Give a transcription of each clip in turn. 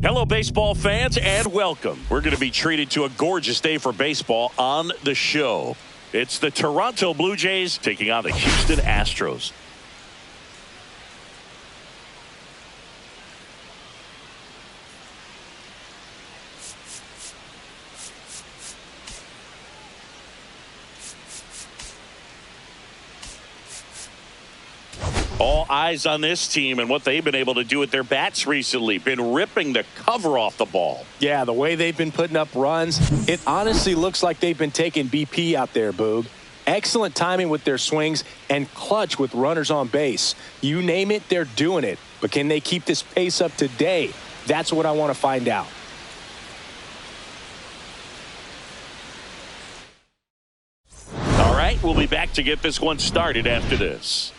Hello, baseball fans, and welcome. We're going to be treated to a gorgeous day for baseball on the show. It's the Toronto Blue Jays taking on the Houston Astros. All eyes on this team and what they've been able to do with their bats recently. Been ripping the cover off the ball. Yeah, the way they've been putting up runs, it honestly looks like they've been taking BP out there, Boog. Excellent timing with their swings and clutch with runners on base. You name it, they're doing it. But can they keep this pace up today? That's what I want to find out. All right, we'll be back to get this one started after this.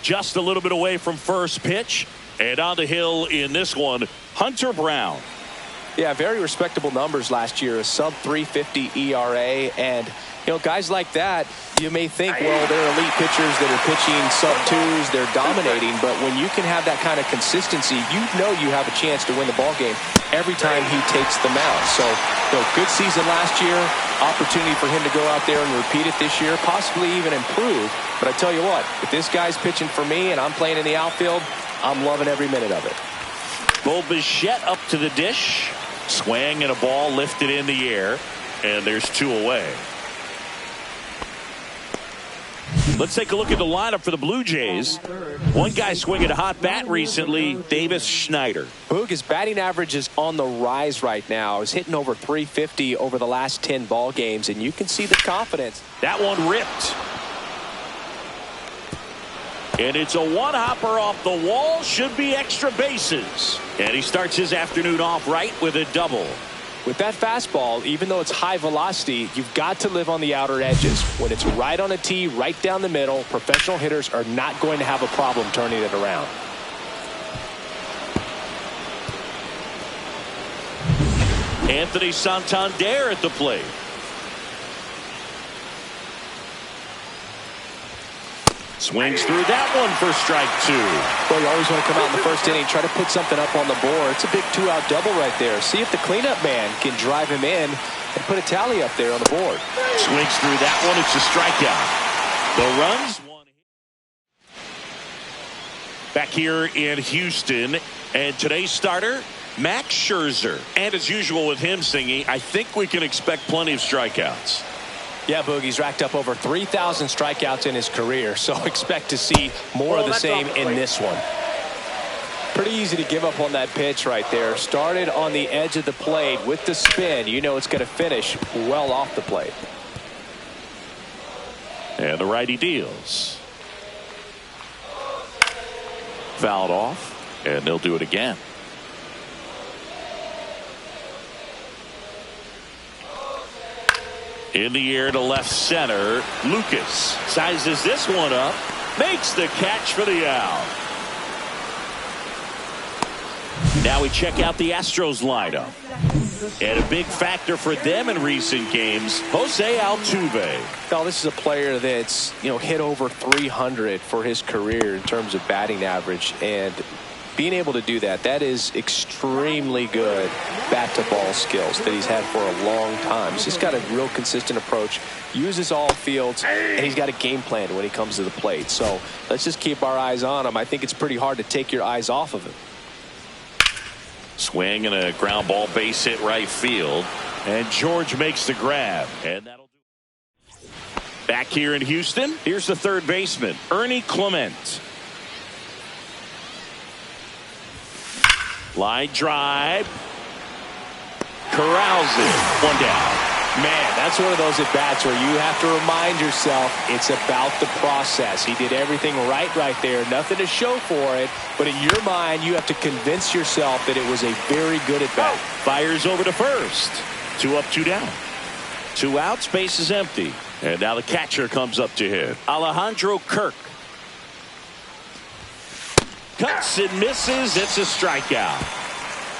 Just a little bit away from first pitch, and on the hill in this one, Hunter Brown. Yeah, very respectable numbers last year, a sub 350 ERA, and guys like that, you may think, well, they're elite pitchers that are pitching sub twos, they're dominating, but when you can have that kind of consistency, you have a chance to win the ball game every time he takes the mound. So, good season last year, opportunity for him to go out there and repeat it this year, possibly even improve. But I tell you what, if this guy's pitching for me and I'm playing in the outfield, I'm loving every minute of it. Bo Bichette up to the dish. Swing and a ball lifted in the air, and there's two away. Let's take a look at the lineup for the Blue Jays. One guy swinging a hot bat recently, Davis Schneider. Boog, his batting average is on the rise right now. He's hitting over 350 over the last 10 ball games, and you can see the confidence. That one ripped. And it's a one-hopper off the wall. Should be extra bases. And he starts his afternoon off right with a double. With that fastball, even though it's high velocity, you've got to live on the outer edges. When it's right on a tee, right down the middle, professional hitters are not going to have a problem turning it around. Anthony Santander at the plate. Swings through that one for strike two. Well, you always want to come out in the first inning, try to put something up on the board. It's a big two-out double right there. See if the cleanup man can drive him in and put a tally up there on the board. Swings through that one. It's a strikeout. The runs. Back here in Houston, and today's starter, Max Scherzer. And as usual with him singing, I think we can expect plenty of strikeouts. Yeah, Boogie's racked up over 3,000 strikeouts in his career, so expect to see more of the same in this one. Pretty easy to give up on that pitch right there. Started on the edge of the plate with the spin. You know it's going to finish well off the plate. And the righty deals. Fouled off, and they'll do it again. In the air to left center. Lucas sizes this one up. Makes the catch for the out. Now we check out the Astros lineup. And a big factor for them in recent games, Jose Altuve. Now, this is a player that's, hit over 300 for his career in terms of batting average. And being able to do that, that is extremely good bat-to-ball skills that he's had for a long time. He's just got a real consistent approach, uses all fields, and he's got a game plan when he comes to the plate. So let's just keep our eyes on him. I think it's pretty hard to take your eyes off of him. Swing and a ground ball base hit right field. And George makes the grab. And that'll do it. Back here in Houston, here's the third baseman, Ernie Clement. Line drive. Corrals it. One down. Man, that's one of those at-bats where you have to remind yourself it's about the process. He did everything right there. Nothing to show for it. But in your mind, you have to convince yourself that it was a very good at-bat. Fires over to first. 2 up, 2 down. 2 outs, base is empty. And now the catcher comes up to hit. Alejandro Kirk. cuts and misses. It's a strikeout.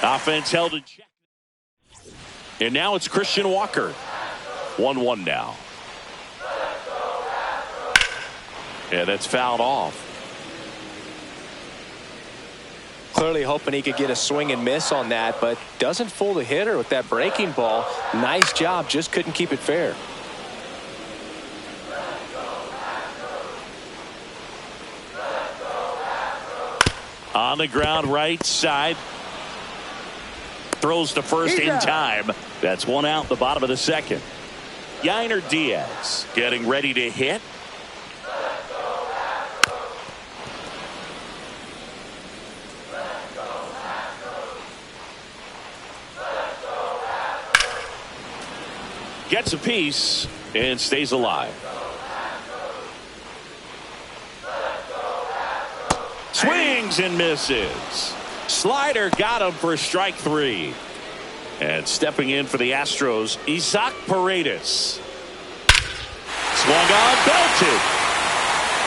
Offense held in check. And now it's Christian Walker. 1-1 now. And that's fouled off. Clearly hoping he could get a swing and miss on that, but doesn't fool the hitter with that breaking ball. Nice job, just couldn't keep it fair. On the ground right side. Throws to first in time. That's one out in the bottom of the second. Yainer Diaz getting ready to hit. Gets a piece and stays alive. Swings and misses. Slider got him for strike 3. And stepping in for the Astros, Isaac Paredes. Swung on, belted.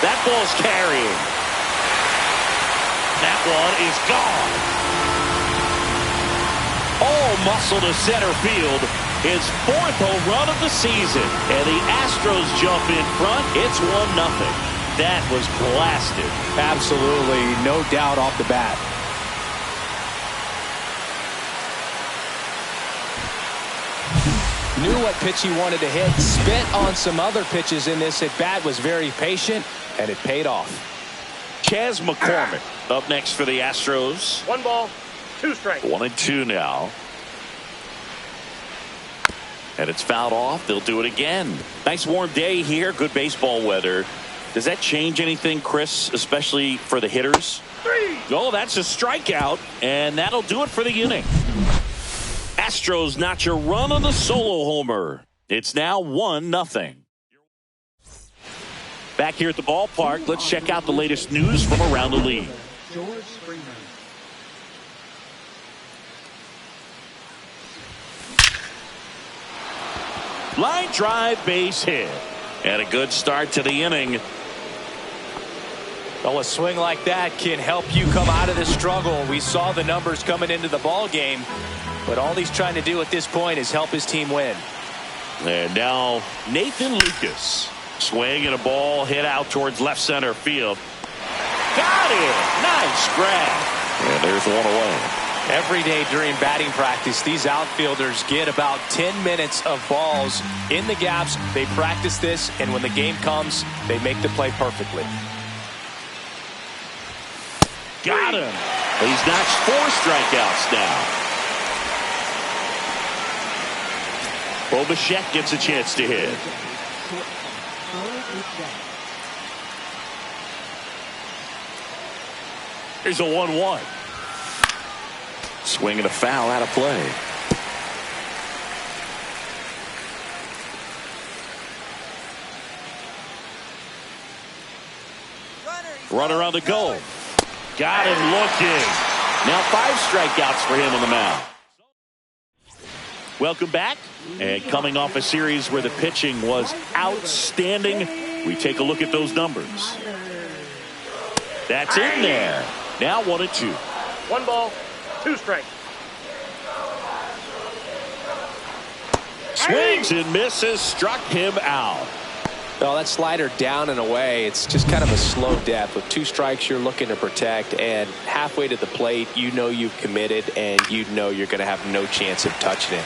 That ball's carrying. That one is gone. All muscle to center field. His 4th home run of the season. And the Astros jump in front. It's 1-0. That was blasted. Absolutely, no doubt off the bat. Knew what pitch he wanted to hit. Spent on some other pitches in this at bat. Was very patient, and it paid off. Chas McCormick up next for the Astros. 1 ball, 2 strikes. 1-2 now. And it's fouled off. They'll do it again. Nice warm day here. Good baseball weather. Does that change anything, Chris, especially for the hitters? 3. Oh, that's a strikeout, and that'll do it for the inning. Astros notch a run on the solo homer. It's now 1-0. Back here at the ballpark, let's check out the latest news from around the league. Line drive, base hit. And a good start to the inning. Well, a swing like that can help you come out of the struggle. We saw the numbers coming into the ball game, but all he's trying to do at this point is help his team win. And now Nathan Lucas. Swing and a ball hit out towards left center field. Got it. Nice grab. And there's one away. Every day during batting practice, these outfielders get about 10 minutes of balls in the gaps. They practice this, and when the game comes, they make the play perfectly. Got him. He's notched 4 strikeouts now. Bo Bichette gets a chance to hit. Here's a 1-1. Swing and a foul out of play. Runner on the goal. Got him looking. Now 5 strikeouts for him on the mound. Welcome back. And coming off a series where the pitching was outstanding, we take a look at those numbers. That's in there. Now 1-2. 1 ball, 2 strikes. Swings and misses, struck him out. Well, that slider down and away, it's just kind of a slow death. With 2 strikes, you're looking to protect, and halfway to the plate, you know you've committed, and you know you're going to have no chance of touching it.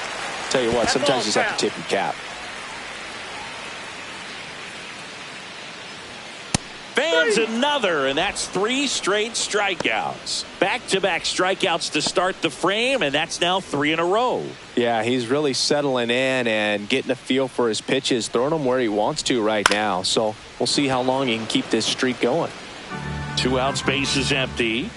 Tell you what, sometimes you just have to tip your cap. Fans another, and that's 3 straight strikeouts. Back-to-back strikeouts to start the frame, and that's now 3 in a row. Yeah, he's really settling in and getting a feel for his pitches, throwing them where he wants to right now. So we'll see how long he can keep this streak going. 2 outs, base is empty.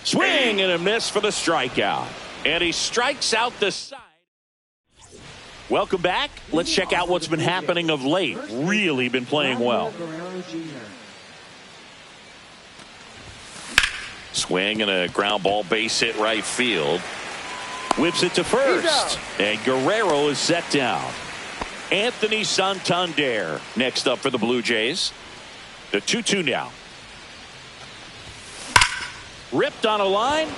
Swing and a miss for the strikeout. And he strikes out the side. Welcome back. Let's check out what's been happening of late. Really been playing well. Swing and a ground ball base hit right field. Whips it to first. And Guerrero is set down. Anthony Santander next up for the Blue Jays. The 2-2 now. Ripped on a line.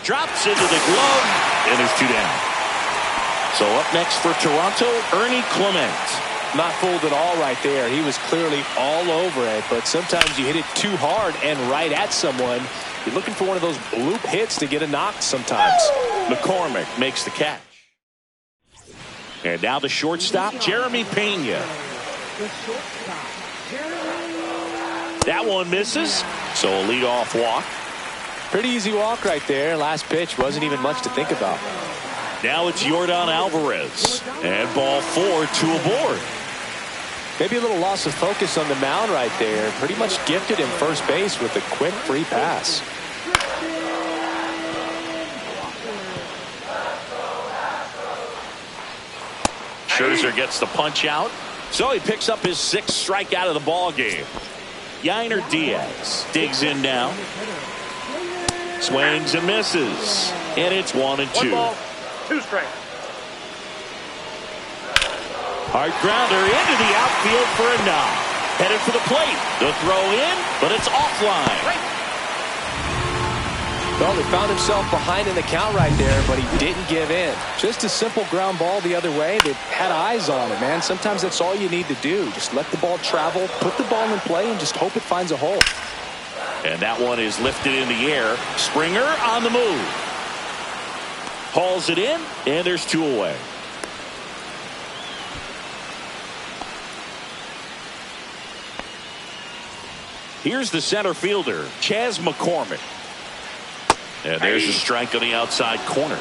Drops into the glove. And there's 2 down. So up next for Toronto, Ernie Clement. Not fooled at all right there. He was clearly all over it, but sometimes you hit it too hard and right at someone. You're looking for one of those bloop hits to get a knock sometimes. McCormick makes the catch. And now the shortstop, Jeremy Pena. That one misses, so a leadoff walk. Pretty easy walk right there. Last pitch wasn't even much to think about. Now it's Yordan Alvarez. And ball 4, 2 aboard. Maybe a little loss of focus on the mound right there. Pretty much gifted him first base with a quick free pass. Scherzer gets the punch out. So he picks up his 6th strikeout of the ball game. Yainer Diaz digs in now. Swings and misses. And it's 1 and 2. 1 ball, 2 strikes. Hard grounder into the outfield for a knock. Headed for the plate. The throw in, but it's offline. Well, he found himself behind in the count right there, but he didn't give in. Just a simple ground ball the other way. They had eyes on it, man. Sometimes that's all you need to do. Just let the ball travel, put the ball in play, and just hope it finds a hole. And that one is lifted in the air. Springer on the move. Hauls it in, and there's 2 away. Here's the center fielder, Chas McCormick. And there's a strike on the outside corner.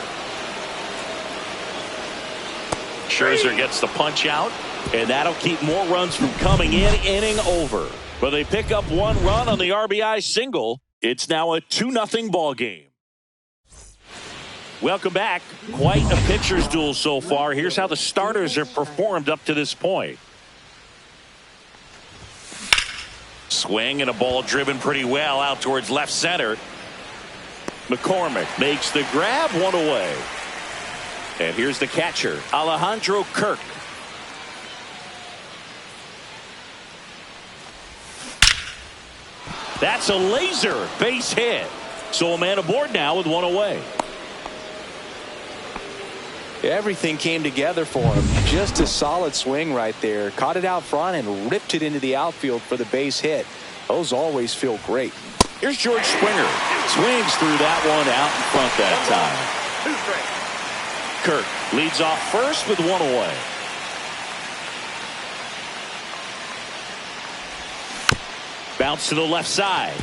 Scherzer gets the punch out, and that'll keep more runs from coming in. Inning over. But they pick up 1 run on the RBI single. It's now a 2-0 ball game. Welcome back. Quite a pitcher's duel so far. Here's how the starters have performed up to this point. Swing and a ball driven pretty well out towards left center. McCormick makes the grab, 1 away. And here's the catcher, Alejandro Kirk. That's a laser base hit. So a man aboard now with 1 away. Everything came together for him. Just a solid swing right there. Caught it out front and ripped it into the outfield for the base hit. Those always feel great. Here's George Springer. Swings through that one out in front that time. 2 strikes. Kirk leads off first with 1 away. Bounce to the left side.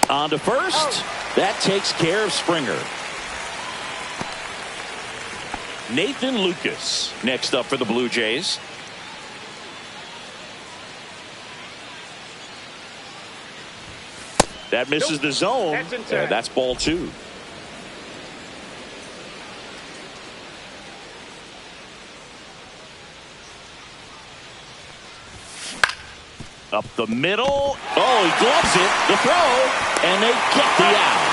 On to first. That takes care of Springer. Nathan Lucas next up for the Blue Jays. That misses the zone. That's ball 2. Up the middle. Oh, he gloves it. The throw. And they get the out.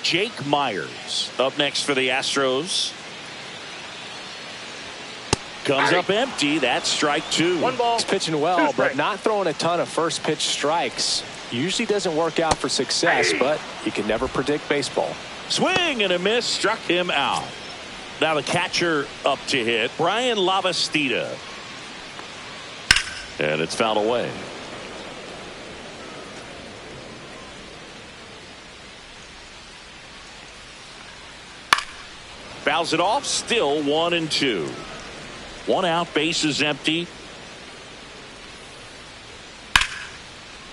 Jake Myers up next for the Astros. Comes up empty. That's strike 2. 1 ball. He's pitching well, but not throwing a ton of first pitch strikes. Usually doesn't work out for success, but you can never predict baseball. Swing and a miss. Struck him out. Now the catcher up to hit, Brian Lavastida. And it's fouled away. Fouls it off. Still 1 and 2. 1 out. Base is empty.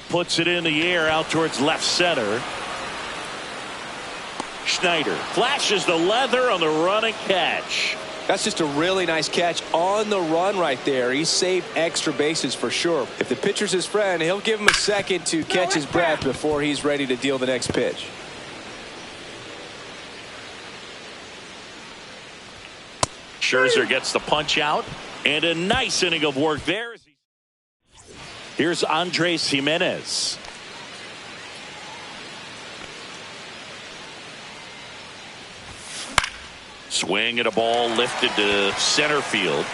Puts it in the air out towards left center. Schneider flashes the leather on the run and catch. That's just a really nice catch on the run right there. He saved extra bases for sure. If the pitcher's his friend, he'll give him a second to catch his breath before he's ready to deal the next pitch. Scherzer gets the punch out, and a nice inning of work there. Here's Andres Jimenez. Swing and a ball lifted to center field.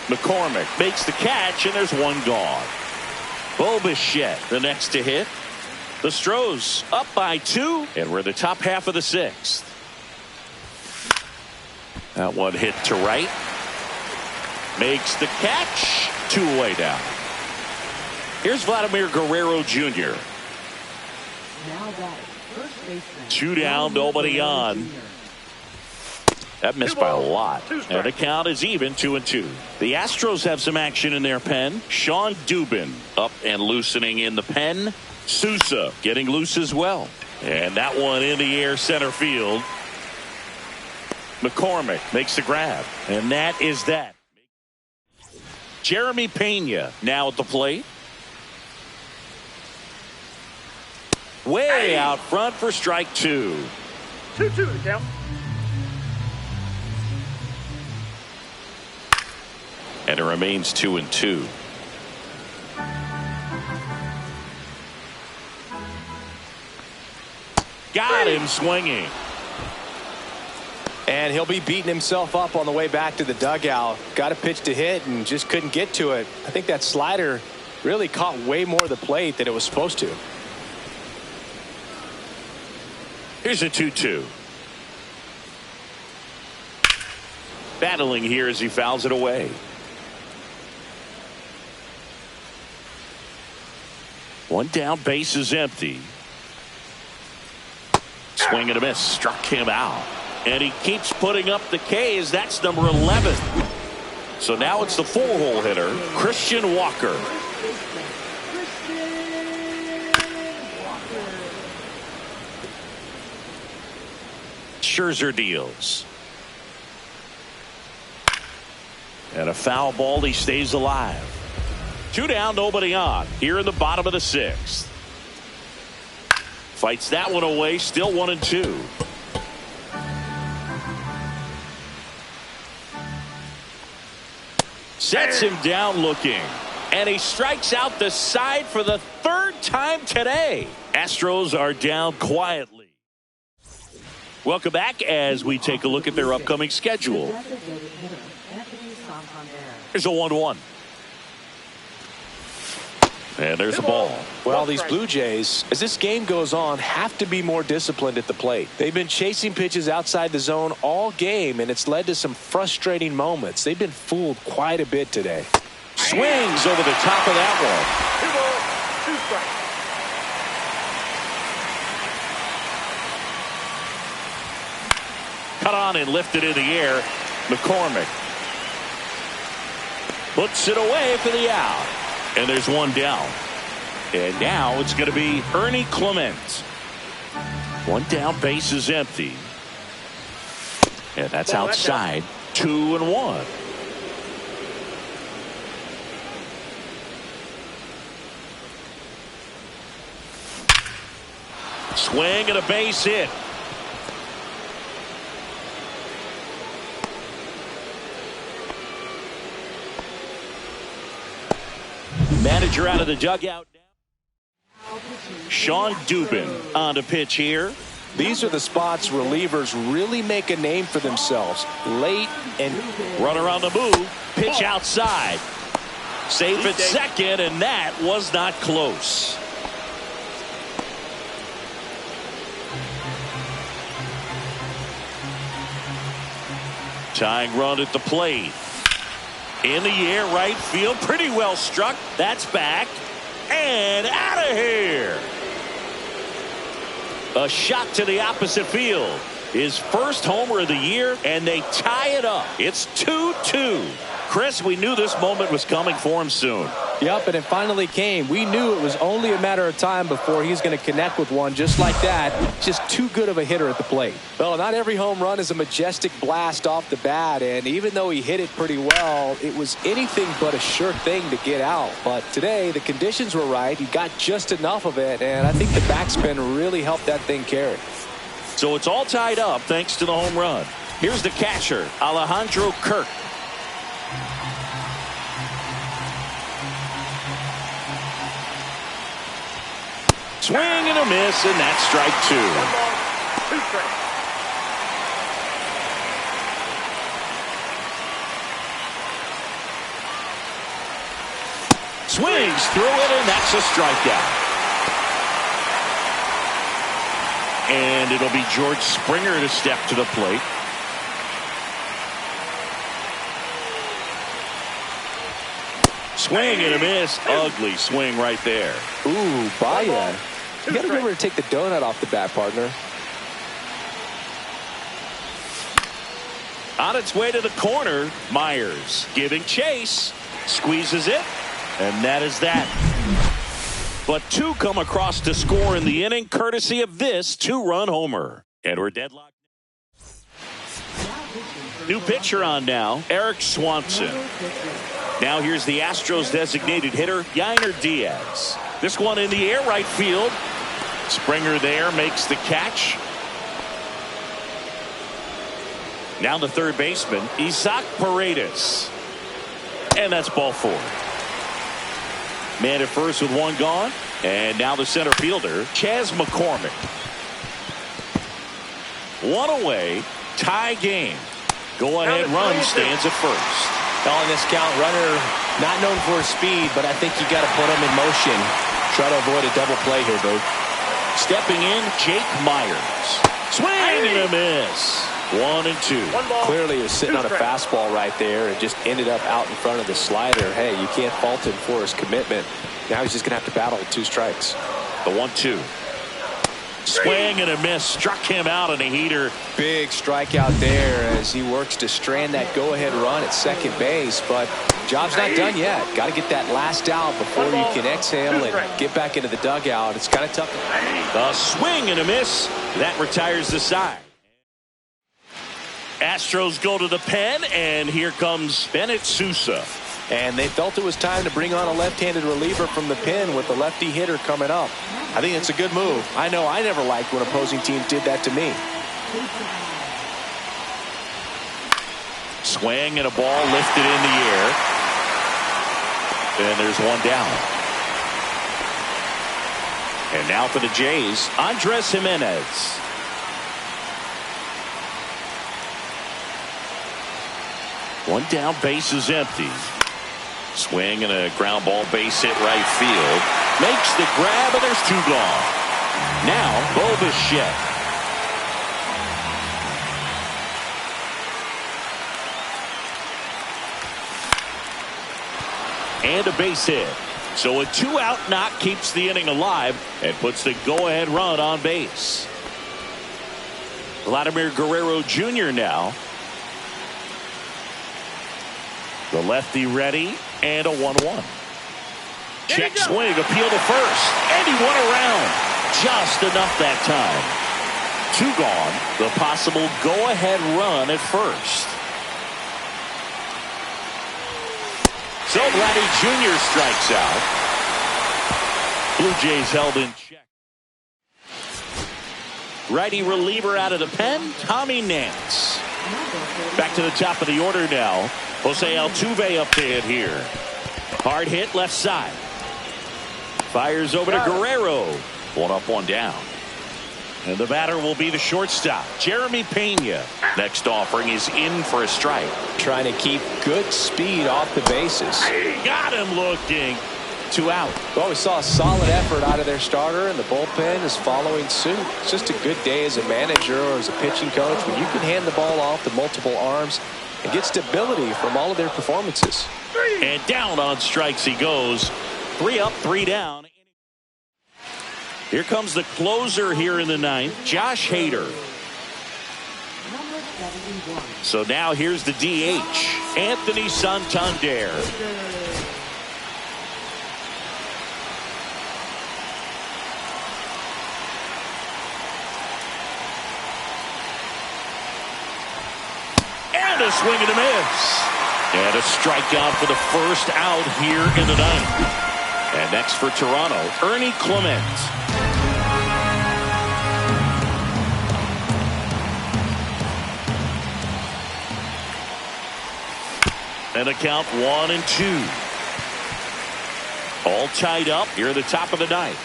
McCormick makes the catch, and there's 1 gone. Bo Bichette, the next to hit. The Stros up by 2, and we're the top half of the 6th. That one hit to right. Makes the catch. 2 away down. Here's Vladimir Guerrero Jr. 2 down, nobody on. That missed by a lot. And the count is even, 2-2. The Astros have some action in their pen. Sean Dubin up and loosening in the pen. Sousa getting loose as well. And that one in the air center field. McCormick makes the grab. And that is that. Jeremy Pena now at the plate. Way out front for strike 2. 2-2 the count. And it remains 2-2. Got him swinging. And he'll be beating himself up on the way back to the dugout. Got a pitch to hit and just couldn't get to it. I think that slider really caught way more of the plate than it was supposed to. Here's a 2-2. Battling here as he fouls it away. One down, base is empty. Swing and a miss, struck him out. And he keeps putting up the K's. That's number 11. So now it's the 4-hole hitter, Christian Walker. Scherzer deals. And a foul ball, he stays alive. 2 down, nobody on. Here in the bottom of the 6th. Fights that one away, still 1-2. Sets him down looking. And he strikes out the side for the 3rd time today. Astros are down quietly. Welcome back as we take a look at their upcoming schedule. Here's a 1-1. And there's a ball. Well, these Blue Jays, as this game goes on, have to be more disciplined at the plate. They've been chasing pitches outside the zone all game, and it's led to some frustrating moments. They've been fooled quite a bit today. Swings over the top of that one. 2 balls, 2 strikes. Cut on and lifted in the air. McCormick puts it away for the out. And there's 1 down. And now it's going to be Ernie Clement. 1 down, base is empty. And that's outside. 2-1. Swing and a base hit. Manager out of the dugout now. Sean Dubin on to pitch here. These are the spots relievers really make a name for themselves. Late and runner on the move. Pitch outside. Safe at second, and that was not close. Tying run at the plate. In the air, right field, pretty well struck. That's back and out of here. A shot to the opposite field. His first homer of the year, and they tie it up. It's 2-2. Chris, we knew this moment was coming for him soon. Yep, and it finally came. We knew it was only a matter of time before he's going to connect with one just like that. Just too good of a hitter at the plate. Well, not every home run is a majestic blast off the bat, and even though he hit it pretty well, it was anything but a sure thing to get out. But today, the conditions were right. He got just enough of it, and I think the backspin really helped that thing carry. So it's all tied up thanks to the home run. Here's the catcher, Alejandro Kirk. Swing and a miss, and that's strike 2. 1 ball, 2 strikes. Swings through it, and that's a strikeout. And it'll be George Springer to step to the plate. Swing and a miss. Ugly swing right there. Ooh, Baya. You got to remember to take the donut off the bat, partner. On its way to the corner, Myers giving chase. Squeezes it, and that is that. But two come across to score in the inning, courtesy of this two-run homer. And we're deadlocked. New pitcher on now, Eric Swanson. Now here's the Astros designated hitter, Yainer Diaz. This one in the air, right field. Springer there makes the catch. Now the third baseman, Isaac Paredes. And that's ball four. Man at first with one gone. And now the center fielder, Chas McCormick. One away. Tie game. Go ahead run stands at first. On this count, runner not known for his speed, but I think you got to put him in motion. Try to avoid a double play here, Boo. Stepping in, Jake Myers. Swing and a miss. 1-2. Clearly he was sitting on a fastball right there and just ended up out in front of the slider. Hey, you can't fault him for his commitment. Now he's just going to have to battle with two strikes. The 1-2. Swing and a miss. Struck him out on a heater. Big strikeout there as he works to strand that go-ahead run at second base. But job's not done yet. Got to get that last out before you can exhale and get back into the dugout. It's kind of tough. A swing and a miss. That retires the side. Astros go to the pen, and here comes Bennett Sousa. And they felt it was time to bring on a left-handed reliever from the pen with the lefty hitter coming up. I think it's a good move. I know I never liked when opposing teams did that to me. Swing and a ball lifted in the air. And there's one down. And now for the Jays, Andres Jimenez. One down, base is empty. Swing and a ground ball, base hit right field. Makes the grab, and there's two gone. Now, Bo Bichette. And a base hit. So a two-out knock keeps the inning alive and puts the go-ahead run on base. Vladimir Guerrero Jr. now. The lefty ready, and a 1-1. Check swing, appeal to first, and he went around. Just enough that time. Two gone, the possible go-ahead run at first. So Vladdy Jr. strikes out. Blue Jays held in check. Righty reliever out of the pen, Tommy Nance. Back to the top of the order now. Jose Altuve up to hit here. Hard hit left side. Fires over to Guerrero. One up, one down. And the batter will be the shortstop, Jeremy Pena. Next offering is in for a strike. Trying to keep good speed off the bases. Got him looking. Two out. Well, we saw a solid effort out of their starter, and the bullpen is following suit. It's just a good day as a manager or as a pitching coach when you can hand the ball off to multiple arms and get stability from all of their performances. And down on strikes he goes. 3 up, 3 down. Here comes the closer here in the ninth, Josh Hader. So now here's the DH, Anthony Santander. And a swing and a miss. And a strikeout for the first out here in the ninth. And next for Toronto, Ernie Clement. And a count 1-2. All tied up here at the top of the ninth.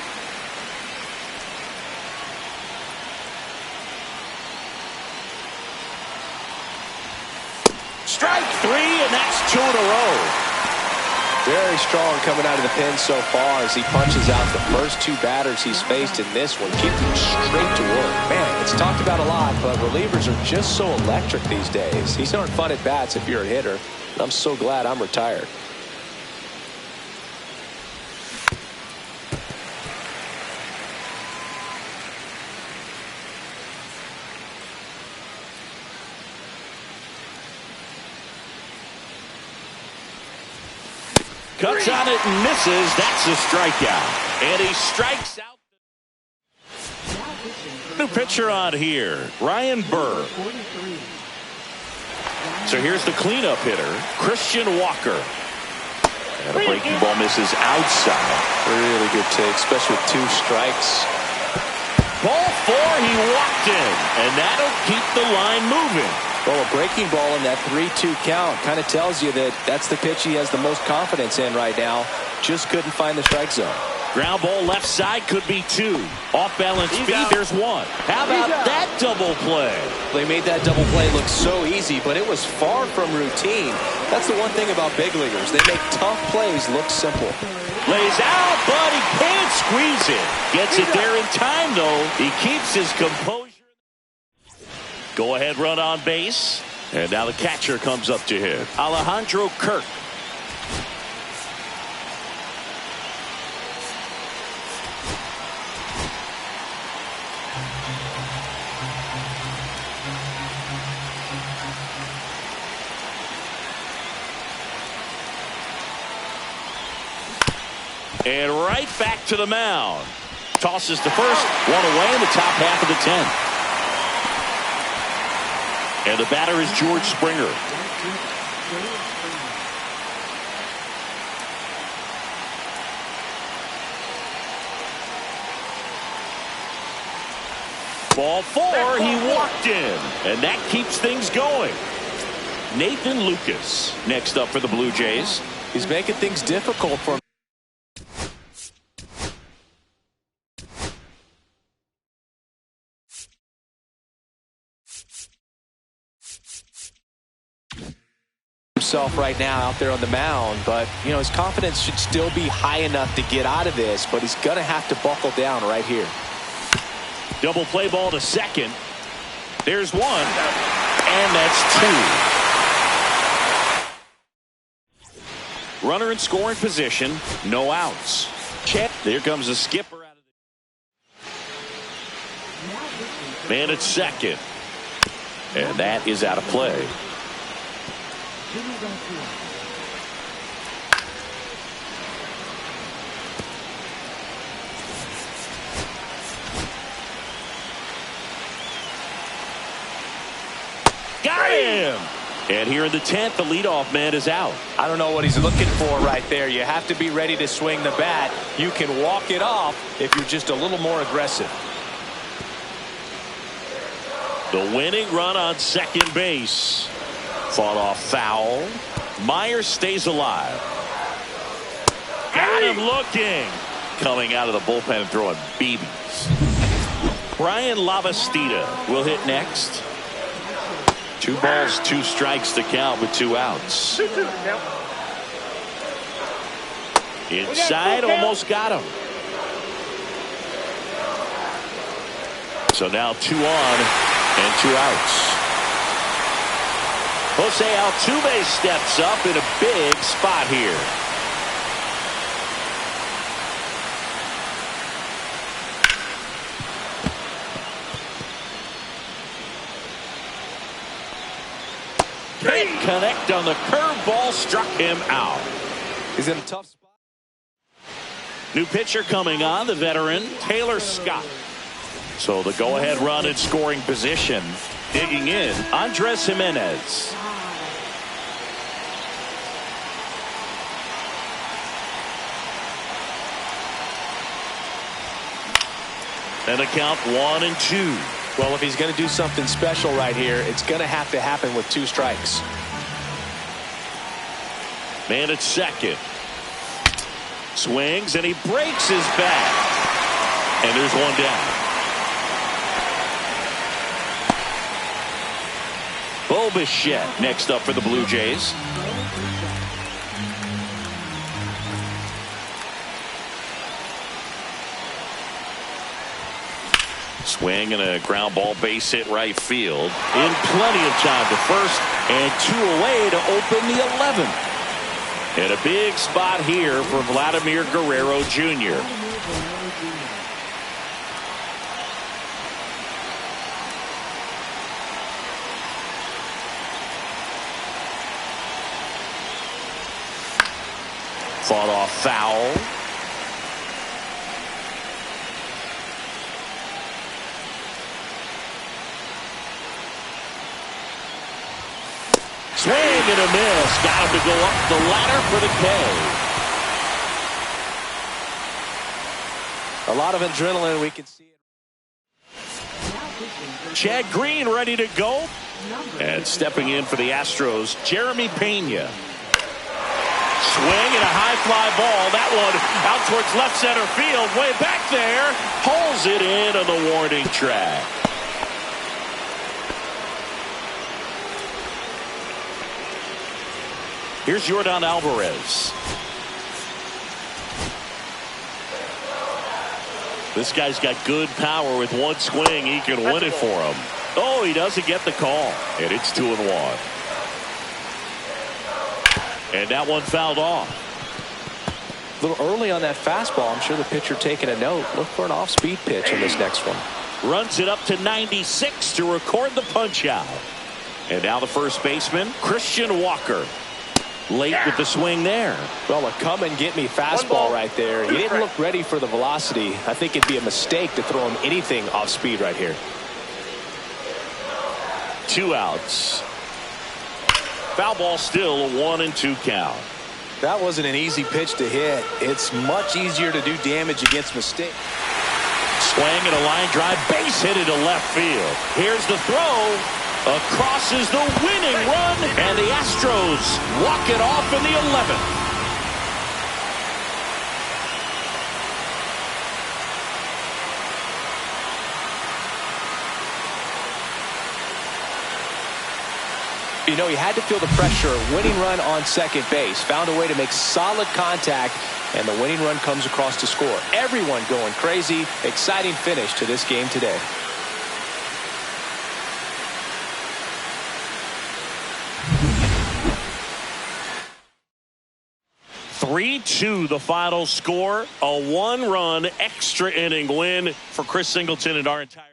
Strike 3, and that's 2 in a row. Very strong coming out of the pen so far as he punches out the first two batters he's faced in this one. Keep him straight to work. Man, it's talked about a lot, but relievers are just so electric these days. These aren't fun at bats if you're a hitter. I'm so glad I'm retired. Cuts on it and misses. That's a strikeout. And he strikes out. New pitcher on here, Ryan Burr. So here's the cleanup hitter, Christian Walker. And a breaking ball misses outside. Really good take, especially with two strikes. Ball four, he walked in. And that'll keep the line moving. Well, a breaking ball in that 3-2 count kind of tells you that that's the pitch he has the most confidence in right now. Just couldn't find the strike zone. Ground ball left side could be two. Off balance speed, there's one. How about that double play? They made that double play look so easy, but it was far from routine. That's the one thing about big leaguers. They make tough plays look simple. Lays out, but he can't squeeze it. Gets it there in time, though. He keeps his composure. Go ahead run on base. And now the catcher comes up to him, Alejandro Kirk. And right back to the mound. Tosses to first, one away in the top half of the 10th. And the batter is George Springer. Ball four, he walked in. And that keeps things going. Nathan Lucas next up for the Blue Jays. He's making things difficult for him. Himself right now out there on the mound, but you know his confidence should still be high enough to get out of this, but he's gonna have to buckle down right here. Double play ball to second. There's one, and that's two. Runner in scoring position, no outs. There comes a skipper out of the man at second, and that is out of play. Got him! And here in the 10th, the leadoff man is out. I don't know what he's looking for right there. You have to be ready to swing the bat. You can walk it off if you're just a little more aggressive. The winning run on second base. Fought off foul. Myers stays alive. Got him looking. Coming out of the bullpen and throwing BBs. Brian Lavastida will hit next. 2 balls, 2 strikes to count with 2 outs. 2-2 to count. Inside, almost got him. So now 2 on and 2 outs. Jose Altuve steps up in a big spot here. Can't connect on the curveball, struck him out. He's in a tough spot. New pitcher coming on, the veteran Taylor Scott. So the go-ahead run in scoring position. Digging in, Andres Jimenez. And a count 1-2. Well, if he's going to do something special right here, it's going to have to happen with 2 strikes. Man at second. Swings and he breaks his bat. And there's 1 down. Bo Bichette next up for the Blue Jays. Swing and a ground ball base hit right field. In plenty of time to first, and 2 away to open the 11th. And a big spot here for Vladimir Guerrero Jr. Fought off foul. Swing and a miss. Got him to go up the ladder for the K. A lot of adrenaline, we can see it. Chad Green ready to go. And stepping in for the Astros, Jeremy Pena. Swing and a high fly ball. That one out towards left center field. Way back there. Pulls it in on the warning track. Here's Yordan Alvarez. This guy's got good power. With one swing, he can win it for him. Oh, he doesn't get the call. And it's 2-1. And that one fouled off. A little early on that fastball. I'm sure the pitcher taking a note. Look for an off-speed pitch in this next one. Runs it up to 96 to record the punch out. And now the first baseman, Christian Walker. Late with the swing there. Well, a come-and-get-me fastball right there. He didn't look ready for the velocity. I think it'd be a mistake to throw him anything off speed right here. 2 outs. Foul ball still a 1-2 count. That wasn't an easy pitch to hit. It's much easier to do damage against mistakes. Swing and a line drive, base hit into left field. Here's the throw. Across is the winning run, and the Astros walk it off in the 11th. You know, he had to feel the pressure. Winning run on second base. Found a way to make solid contact, and the winning run comes across to score. Everyone going crazy. Exciting finish to this game today. 3-2 the final score. A 1-run extra inning win for Chris Singleton and our entire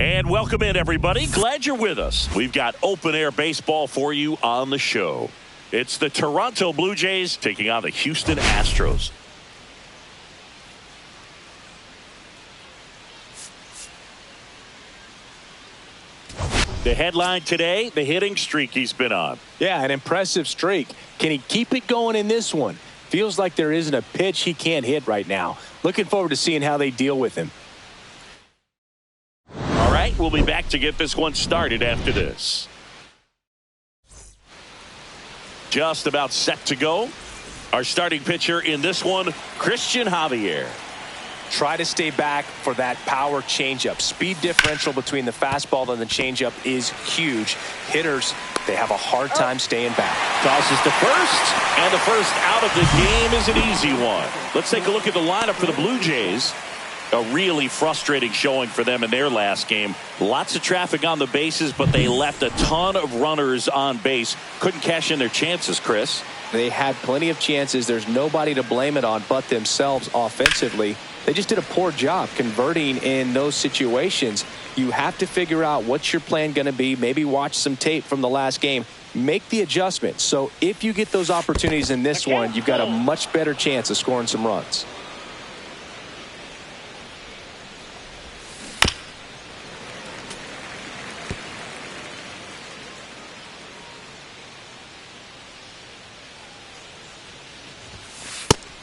And welcome in, everybody. Glad you're with us. We've got open-air baseball for you on the show. It's the Toronto Blue Jays taking on the Houston Astros. The headline today, the hitting streak he's been on. Yeah, an impressive streak. Can he keep it going in this one? Feels like there isn't a pitch he can't hit right now. Looking forward to seeing how they deal with him. All right, we'll be back to get this one started after this. Just about set to go. Our starting pitcher in this one, Christian Javier. Try to stay back for that power changeup. Speed differential between the fastball and the changeup is huge. Hitters, they have a hard time staying back. Tosses to first, and the first out of the game is an easy one. Let's take a look at the lineup for the Blue Jays. A really frustrating showing for them in their last game. Lots of traffic on the bases, but they left a ton of runners on base. Couldn't cash in their chances, Chris. They had plenty of chances. There's nobody to blame it on but themselves offensively. They just did a poor job converting in those situations. You have to figure out what's your plan going to be. Maybe watch some tape from the last game. Make the adjustments. So if you get those opportunities in this one, you've got a much better chance of scoring some runs.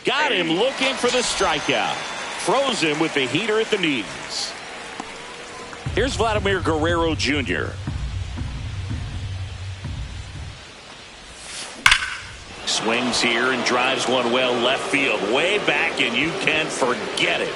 Got him looking for the strikeout. Froze him with the heater at the knees. Here's Vladimir Guerrero Jr. Swings here and drives one well left field. Way back, and you can forget it.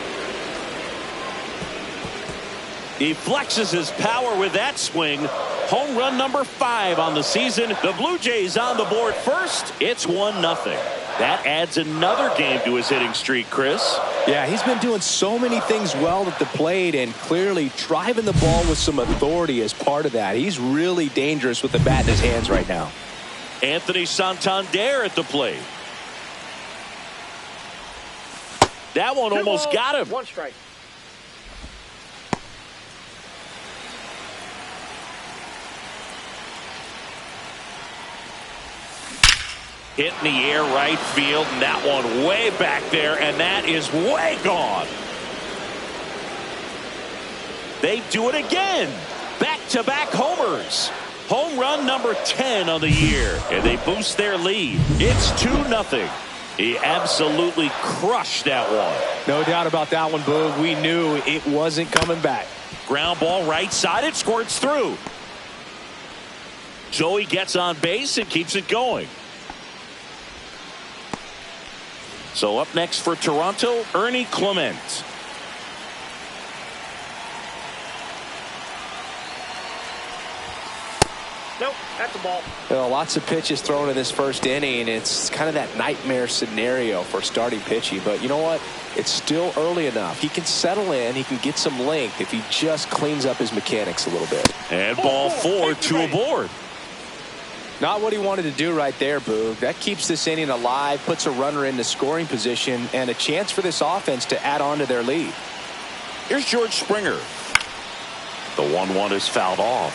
He flexes his power with that swing. Home run number 5 on the season. The Blue Jays on the board first. It's 1-0. That adds another game to his hitting streak, Chris. Yeah, he's been doing so many things well at the plate and clearly driving the ball with some authority as part of that. He's really dangerous with the bat in his hands right now. Anthony Santander at the plate. That one almost got him. 1 strike. Hit in the air right field, and that one way back there, and that is way gone. They do it again. Back-to-back homers. Home run number 10 on the year, and they boost their lead. It's 2-0. He absolutely crushed that one. No doubt about that one, Boog. We knew it wasn't coming back. Ground ball right side, it squirts through. Joey gets on base and keeps it going. So up next for Toronto, Ernie Clement. Nope, that's a ball. You know, lots of pitches thrown in this first inning. It's kind of that nightmare scenario for starting pitching. But you know what? It's still early enough. He can settle in. He can get some length if he just cleans up his mechanics a little bit. And ball 4, 2 aboard. Not what he wanted to do right there, Boog. That keeps this inning alive, puts a runner into scoring position, and a chance for this offense to add on to their lead. Here's George Springer. The 1-1 is fouled off.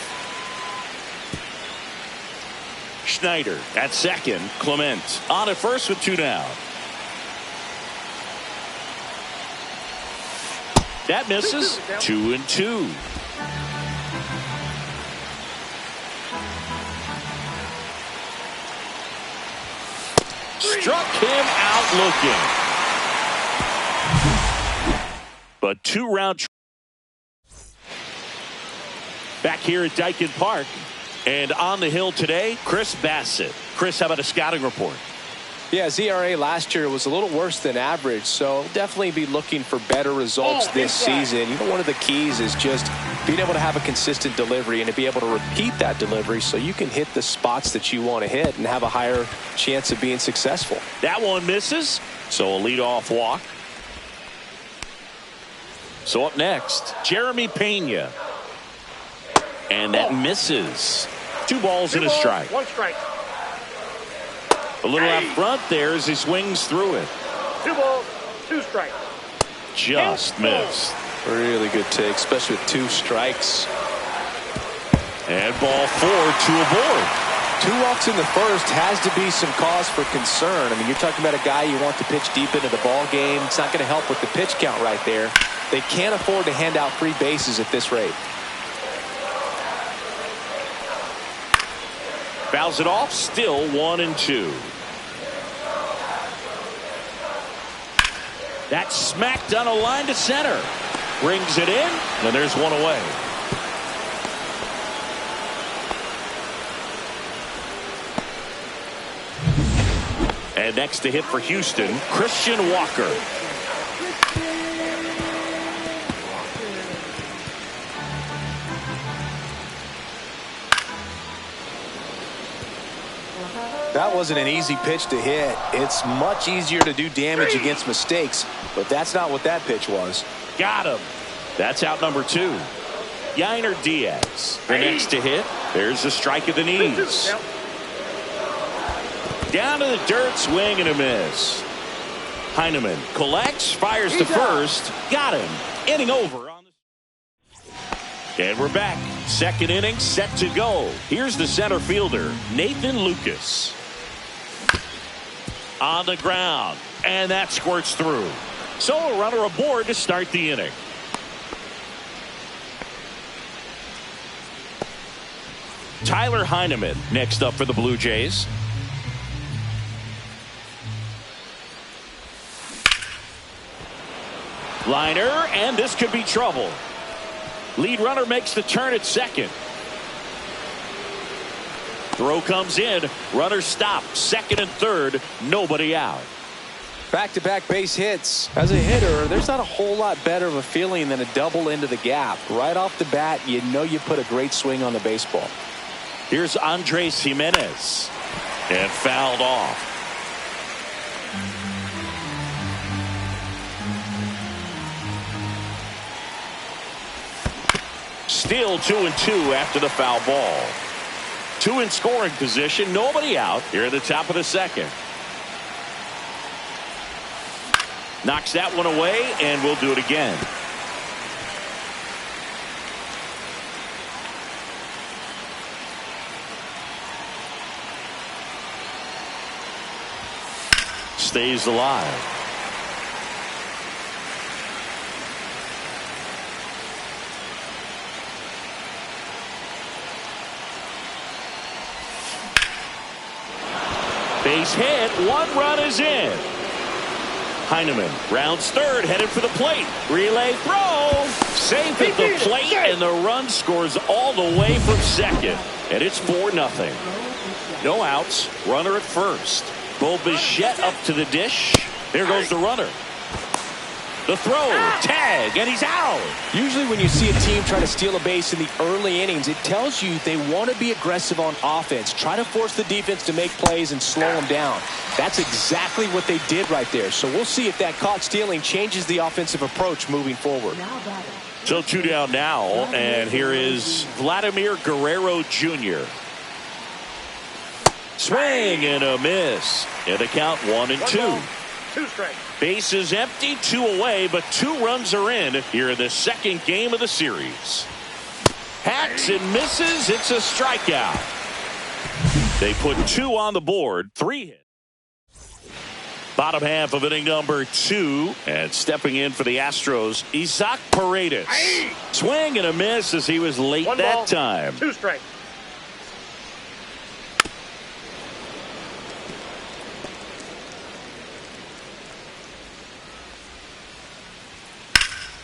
Schneider at second. Clement on at first with 2 down. That misses. 2-2. Struck him out looking. But 2-round. Back here at Dyken Park. And on the hill today, Chris Bassett. Chris, how about a scouting report? Yeah, his ERA last year was a little worse than average, so definitely be looking for better results this season. You know, one of the keys is just being able to have a consistent delivery and to be able to repeat that delivery so you can hit the spots that you want to hit and have a higher chance of being successful. That one misses, so a leadoff walk. So up next, Jeremy Pena. And that misses. 2 balls and a strike. 1 strike. A little out front there as he swings through it. 2 balls, 2 strikes. Just missed. Really good take, especially with 2 strikes. And ball 4, 2 aboard. 2 walks in the first has to be some cause for concern. I mean, you're talking about a guy you want to pitch deep into the ball game. It's not going to help with the pitch count right there. They can't afford to hand out free bases at this rate. Fouls it off, still 1-2. That's smacked on a line to center. Brings it in, and there's one away. And next to hit for Houston, Christian Walker. That wasn't an easy pitch to hit. It's much easier to do damage against mistakes, but that's not what that pitch was. Got him. That's out number 2. Yainer Diaz. The next to hit. There's a strike at the knees. Down to the dirt, swing and a miss. Heineman collects, fires to first. Got him. Inning over. And we're back. Second inning set to go. Here's the center fielder, Nathan Lucas. On the ground. And that squirts through. So a runner aboard to start the inning. Tyler Heineman next up for the Blue Jays. Liner, and this could be trouble. Lead runner makes the turn at second. Throw comes in. Runner stopped. Second and third. Nobody out. Back-to-back base hits. As a hitter, there's not a whole lot better of a feeling than a double into the gap. Right off the bat, you know you put a great swing on the baseball. Here's Andres Jimenez. And fouled off. Still 2-2 after the foul ball. 2 in scoring position. Nobody out here at the top of the second. Knocks that one away, and we'll do it again. Stays alive. Base hit. 1 run is in. Heineman rounds third, headed for the plate. Relay throw. Safe at the plate, and the run scores all the way from second. And it's 4-0. No outs. Runner at first. Bo Bichette up to the dish. There goes the runner. The throw, tag, and he's out. Usually when you see a team try to steal a base in the early innings, it tells you they want to be aggressive on offense. Try to force the defense to make plays and slow them down. That's exactly what they did right there. So we'll see if that caught stealing changes the offensive approach moving forward. So 2 down now, and here is Vladimir Guerrero Jr. Swing and a miss. And the count 1-2. 2 strikes. Bases empty, 2 away, but 2 runs are in here in the second game of the series. Hacks and misses. It's a strikeout. They put 2 on the board, 3 hits. Bottom half of inning number 2, and stepping in for the Astros, Isaac Paredes. Swing and a miss as he was late that time. 2 strikes.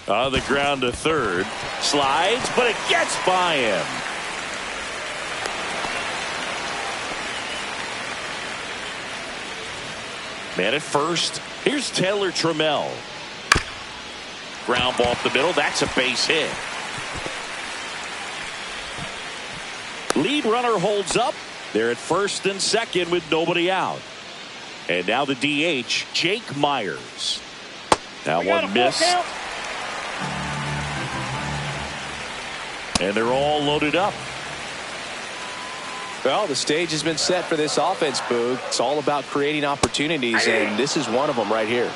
On the ground to third. Slides, but it gets by him. Man at first. Here's Taylor Trammell. Ground ball up the middle. That's a base hit. Lead runner holds up. They're at first and second with nobody out. And now the DH, Jake Myers. Now one missed. And they're all loaded up. Well, the stage has been set for this offense, Boog. It's all about creating opportunities, and this is one of them right here.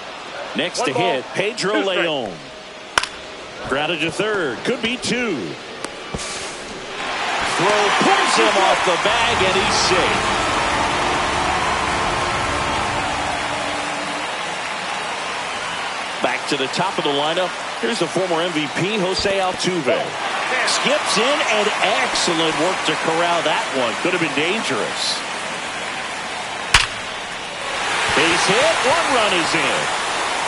Next to hit, Pedro Leon. Grounded to third. Could be two. Throw pulls him off the bag, and he's safe. Back to the top of the lineup. Here's the former MVP, Jose Altuve. Skips in, and excellent work to corral that one. Could have been dangerous. Base hit. One run is in.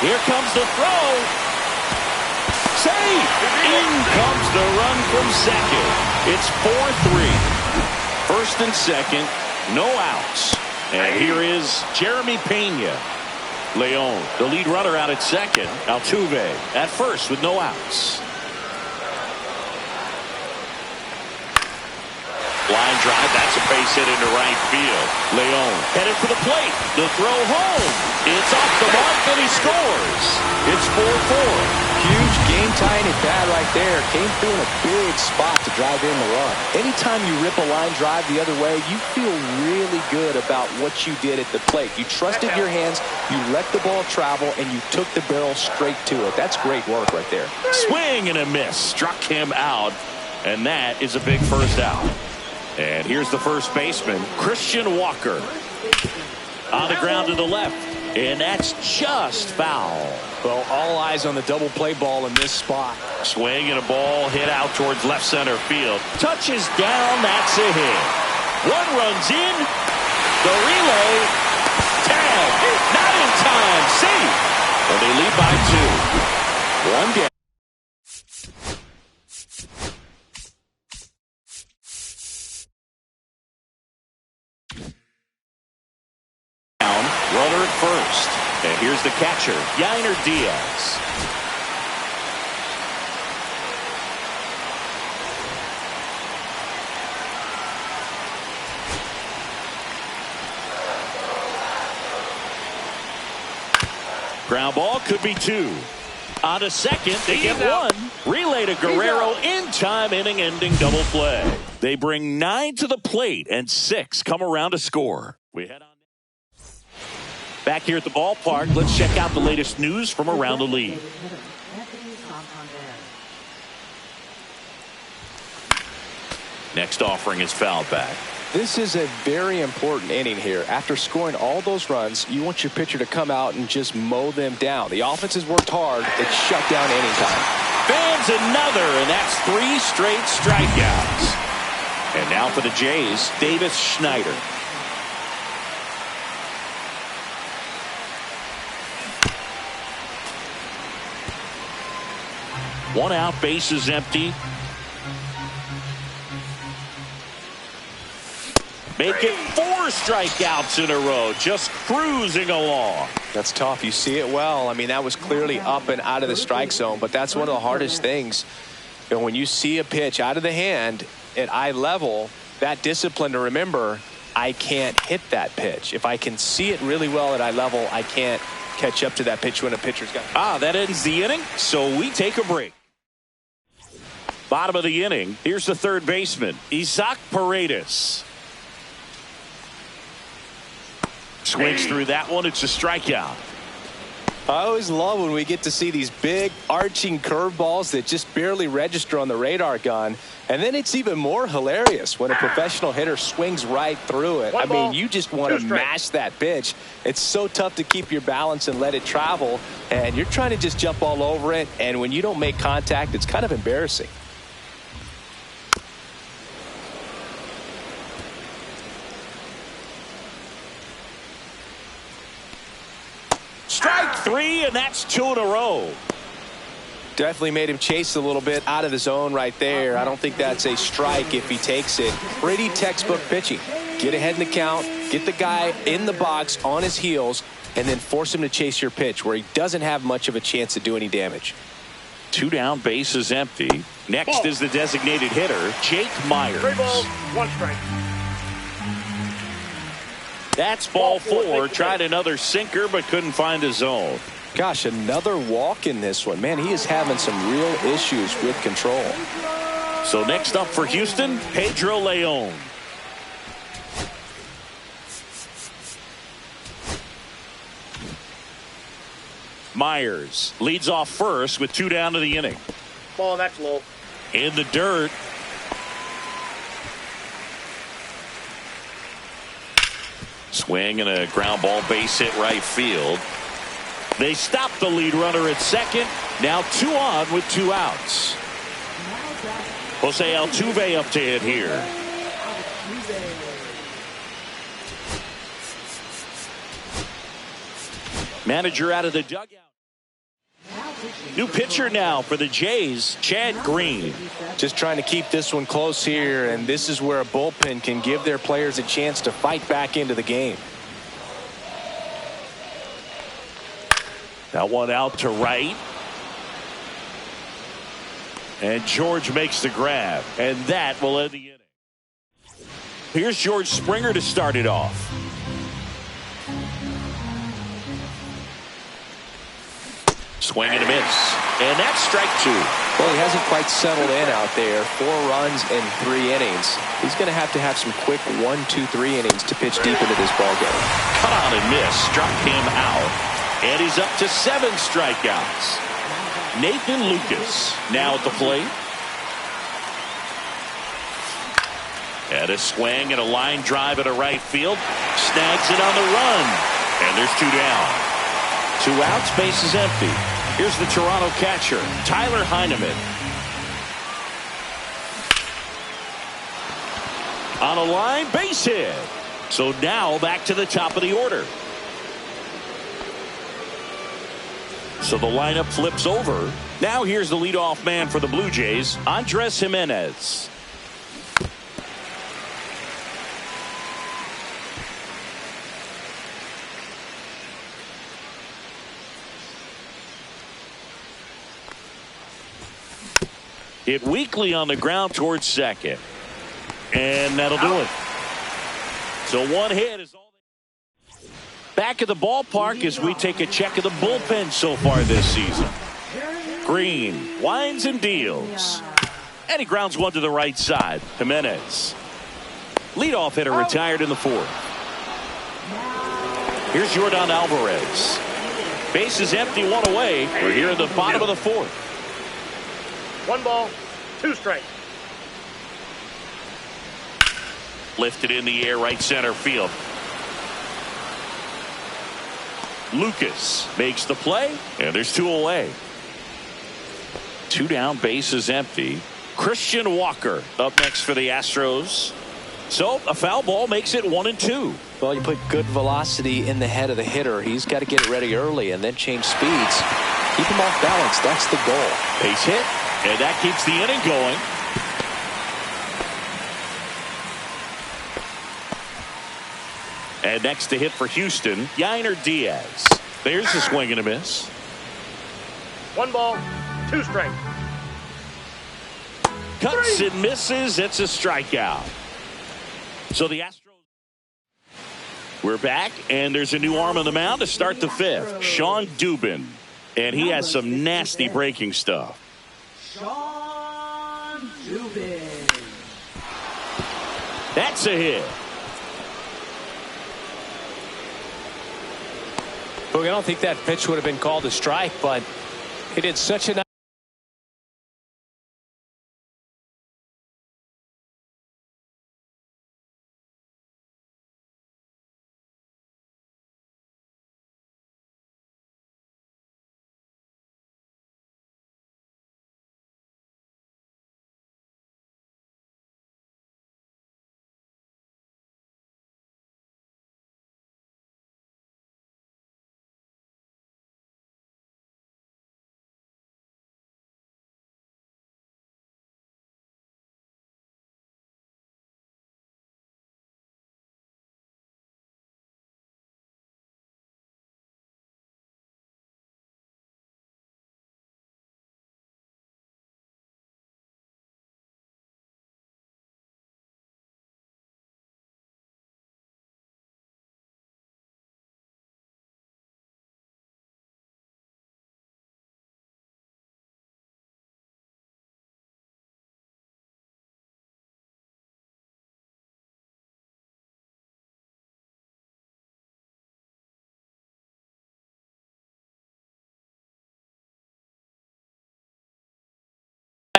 Here comes the throw. Save! In comes the run from second. It's 4-3. First and second, no outs. And here is Jeremy Pena. Leon, the lead runner, out at second. Altuve at first with no outs. Line drive, that's a base hit into right field. Leon headed for the plate. The throw home. It's off the mark, and he scores. It's 4-4. Huge game-tying at bat right there. Came through in a big spot to drive in the run. Anytime you rip a line drive the other way, you feel really good about what you did at the plate. You trusted your hands, you let the ball travel, and you took the barrel straight to it. That's great work right there. Swing and a miss. Struck him out, and that is a big first out. And here's the first baseman, Christian Walker. On the ground to the left, and that's just foul. Well, all eyes on the double play ball in this spot. Swing and a ball hit out towards left center field. Touches down, that's a hit. One runs in. The relay. Tag. Not in time. Safe. And they lead by 2. One down. Runner at first. And here's the catcher, Yainer Diaz. Ground ball, could be 2. On to second, they get 1. Relay to Guerrero in time, inning-ending double play. They bring 9 to the plate, and 6 come around to score. We head on. Back here at the ballpark, let's check out the latest news from around the league. Next offering is foul back. This is a very important inning here. After scoring all those runs, you want your pitcher to come out and just mow them down. The offense has worked hard. It's shut down anytime. Fans another, and that's 3 straight strikeouts. And now for the Jays, Davis Schneider. One out, base is empty. Make it 4 strikeouts in a row, just cruising along. That's tough. You see it well. I mean, that was clearly up and out of the strike zone, but that's one of the hardest things. You know, when you see a pitch out of the hand at eye level, that discipline to remember, I can't hit that pitch. If I can see it really well at eye level, I can't catch up to that pitch when a pitcher's got. That ends the inning, so we take a break. Bottom of the inning, here's the third baseman, Isaac Paredes. Swings through that one. It's a strikeout. I always love when we get to see these big arching curveballs that just barely register on the radar gun. And then it's even more hilarious when a professional hitter swings right through it. I mean, you just want to mash that pitch. It's so tough to keep your balance and let it travel. And you're trying to just jump all over it. And when you don't make contact, it's kind of embarrassing. Strike 3, and that's 2 in a row. Definitely made him chase a little bit out of the zone right there. I don't think that's a strike if he takes it. Pretty textbook pitching. Get ahead in the count, get the guy in the box on his heels, and then force him to chase your pitch where he doesn't have much of a chance to do any damage. 2 down, base is empty. Next is the designated hitter, Jake Myers. 3 balls, 1 strike. That's ball 4. Tried another sinker, but couldn't find a zone. Gosh, another walk in this one. Man, he is having some real issues with control. So next up for Houston, Pedro Leon. Myers leads off first with 2 down to the inning. ball, that's low. In the dirt. Swing and a ground ball, base hit right field. They stop the lead runner at second. Now 2 on with 2 outs. Jose Altuve up to hit here. Manager out of the dugout. New pitcher now for the Jays, Chad Green. Just trying to keep this one close here, and this is where a bullpen can give their players a chance to fight back into the game. That one out to right. And George makes the grab, and that will end the inning. Here's George Springer to start it off. Swing and a miss. And that's strike 2. Well, he hasn't quite settled in out there. 4 runs in 3 innings. He's going to have some quick 1, 2, 3 innings to pitch deep into this ball game. Cut on and miss. Struck him out. And he's up to 7 strikeouts. Nathan Lucas now at the plate. And a swing and a line drive at a right field. Snags it on the run. And there's 2 down. 2 outs, base is empty. Here's the Toronto catcher, Tyler Heineman. On a line, base hit. So now back to the top of the order. So the lineup flips over. Now here's the leadoff man for the Blue Jays, Andres Jimenez. Hit weakly on the ground towards second. And that'll do it. So 1 hit is all. Back at the ballpark as we take a check of the bullpen so far this season. Green winds and deals. And he grounds one to the right side. Jimenez. Leadoff hitter retired in the 4th. Here's Yordan Alvarez. Base is empty, 1 away. We're here in the bottom of the 4th. 1 ball, 2 strikes. Lifted in the air, right center field. Lucas makes the play, and there's 2 away. 2 down, base is empty. Christian Walker up next for the Astros. So a foul ball makes it 1-2. Well, you put good velocity in the head of the hitter. He's got to get it ready early and then change speeds. Keep him off balance. That's the goal. Base hit, and that keeps the inning going. And next to hit for Houston, Yainer Diaz. There's a swing and a miss. 1 ball, 2 strikes. Cuts and misses. It's a strikeout. So the Astros. We're back, and there's a new arm on the mound to start the 5th. Sean Dubin. And he has some nasty breaking stuff. Sean Dubin. That's a hit. Look, I don't think that pitch would have been called a strike, but he did such a nice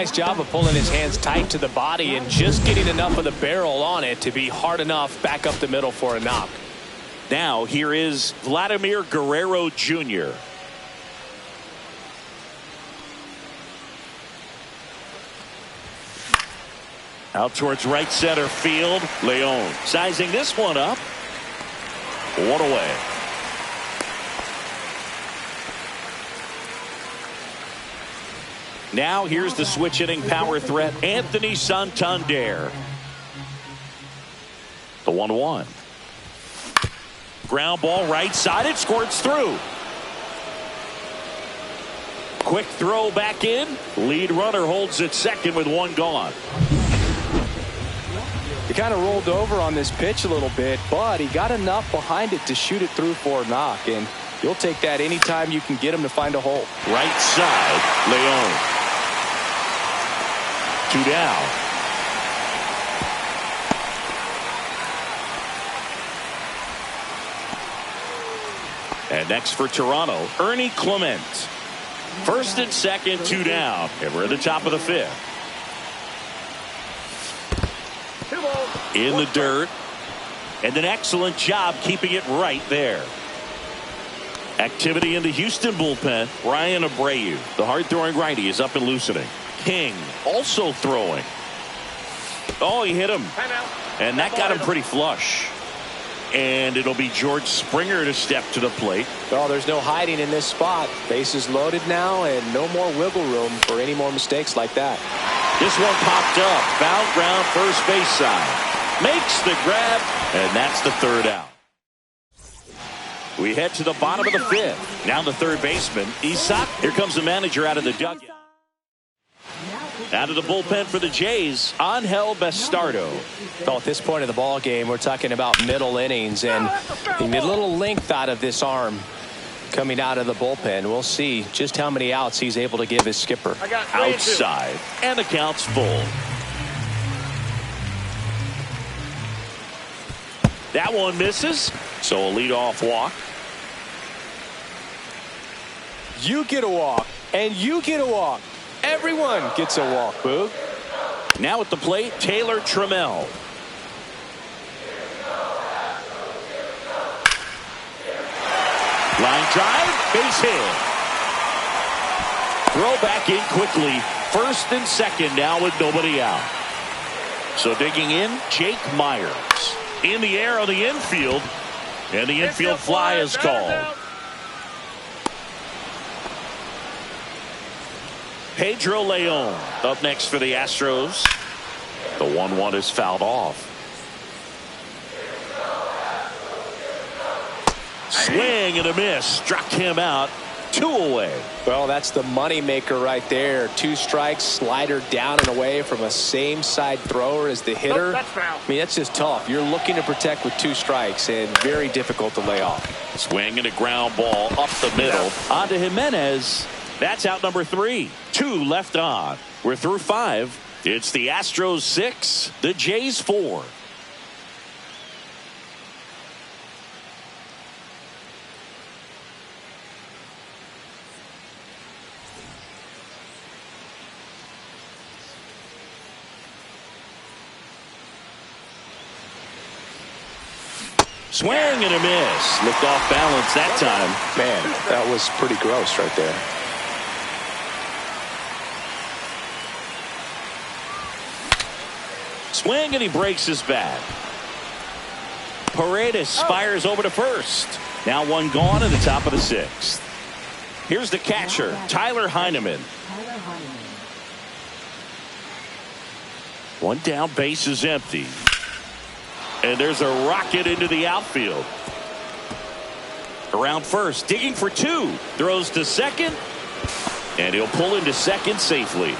Nice job of pulling his hands tight to the body and just getting enough of the barrel on it to be hard enough back up the middle for a knock. Now here is Vladimir Guerrero Jr. Out towards right center field. Leon sizing this one up. One away. Now here's the switch hitting power threat, Anthony Santander. The 1-1. Ground ball right side. It squirts through. Quick throw back in. Lead runner holds at second with one gone. He kind of rolled over on this pitch a little bit, but he got enough behind it to shoot it through for a knock. And you'll take that anytime you can get him to find a hole. Right side, Leon. 2 down. And next for Toronto, Ernie Clement. First and second, 2 down. And we're at the top of the 5th. In the dirt. And an excellent job keeping it right there. Activity in the Houston bullpen. Ryan Abreu, the hard-throwing righty, is up and loosening. King also throwing. Oh, he hit him. And that got him pretty flush. And it'll be George Springer to step to the plate. Well, there's no hiding in this spot. Bases loaded now and no more wiggle room for any more mistakes like that. This one popped up. Foul ground, first base side. Makes the grab, and that's the 3rd out. We head to the bottom of the 5th. Now the third baseman, Isaac. Here comes the manager out of the dugout. Out of the bullpen for the Jays, Angel Bastardo. Well, at this point of the ball game, we're talking about middle innings, and he made a little length out of this arm coming out of the bullpen. We'll see just how many outs he's able to give his skipper. Outside, and the count's full. That one misses, so a leadoff walk. You get a walk, and you get a walk. Everyone gets a walk, Boog. Now at the plate, Taylor Trammell. Line drive, base hit. Throw back in quickly. First and second now with nobody out. So digging in, Jake Myers. In the air on the infield. And the infield fly is called. Pedro Leon up next for the Astros. The 1-1 is fouled off. Swing and a miss. Struck him out. 2 away. Well, that's the money maker right there. 2 strikes, slider down and away from a same side thrower as the hitter. I mean, that's just tough. You're looking to protect with 2 strikes and very difficult to lay off. Swing and a ground ball up the middle. On to Jimenez. That's out number 3. 2 left on. We're through 5. It's the Astros 6, the Jays 4. Swing and a miss. Looked off balance that time. Man, that was pretty gross right there. Swing and he breaks his bat. Paredes fires over to first. Now 1 gone at the top of the 6th. Here's the catcher, Tyler Heineman. 1 down, base is empty. And there's a rocket into the outfield. Around first, digging for 2. Throws to second. And he'll pull into second safely.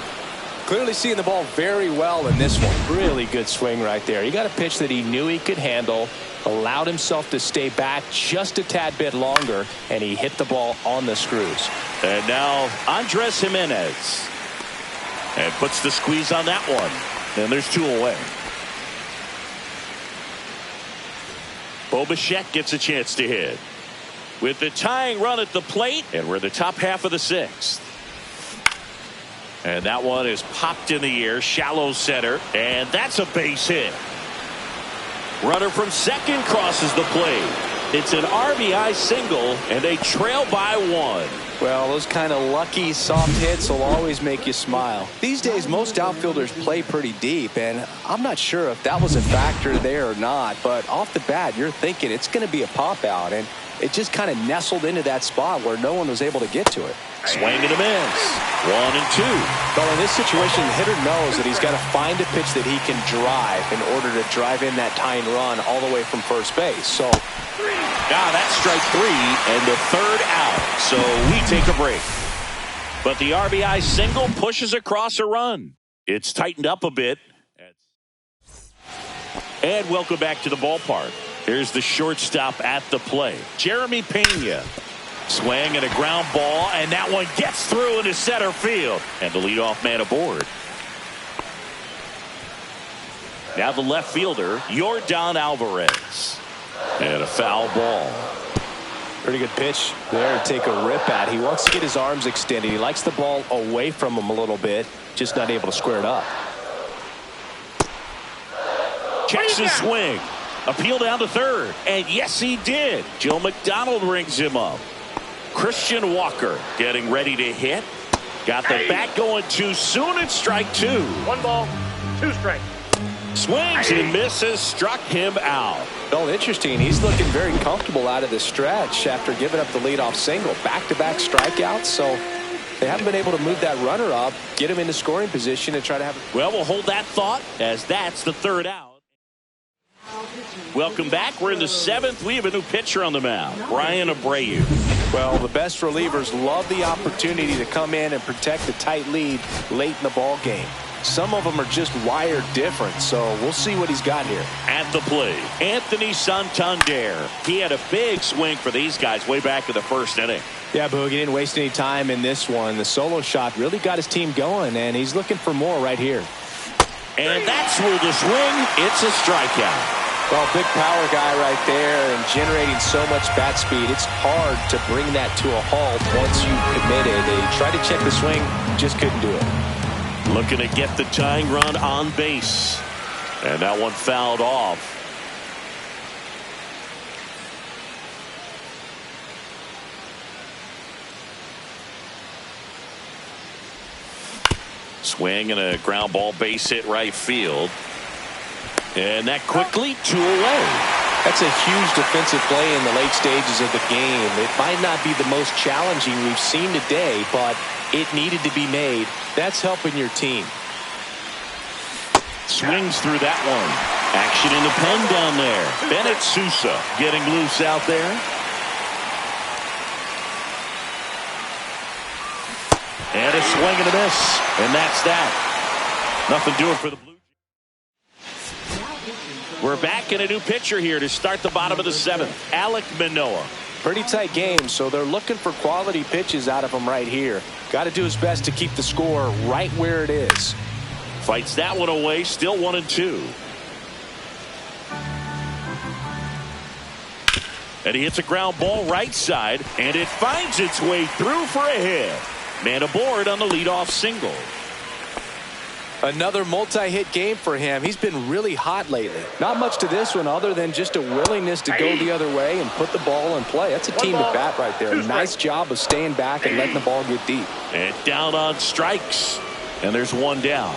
Clearly seeing the ball very well in this one. Really good swing right there. He got a pitch that he knew he could handle, allowed himself to stay back just a tad bit longer, and he hit the ball on the screws. And now Andres Jimenez. And puts the squeeze on that one. And there's 2 away. Bo Bichette gets a chance to hit. With the tying run at the plate, and we're the top half of the 6th. And that one is popped in the air, shallow center, and that's a base hit. Runner from second crosses the plate. It's an RBI single, and they trail by 1. Well, those kind of lucky soft hits will always make you smile. These days, most outfielders play pretty deep, and I'm not sure if that was a factor there or not, but off the bat, you're thinking it's going to be a pop out, and it just kind of nestled into that spot where no one was able to get to it. Swing and a miss. 1-2. Well, in this situation, the hitter knows that he's got to find a pitch that he can drive in order to drive in that tying run all the way from first base. So, that's strike 3 and the third out. So we take a break. But the RBI single pushes across a run. It's tightened up a bit. And welcome back to the ballpark. Here's the shortstop at the plate, Jeremy Pena. Swing and a ground ball, and that one gets through into center field. And the leadoff man aboard. Now the left fielder, Yordan Alvarez. And a foul ball. Pretty good pitch there to take a rip at. He wants to get his arms extended. He likes the ball away from him a little bit, just not able to square it up. Checks his swing. Appeal down to third. And yes, he did. Joe McDonald rings him up. Christian Walker getting ready to hit. Got the bat going too soon. It's strike 2. 1 ball, 2 strikes. Swings and misses. Struck him out. Oh, interesting. He's looking very comfortable out of the stretch after giving up the leadoff single. Back-to-back strikeouts. So they haven't been able to move that runner up, get him into scoring position, and try to have it. Well, we'll hold that thought as that's the third out. Welcome back. We're in the 7th. We have a new pitcher on the mound, Brian Abreu. Well, the best relievers love the opportunity to come in and protect the tight lead late in the ball game. Some of them are just wired different, so we'll see what he's got here. At the plate, Anthony Santander. He had a big swing for these guys way back in the first inning. Yeah, Boog, he didn't waste any time in this one. The solo shot really got his team going, and he's looking for more right here. And that's where the swing. It's a strikeout. Well, big power guy right there and generating so much bat speed. It's hard to bring that to a halt once you've committed. They tried to check the swing, just couldn't do it. Looking to get the tying run on base. And that one fouled off. Swing and a ground ball base hit right field. And that quickly 2 away. That's a huge defensive play in the late stages of the game. It might not be the most challenging we've seen today, but it needed to be made. That's helping your team. Swings through that one. Action in the pen down there. Bennett Sousa getting loose out there. And a swing and a miss. And that's that. Nothing doing for the Blue. We're back in a new pitcher here to start the bottom of the 7th. Alek Manoah. Pretty tight game, so they're looking for quality pitches out of him right here. Got to do his best to keep the score right where it is. Fights that one away, still 1-2. And he hits a ground ball right side, and it finds its way through for a hit. Man aboard on the leadoff single. Another multi-hit game for him. He's been really hot lately. Not much to this one other than just a willingness to go the other way and put the ball in play. That's a team at bat right there. Nice job of staying back and letting the ball get deep. And down on strikes. And there's one down.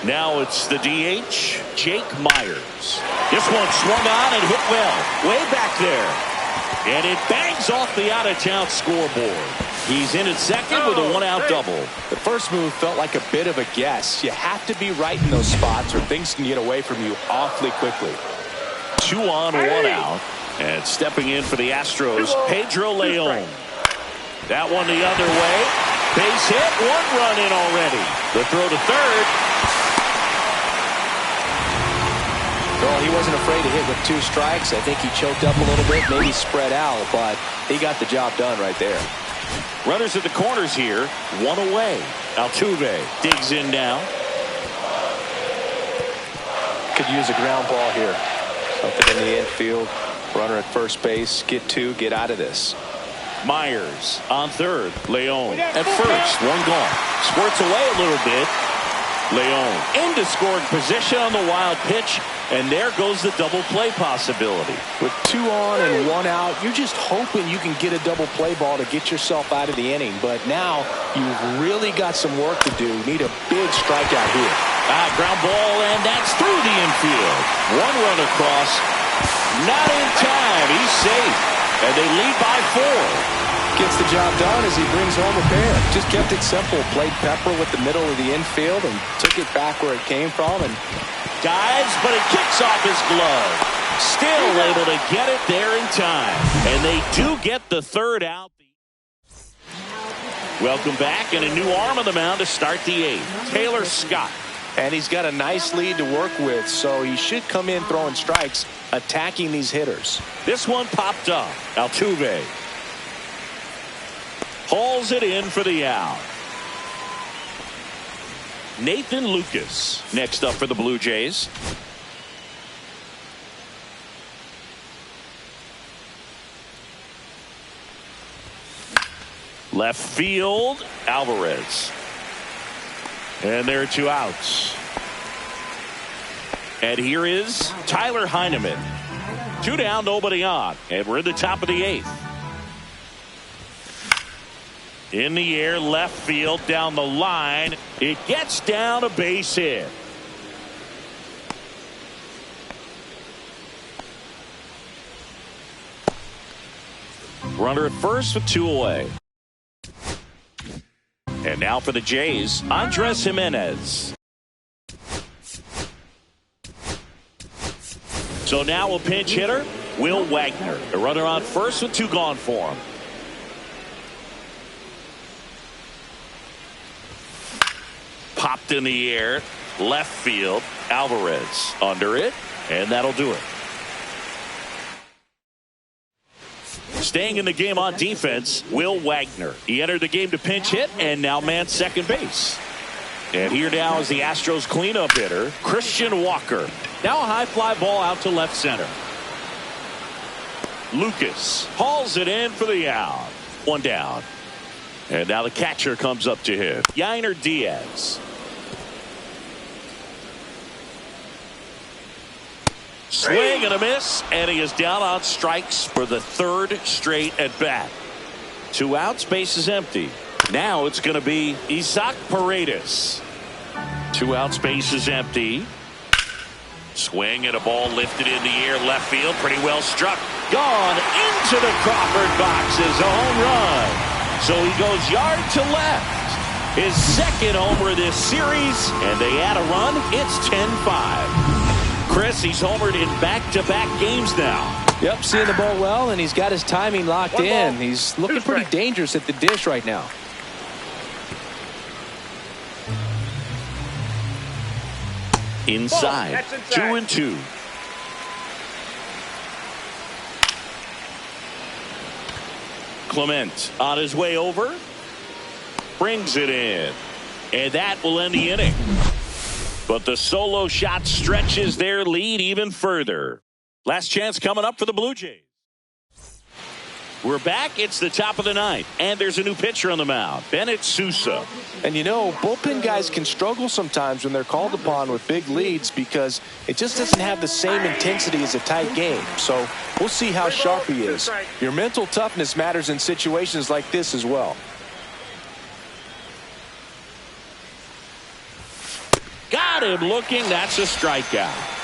Now it's the DH, Jake Myers. This one swung on and hit well. Way back there. And it bangs off the out-of-town scoreboard. He's in at second with a one-out double. The first move felt like a bit of a guess. You have to be right in those spots or things can get away from you awfully quickly. 2 on, 1 out. And stepping in for the Astros, Pedro Leon. That one the other way. Base hit, 1 run in already. The throw to third. Well, he wasn't afraid to hit with 2 strikes. I think he choked up a little bit, maybe spread out, but he got the job done right there. Runners at the corners here, 1 away. Altuve digs in now. Could use a ground ball here. Something in the infield. Runner at first base. Get 2, get out of this. Myers on third. Leone at first. One gone. Squirts away a little bit. Leone into scoring position on the wild pitch. And there goes the double play possibility. With 2 on and 1 out, you're just hoping you can get a double play ball to get yourself out of the inning. But now you've really got some work to do. Need a big strikeout here. Ground ball, and that's through the infield. 1 run across. Not in time. He's safe. And they lead by 4. Gets the job done as he brings home a pair. Just kept it simple. Played pepper with the middle of the infield and took it back where it came from. And dives, but it kicks off his glove. Still able to get it there in time. And they do get the 3rd out. Welcome back, and a new arm on the mound to start the 8th. Taylor Scott. And he's got a nice lead to work with, so he should come in throwing strikes, attacking these hitters. This one popped up. Altuve hauls it in for the out. Nathan Lucas next up for the Blue Jays. Left field, Alvarez. And there are 2 outs. And here is Tyler Heineman. 2 down, nobody on. And we're in the top of the 8th. In the air, left field, down the line. It gets down, a base hit. Runner at first with 2 away. And now for the Jays, Andres Jimenez. So now a pinch hitter, Will Wagner. A runner on first with 2 gone for him. Popped in the air, left field, Alvarez under it, and that'll do it. Staying in the game on defense, Will Wagner. He entered the game to pinch hit and now mans second base. And here now is the Astros cleanup hitter, Christian Walker. Now a high fly ball out to left center. Lucas hauls it in for the out. 1 down. And now the catcher comes up to him, Yainer Diaz. Swing and a miss, and he is down on strikes for the 3rd straight at bat. 2 outs, base is empty. Now it's going to be Isaac Paredes. 2 outs, base is empty. Swing and a ball lifted in the air, left field, pretty well struck. Gone into the Crawford box is a home run. So he goes yard to left. His 2nd homer this series, and they add a run. It's 10-5. Chris, he's homered in back-to-back games now. Yep, seeing the ball well, and he's got his timing locked in. He's looking pretty dangerous at the dish right now. Inside, 2-2. Clement on his way over. Brings it in. And that will end the inning. But the solo shot stretches their lead even further. Last chance coming up for the Blue Jays. We're back. It's the top of the 9th. And there's a new pitcher on the mound, Bennett Sousa. And you know, bullpen guys can struggle sometimes when they're called upon with big leads because it just doesn't have the same intensity as a tight game. So we'll see how sharp he is. Your mental toughness matters in situations like this as well. Got him looking. That's a strikeout.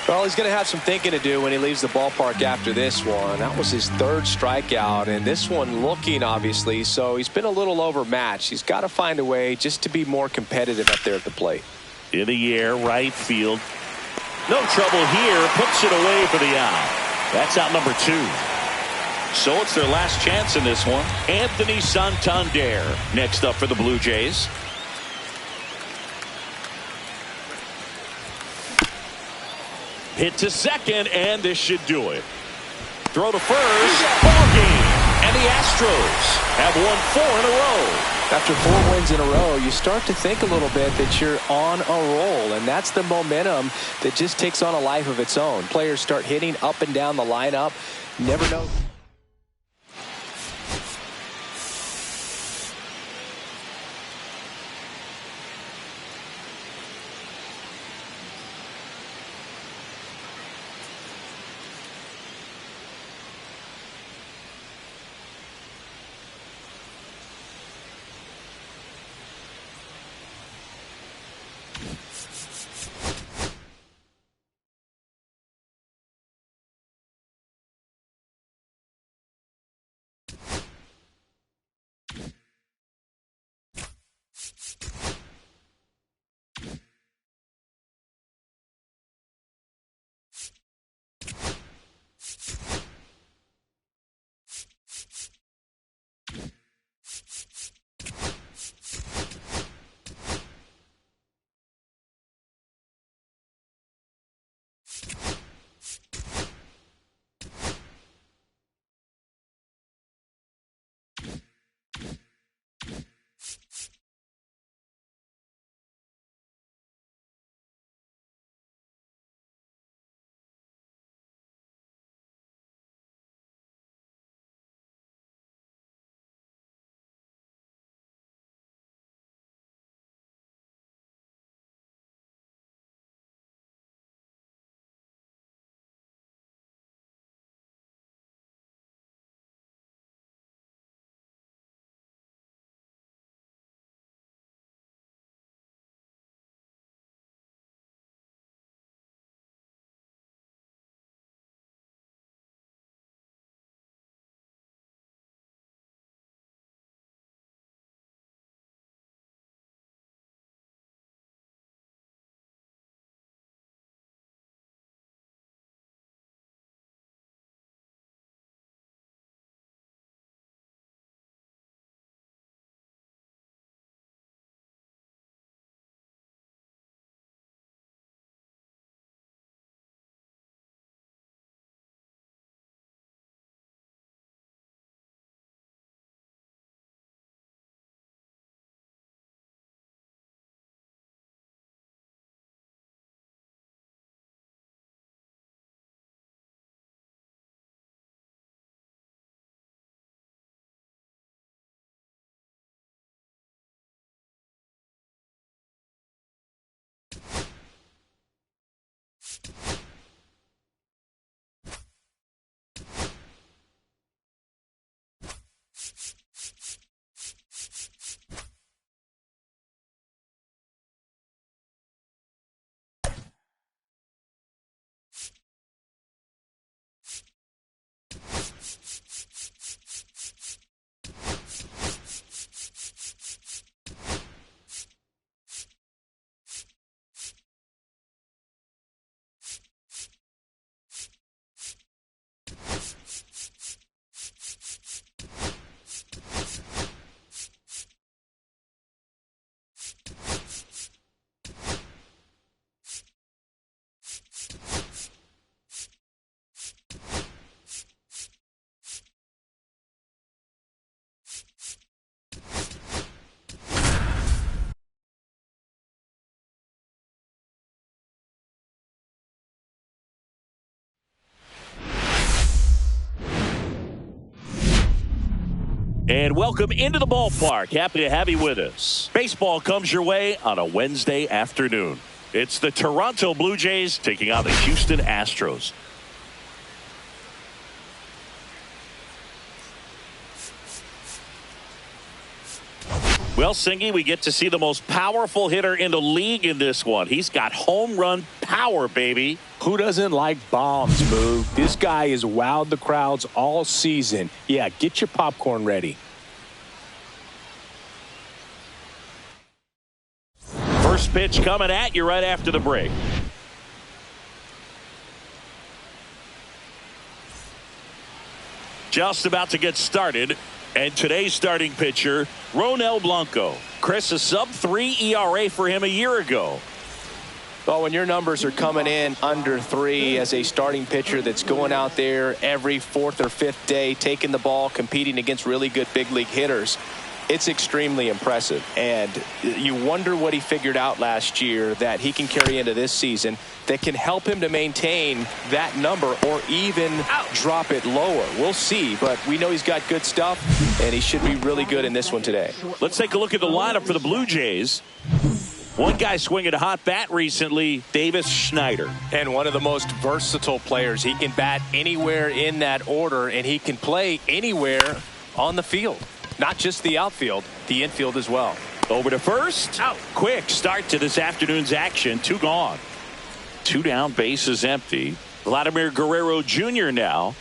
Well, he's going to have some thinking to do when he leaves the ballpark after this one. That was his 3rd strikeout, and this one looking, obviously, so he's been a little overmatched. He's got to find a way just to be more competitive up there at the plate. In the air, right field. No trouble here. Puts it away for the out. That's out number 2. So it's their last chance in this one. Anthony Santander next up for the Blue Jays. Hit to second, and this should do it. Throw to first. Ball game. And the Astros have won 4 in a row. After 4 wins in a row, you start to think a little bit that you're on a roll, and that's the momentum that just takes on a life of its own. Players start hitting up and down the lineup. Never know. And welcome into the ballpark. Happy to have you with us. Baseball comes your way on a Wednesday afternoon. It's the Toronto Blue Jays taking on the Houston Astros. Well, Singy, we get to see the most powerful hitter in the league in this one. He's got home run power, baby. Who doesn't like bombs, Moog? This guy has wowed the crowds all season. Yeah, get your popcorn ready. First pitch coming at you right after the break. Just about to get started. And today's starting pitcher, Ronel Blanco. Chris, a sub-3 ERA for him a year ago. Well, when your numbers are coming in under 3 as a starting pitcher that's going out there every 4th or 5th day, taking the ball, competing against really good big league hitters, it's extremely impressive. And you wonder what he figured out last year that he can carry into this season that can help him to maintain that number or even drop it lower. We'll see, but we know he's got good stuff, and he should be really good in this one today. Let's take a look at the lineup for the Blue Jays. One guy swinging a hot bat recently, Davis Schneider. And one of the most versatile players. He can bat anywhere in that order, and he can play anywhere on the field. Not just the outfield, the infield as well. Over to first. Out. Quick start to this afternoon's action. 2 gone. 2 down, bases empty. Vladimir Guerrero Jr. now.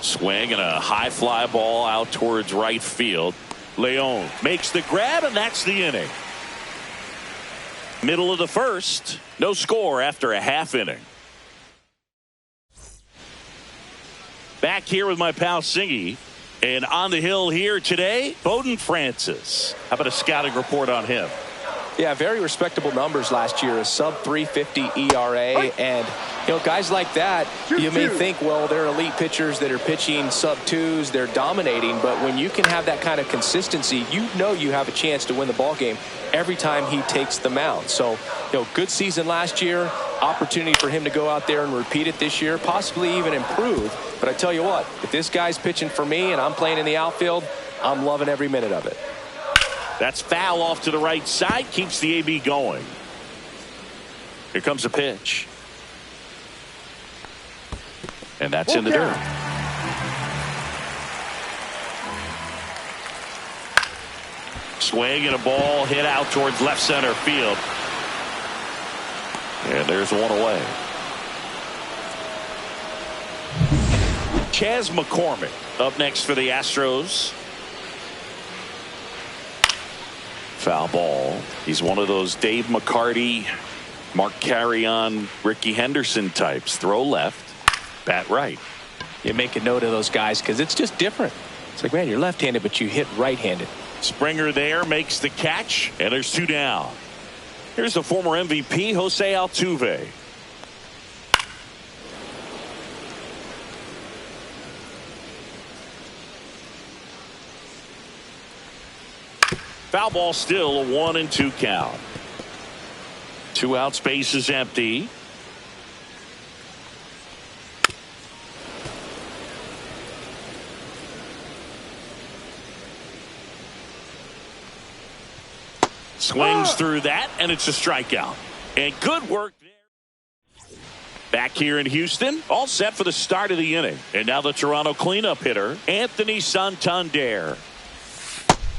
Swing and a high fly ball out towards right field. Leon makes the grab, and that's the inning. Middle of the first. No score after a half inning. Back here with my pal Singy. And on the hill here today, Bowden Francis. How about a scouting report on him? Yeah, very respectable numbers last year. A sub-350 ERA. And, you know, guys like that, you may think, well, they're elite pitchers that are pitching sub-2s. They're dominating. But when you can have that kind of consistency, you know you have a chance to win the ball game every time he takes the mound. So, you know, good season last year. Opportunity for him to go out there and repeat it this year, possibly even improve. But I tell you what, if this guy's pitching for me and I'm playing in the outfield, I'm loving every minute of it. That's foul off to the right side. Keeps the AB going. Here comes a pitch. And that's in the dirt. Swing and a ball hit out towards left center field. And there's one away. Chas McCormick up next for the Astros. Foul ball. He's one of those Dave McCarty, Mark Carrion, Ricky Henderson types. Throw left, bat right. You make a note of those guys because it's just different. It's like, man, you're left-handed, but you hit right-handed. Springer there makes the catch, and there's 2 down. Here's the former MVP, Jose Altuve. Foul ball, still a 1-2 count. 2 outs, base is empty. Swings through that, and it's a strikeout. And good work there. Back here in Houston, all set for the start of the inning. And now the Toronto cleanup hitter, Anthony Santander.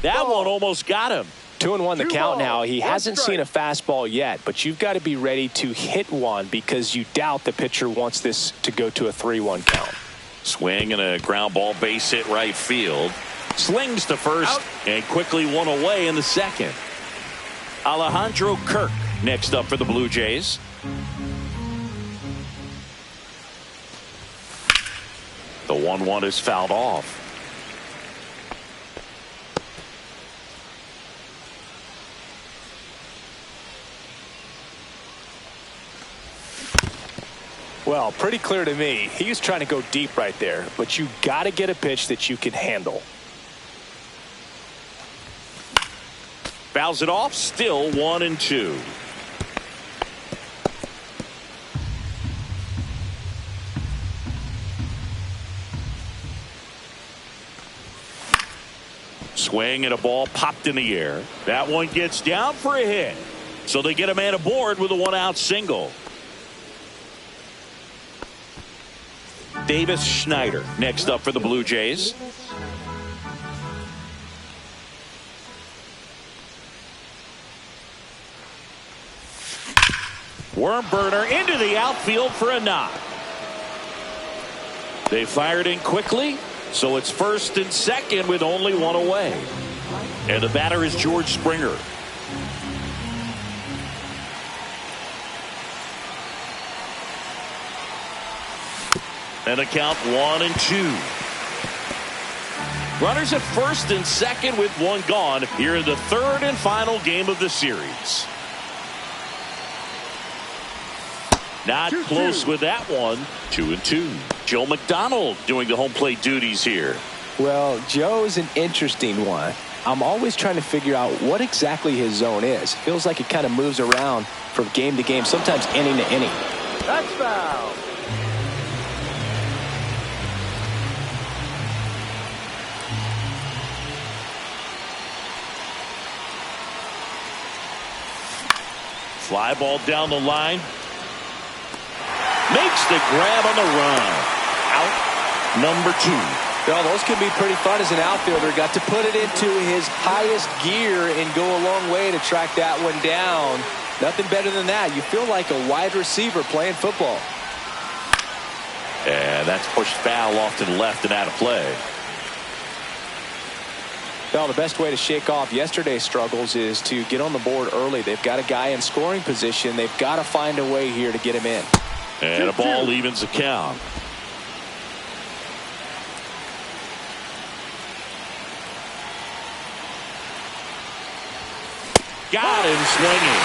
That one almost got him. 2-1 the count now. He hasn't seen a fastball yet, but you've got to be ready to hit one because you doubt the pitcher wants this to go to a 3-1 count. Swing and a ground ball base hit right field. Slings to first and quickly one away in the second. Alejandro Kirk next up for the Blue Jays. The 1-1 is fouled off. Well, pretty clear to me. He was trying to go deep right there, but you got to get a pitch that you can handle. Fouls it off, still 1-2. Swing and a ball popped in the air. That one gets down for a hit. So they get a man aboard with a one-out single. Davis Schneider next up for the Blue Jays. Worm burner into the outfield for a knock. They fired in quickly, so it's first and second with only one away. And the batter is George Springer. And a count 1-2. Runners at first and second with one gone here in the third and final game of the series. Not close with that one. 2-2. Joe McDonald doing the home plate duties here. Well, Joe's an interesting one. I'm always trying to figure out what exactly his zone is. Feels like it kind of moves around from game to game, sometimes inning to inning. That's foul. Fly ball down the line. Makes the grab on the run. Out number 2. Well, those can be pretty fun as an outfielder. Got to put it into his highest gear and go a long way to track that one down. Nothing better than that. You feel like a wide receiver playing football. And that's pushed foul off to the left and out of play. Well, the best way to shake off yesterday's struggles is to get on the board early. They've got a guy in scoring position. They've got to find a way here to get him in. And a ball evens the count. Got him swinging.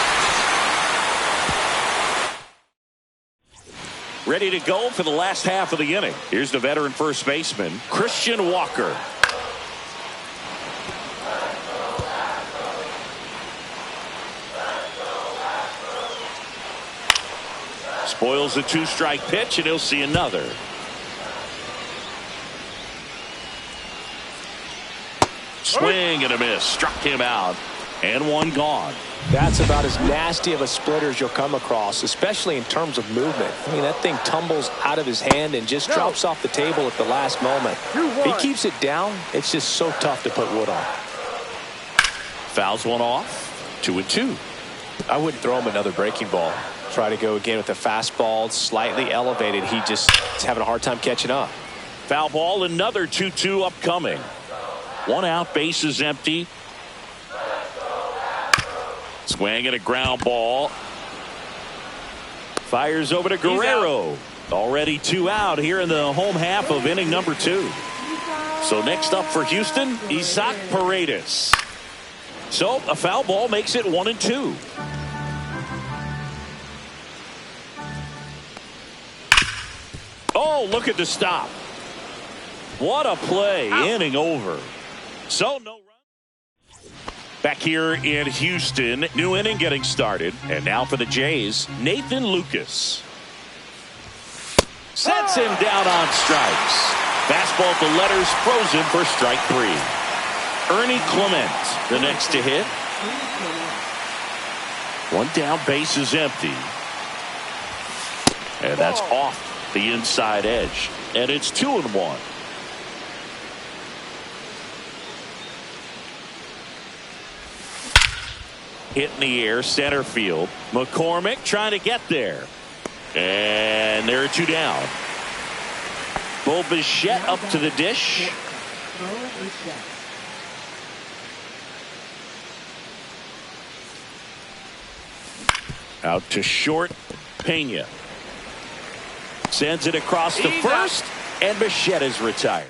Ready to go for the last half of the inning. Here's the veteran first baseman, Christian Walker. Spoils the 2-strike pitch, and he'll see another. Swing and a miss. Struck him out. And one gone. That's about as nasty of a splitter as you'll come across, especially in terms of movement. I mean, that thing tumbles out of his hand and just drops off the table at the last moment. If he keeps it down, it's just so tough to put wood on. Fouls one off. 2-2. I wouldn't throw him another breaking ball. Try to go again with a fastball, slightly elevated. He just is having a hard time catching up. Foul ball, another 2-2 upcoming. One out, bases empty. Swing and a ground ball. Fires over to Guerrero. Already 2 out here in the home half of inning number 2. So next up for Houston, Isaac Paredes. So a foul ball makes it 1-2. Oh, look at the stop. What a play. Inning over. So no run. Back here in Houston, new inning getting started. And now for the Jays, Nathan Lucas. Sets him down on strikes. Fastball at the letters, frozen for strike 3. Ernie Clement, the next to hit. One down, base is empty. And that's off the inside edge. And it's 2-1. Hit in the air, center field. McCormick trying to get there. And there are 2 down. Bo Bichette up to the dish. Out to short, Pena. Sends it across to first, and Bichette is retired.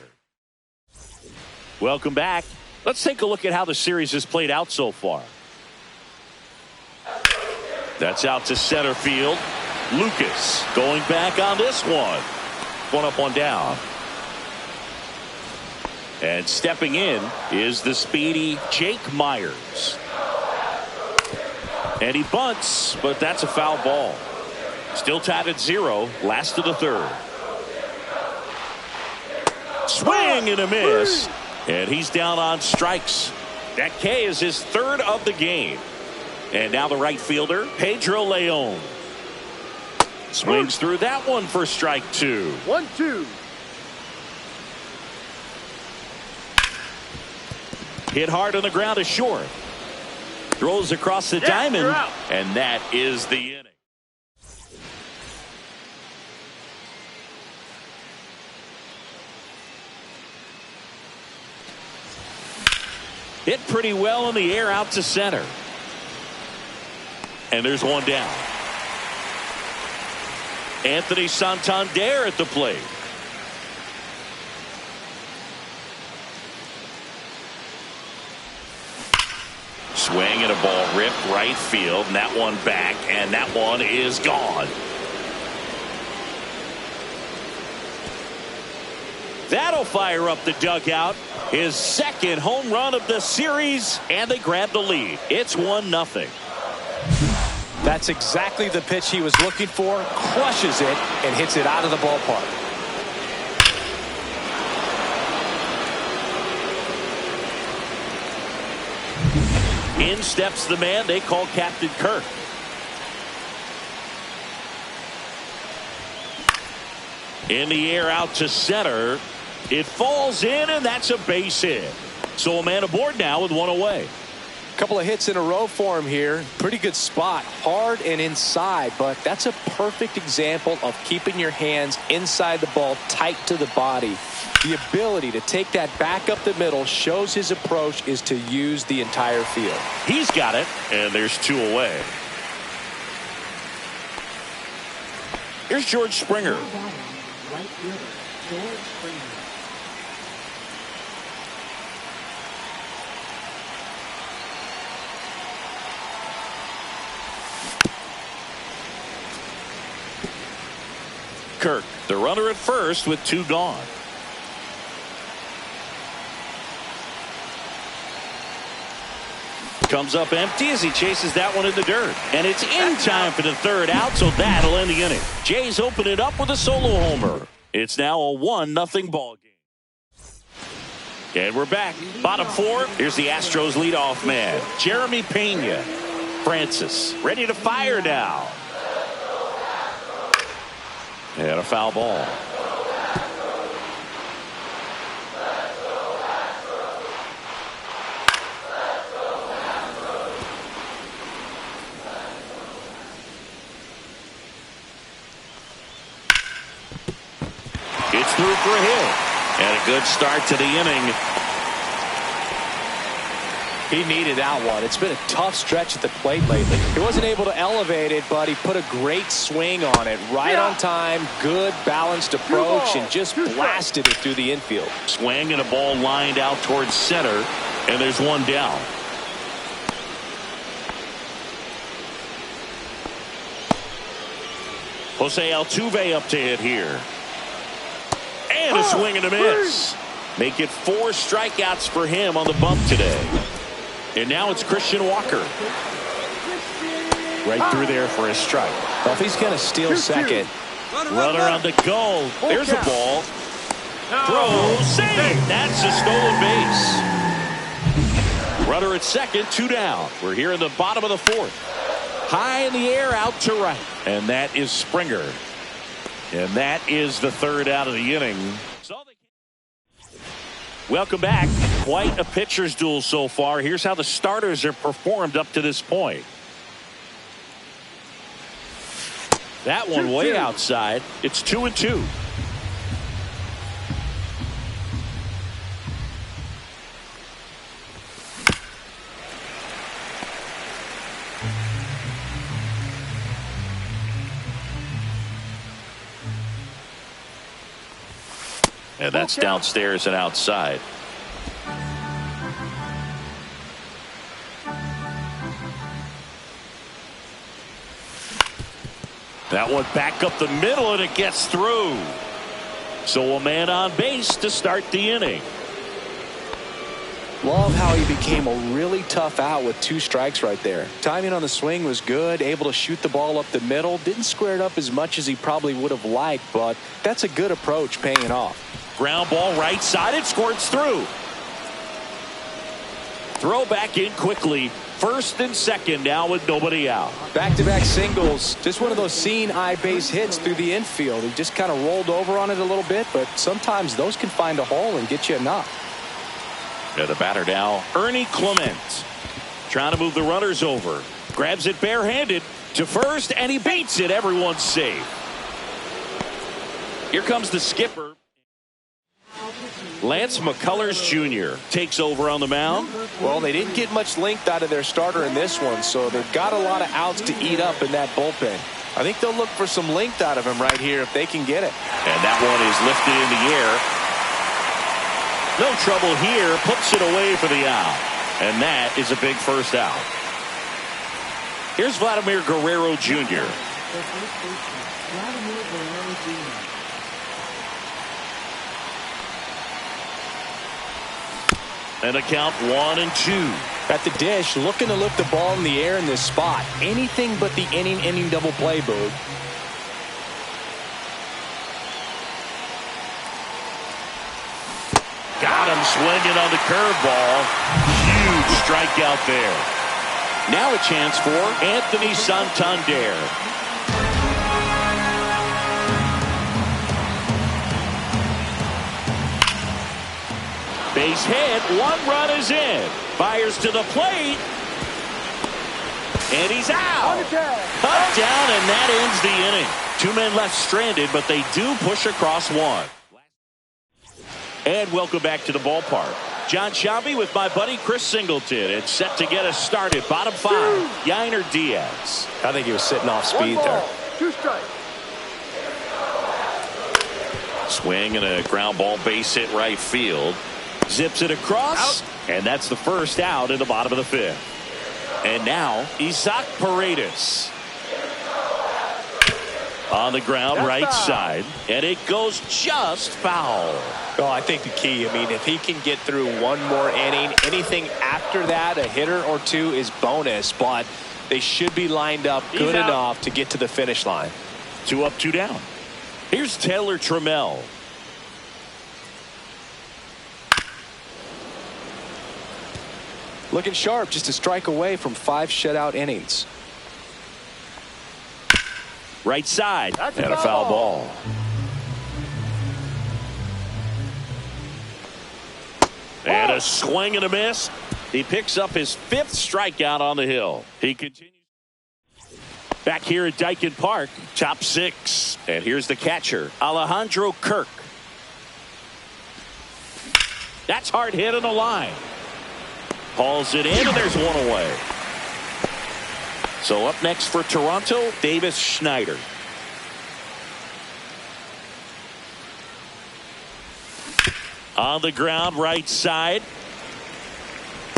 Welcome back. Let's take a look at how the series has played out so far. That's out to center field. Lucas going back on this one. One up, one down. And stepping in is the speedy Jake Myers. And he bunts, but that's a foul ball. Still tied at 0, last of the third. Swing and a miss. And he's down on strikes. That K is his third of the game. And now the right fielder, Pedro Leon. Swings through that one for strike 2. 1-2. Hit hard on the ground to short. Throws across the diamond. And that is the inning. Hit pretty well in the air out to center. And there's one down. Anthony Santander at the plate. Swing and a ball ripped right field, and that one back, and that one is gone. That'll fire up the dugout. His second home run of the series, and they grab the lead. It's 1-0. That's exactly the pitch he was looking for. Crushes it and hits it out of the ballpark. In steps the man they call Captain Kirk. In the air out to center. It falls in, and that's a base hit. So a man aboard now with one away. Couple of hits in a row for him here. Pretty good spot. Hard and inside, but that's a perfect example of keeping your hands inside the ball, tight to the body. The ability to take that back up the middle shows his approach is to use the entire field. He's got it, and there's 2 away. Here's George Springer. Right fielder, George Springer. Kirk, the runner at first with 2 gone. Comes up empty as he chases that one in the dirt. And it's in time for the third out, so that'll end the inning. Jays open it up with a solo homer. It's now a 1-0 ball game. And we're back. Bottom 4. Here's the Astros leadoff man, Jeremy Pena. Francis ready to fire now. And a foul ball. It's through for a hit. And a good start to the inning. He needed that one. It's been a tough stretch at the plate lately. He wasn't able to elevate it, but he put a great swing on it. Right on time, good balanced approach, and just blasted it through the infield. Swing and a ball lined out towards center, and there's one down. Jose Altuve up to hit here. And a swing and a miss. Make it 4 strikeouts for him on the bump today. And now it's Christian Walker. Right through there for a strike. Well, if he's going to steal second. Runner on the go. There's a ball. Throw, save. That's a stolen base. Runner at second, 2 down. We're here in the bottom of the 4th. High in the air, out to right. And that is Springer. And that is the third out of the inning. Welcome back. Quite a pitcher's duel so far. Here's how the starters have performed up to this point. That one way outside. It's 2-2. And that's downstairs and outside. That one back up the middle, and it gets through. So a man on base to start the inning. Love how he became a really tough out with 2 strikes right there. Timing on the swing was good, able to shoot the ball up the middle. Didn't square it up as much as he probably would have liked, but that's a good approach paying off. Ground ball right side, it squirts through. Throw back in quickly. First and second now with nobody out. Back-to-back singles. Just one of those seeing eye base hits through the infield. He just kind of rolled over on it a little bit, but sometimes those can find a hole and get you enough. And the batter now, Ernie Clement. Trying to move the runners over. Grabs it barehanded to first, and he beats it. Everyone's safe. Here comes the skipper. Lance McCullers Jr. takes over on the mound. Well, they didn't get much length out of their starter in this one, so they've got a lot of outs to eat up in that bullpen. I think they'll look for some length out of him right here if they can get it. And that one is lifted in the air. No trouble here. Puts it away for the out. And that is a big first out. Here's Vladimir Guerrero Jr. And a count 1-2. At the dish, looking to lift the ball in the air in this spot. Anything but the inning double play, Boog. Got him swinging on the curveball. Huge strikeout there. Now a chance for Anthony Santander. Base hit, one run is in. Fires to the plate. And he's out. Up, down, and that ends the inning. Two men left stranded, but they do push across one. And welcome back to the ballpark. John Sciambi with my buddy Chris Singleton. It's set to get us started. Bottom five, Yainer Diaz. I think he was sitting off speed there. 2 strikes. Swing and a ground ball base hit right field. Zips it across, and that's the first out in the bottom of the fifth. And now, Isaac Paredes. On the ground, right side, and it goes just foul. Oh, I think the key, if he can get through one more inning, anything after that, a hitter or two is bonus, but they should be lined up good enough to get to the finish line. 2 up, 2 down. Here's Taylor Trammell. Looking sharp, just a strike away from 5 shutout innings. Right side, and a foul ball. And a swing and a miss. He picks up his 5th strikeout on the hill. He continues. Back here at Dyken Park, top 6. And here's the catcher, Alejandro Kirk. That's hard hit on the line. Hauls it in, and there's one away. So up next for Toronto, Davis Schneider. On the ground, right side.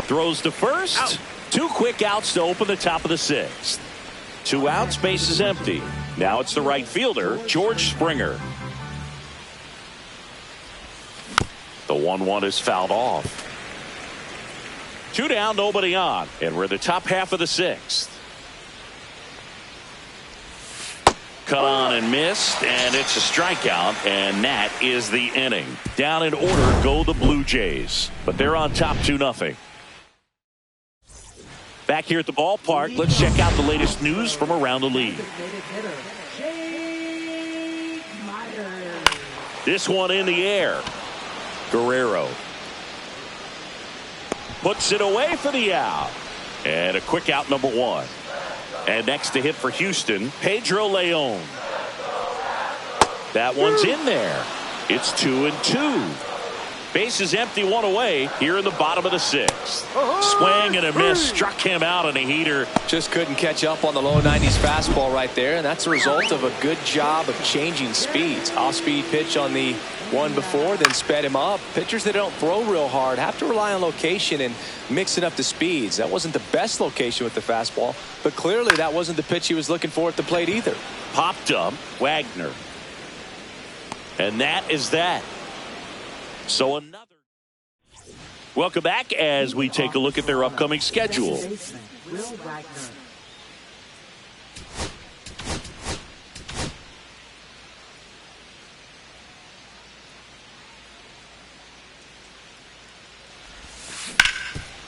Throws to first. Out. 2 quick outs to open the top of the 6th. 2 outs, base is empty. Now it's the right fielder, George Springer. The 1-1 is fouled off. 2 down, nobody on. And we're in the top half of the 6th. Cut on and missed, and it's a strikeout, and that is the inning. Down in order go the Blue Jays, but they're on top 2-0. Back here at the ballpark, let's check out the latest news from around the league. This one in the air. Guerrero puts it away for the out. And a quick out, number 1. And next to hit for Houston, Pedro Leon. That one's in there. It's 2-2. Base is empty, 1 away here in the bottom of the 6th. Swing and a miss. Struck him out on a heater. Just couldn't catch up on the low 90s fastball right there, and that's a result of a good job of changing speeds. Off-speed pitch on the one before, then sped him up. Pitchers that don't throw real hard have to rely on location and mixing up the speeds. That wasn't the best location with the fastball, but clearly that wasn't the pitch he was looking for at the plate either. Popped up, Wagner. And that is that. So another. Welcome back as we take a look at their upcoming schedule.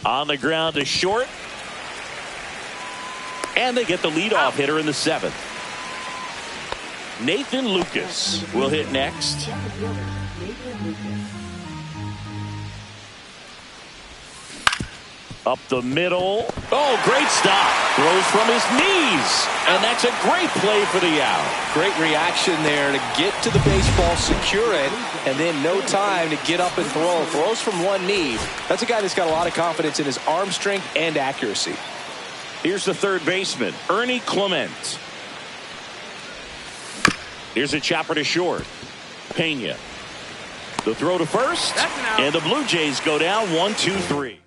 On the ground to short. And they get the leadoff hitter in the 7th. Nathan Lucas will hit next. Center fielder, Nathan Lucas. Up the middle. Oh, great stop. Throws from his knees. And that's a great play for the out. Great reaction there to get to the baseball, secure it, and then no time to get up and throw. Throws from one knee. That's a guy that's got a lot of confidence in his arm strength and accuracy. Here's the third baseman, Ernie Clement. Here's a chopper to short. Pena. The throw to first. And the Blue Jays go down 1-2-3.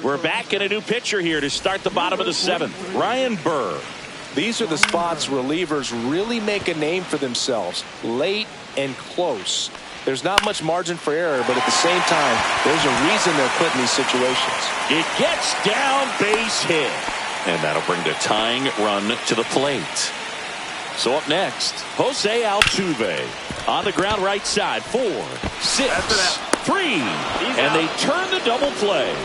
We're back in a new pitcher here to start the bottom of the 7th. Ryan Burr. These are the spots relievers really make a name for themselves. Late and close. There's not much margin for error, but at the same time, there's a reason they're put in these situations. It gets down, base hit. And that'll bring the tying run to the plate. So up next, Jose Altuve. On the ground right side, 4, 6, 3. And they turn the double play.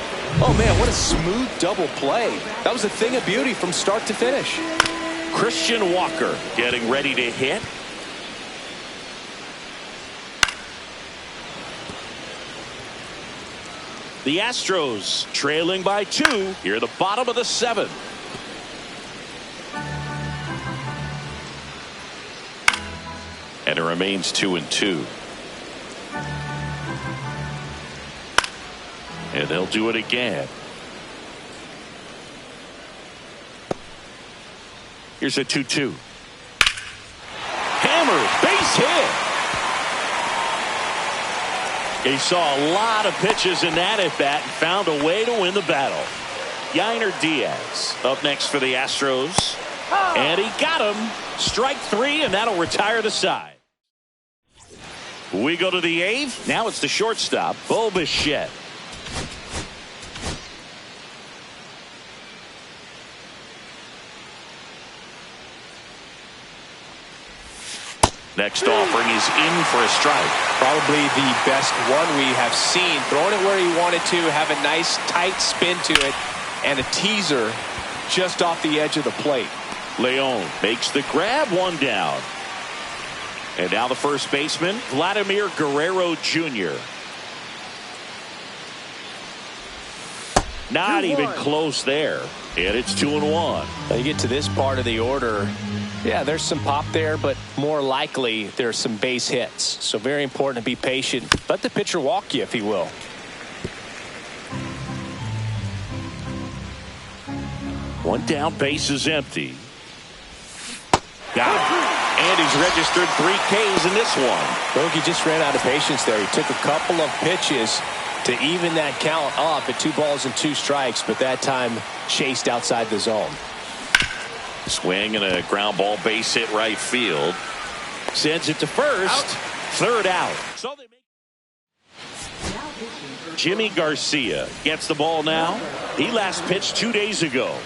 Oh, man, what a smooth double play. That was a thing of beauty from start to finish. Christian Walker getting ready to hit. The Astros trailing by 2 here at the bottom of the 7th. And it remains 2-2. And they'll do it again. Here's a 2-2. Hammered, base hit. He saw a lot of pitches in that at bat and found a way to win the battle. Yainer Diaz up next for the Astros. And he got him. Strike 3, and that'll retire the side. We go to the 8th. Now it's the shortstop, Bo Bichette. Next offering is in for a strike. Probably the best one we have seen. Throwing it where he wanted to, have a nice tight spin to it, and a teaser just off the edge of the plate. Leon makes the grab, 1 down. And now the first baseman, Vladimir Guerrero Jr. Not even close there. And it's 2-1. Now you get to this part of the order. Yeah, there's some pop there, but more likely there's some base hits. So very important to be patient. Let the pitcher walk you if he will. One down, base is empty. Got him. And he's registered 3 Ks in this one. Bogey just ran out of patience there. He took a couple of pitches to even that count up at 2 balls and 2 strikes, but that time chased outside the zone. Swing and a ground ball, base hit right field. Sends it to first. Third out. So they make Jimmy Garcia gets the ball now. He last pitched 2 days ago.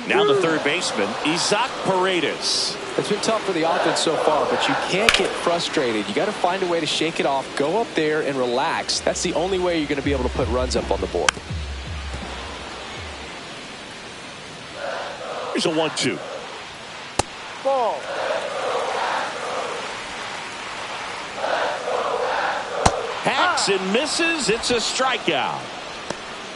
Now the third baseman, Isaac Paredes. It's been tough for the offense so far, but you can't get frustrated. You got to find a way to shake it off, go up there and relax. That's the only way you're going to be able to put runs up on the board. Here's a 1-2. Ball. Hacks and misses. It's a strikeout.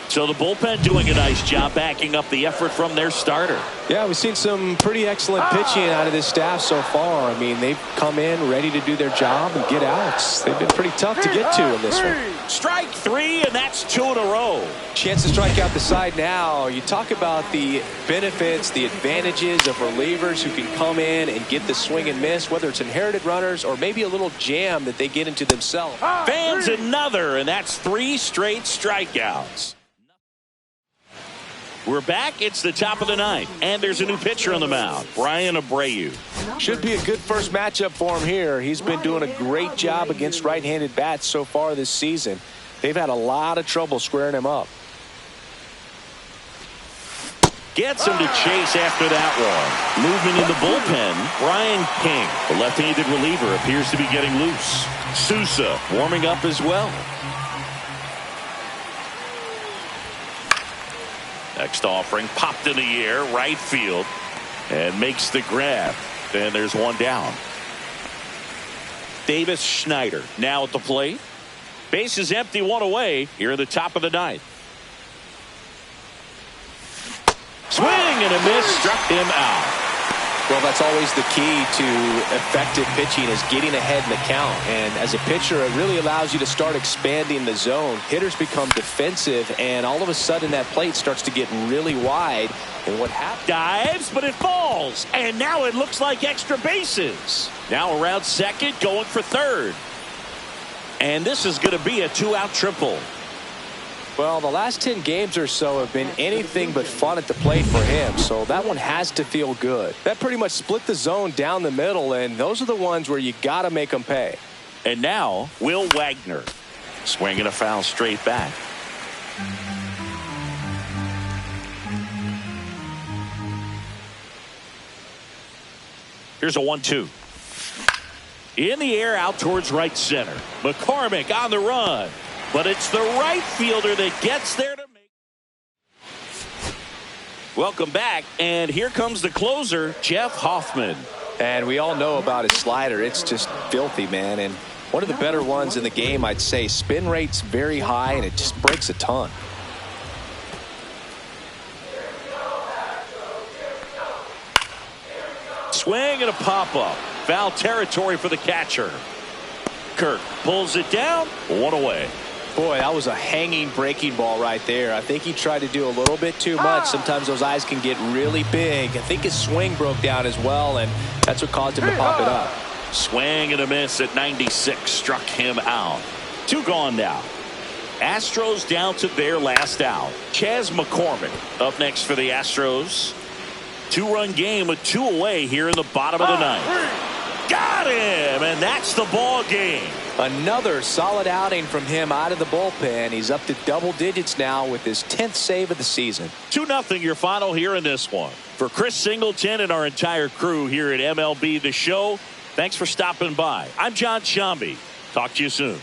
So the bullpen doing a nice job backing up the effort from their starter. Yeah, we've seen some pretty excellent pitching out of this staff so far. I mean, they've come in ready to do their job and get outs. They've been pretty tough to get to in this one. Strike 3, and that's 2 in a row. Chance to strike out the side now. You talk about the benefits, the advantages of relievers who can come in and get the swing and miss, whether it's inherited runners or maybe a little jam that they get into themselves. Fans another, and that's 3 straight strikeouts. We're back. It's the top of the 9th, and there's a new pitcher on the mound, Brian Abreu. Should be a good first matchup for him here. He's been doing a great job against right-handed bats so far this season. They've had a lot of trouble squaring him up. Gets him to chase after that one. Movement in the bullpen. Brian King, the left-handed reliever, appears to be getting loose. Sousa warming up as well. Next offering popped in the air, right field, and makes the grab. And there's one down. Davis Schneider now at the plate. Base is empty, one away here in the top of the ninth. Swing and a miss, struck him out. Well, that's always the key to effective pitching, is getting ahead in the count. And as a pitcher, it really allows you to start expanding the zone. Hitters become defensive, and all of a sudden that plate starts to get really wide. And what happens? Dives, but it falls. And now it looks like extra bases. Now around second, going for third. And this is going to be a two-out triple. Well, the last 10 games or so have been anything but fun at the plate for him, so that one has to feel good. That pretty much split the zone down the middle, and those are the ones where you got to make them pay. And now, Will Wagner. Swinging a foul straight back. Here's a 1-2. In the air, out towards right center. McCormick on the run. But it's the right fielder that gets there to make. Welcome back, and here comes the closer, Jeff Hoffman. And we all know about his slider. It's just filthy, man. And one of the better ones in the game, I'd say. Spin rate's very high, and it just breaks a ton. Swing and a pop-up. Foul territory for the catcher. Kirk pulls it down, one away. Boy, that was a hanging breaking ball right there. I think he tried to do a little bit too much. Sometimes those eyes can get really big. I think his swing broke down as well, and that's what caused him to pop it up. Swing and a miss at 96. Struck him out. Two gone now. Astros down to their last out. Chas McCormick up next for the Astros. Two-run game with two away here in the bottom of the ninth. Got him, and that's the ball game. Another solid outing from him out of the bullpen. He's up to double digits now with his 10th save of the season. 2-0 your final here in this one. For Chris Singleton and our entire crew here at MLB The Show, thanks for stopping by. I'm John Shambi. Talk to you soon.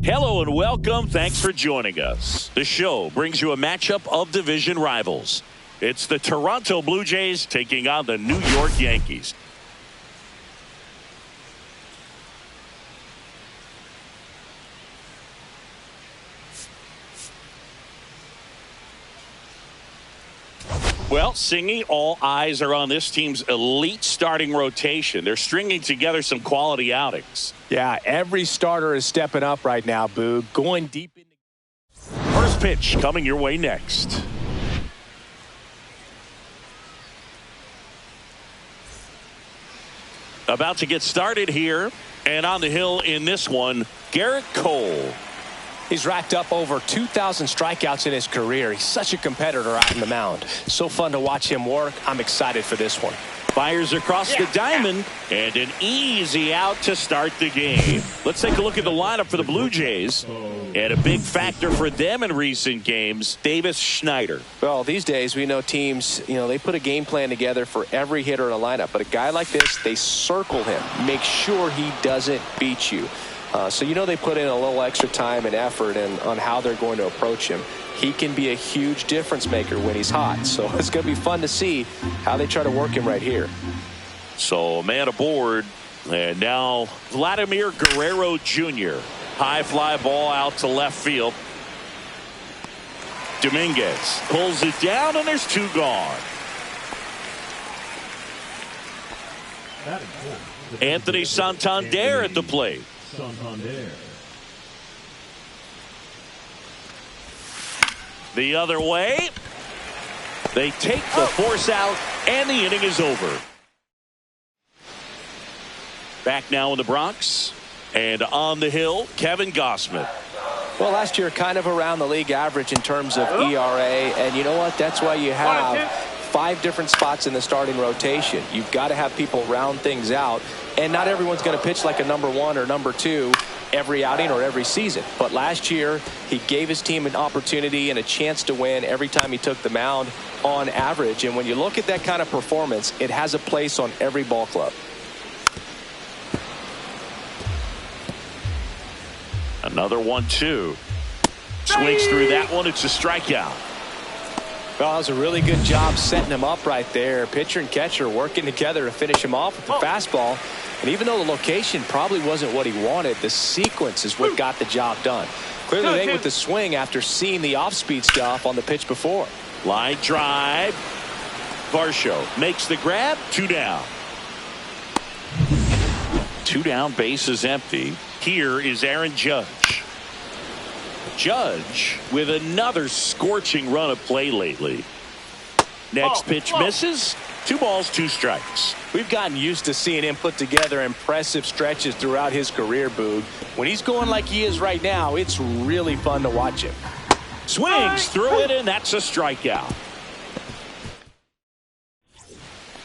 Hello and welcome. Thanks for joining us. The show brings you a matchup of division rivals. It's the Toronto Blue Jays taking on the New York Yankees. Well, Singy, all eyes are on this team's elite starting rotation. They're stringing together some quality outings. Yeah, every starter is stepping up right now, Boog. Going deep in the... First pitch coming your way next. About to get started here. And on the hill in this one, Garrett Cole. He's racked up over 2,000 strikeouts in his career. He's such a competitor out in the mound. So fun to watch him work. I'm excited for this one. Fires across the diamond, and an easy out to start the game. Let's take a look at the lineup for the Blue Jays. And a big factor for them in recent games, Davis Schneider. Well, these days we know teams, they put a game plan together for every hitter in a lineup. But a guy like this, they circle him, make sure he doesn't beat you. So they put in a little extra time and effort on how they're going to approach him. He can be a huge difference maker when he's hot. So it's going to be fun to see how they try to work him right here. So a man aboard. And now Vladimir Guerrero Jr. High fly ball out to left field. Dominguez pulls it down, and there's two gone. Anthony Santander at the plate. The other way. They take the force out, and the inning is over. Back now in the Bronx. And on the hill, Kevin Gossman. Well, last year kind of around the league average in terms of ERA. And you know what? That's why you have 5 different spots in the starting rotation. You've got to have people round things out. And not everyone's going to pitch like a number 1 or number 2 every outing or every season. But last year, he gave his team an opportunity and a chance to win every time he took the mound on average. And when you look at that kind of performance, it has a place on every ball club. Another 1-2. Swings through that one. It's a strikeout. Well, that was a really good job setting him up right there. Pitcher and catcher working together to finish him off with the fastball. And even though the location probably wasn't what he wanted, the sequence is what got the job done. Clearly they with the swing after seeing the off-speed stuff on the pitch before. Line drive. Varsho makes the grab. 2 down. 2 down, base is empty. Here is Aaron Judge. Judge with another scorching run of play lately. Next pitch misses. 2 balls, 2 strikes. We've gotten used to seeing him put together impressive stretches throughout his career, Boog. When he's going like he is right now, it's really fun to watch him. Swings through it, and that's a strikeout.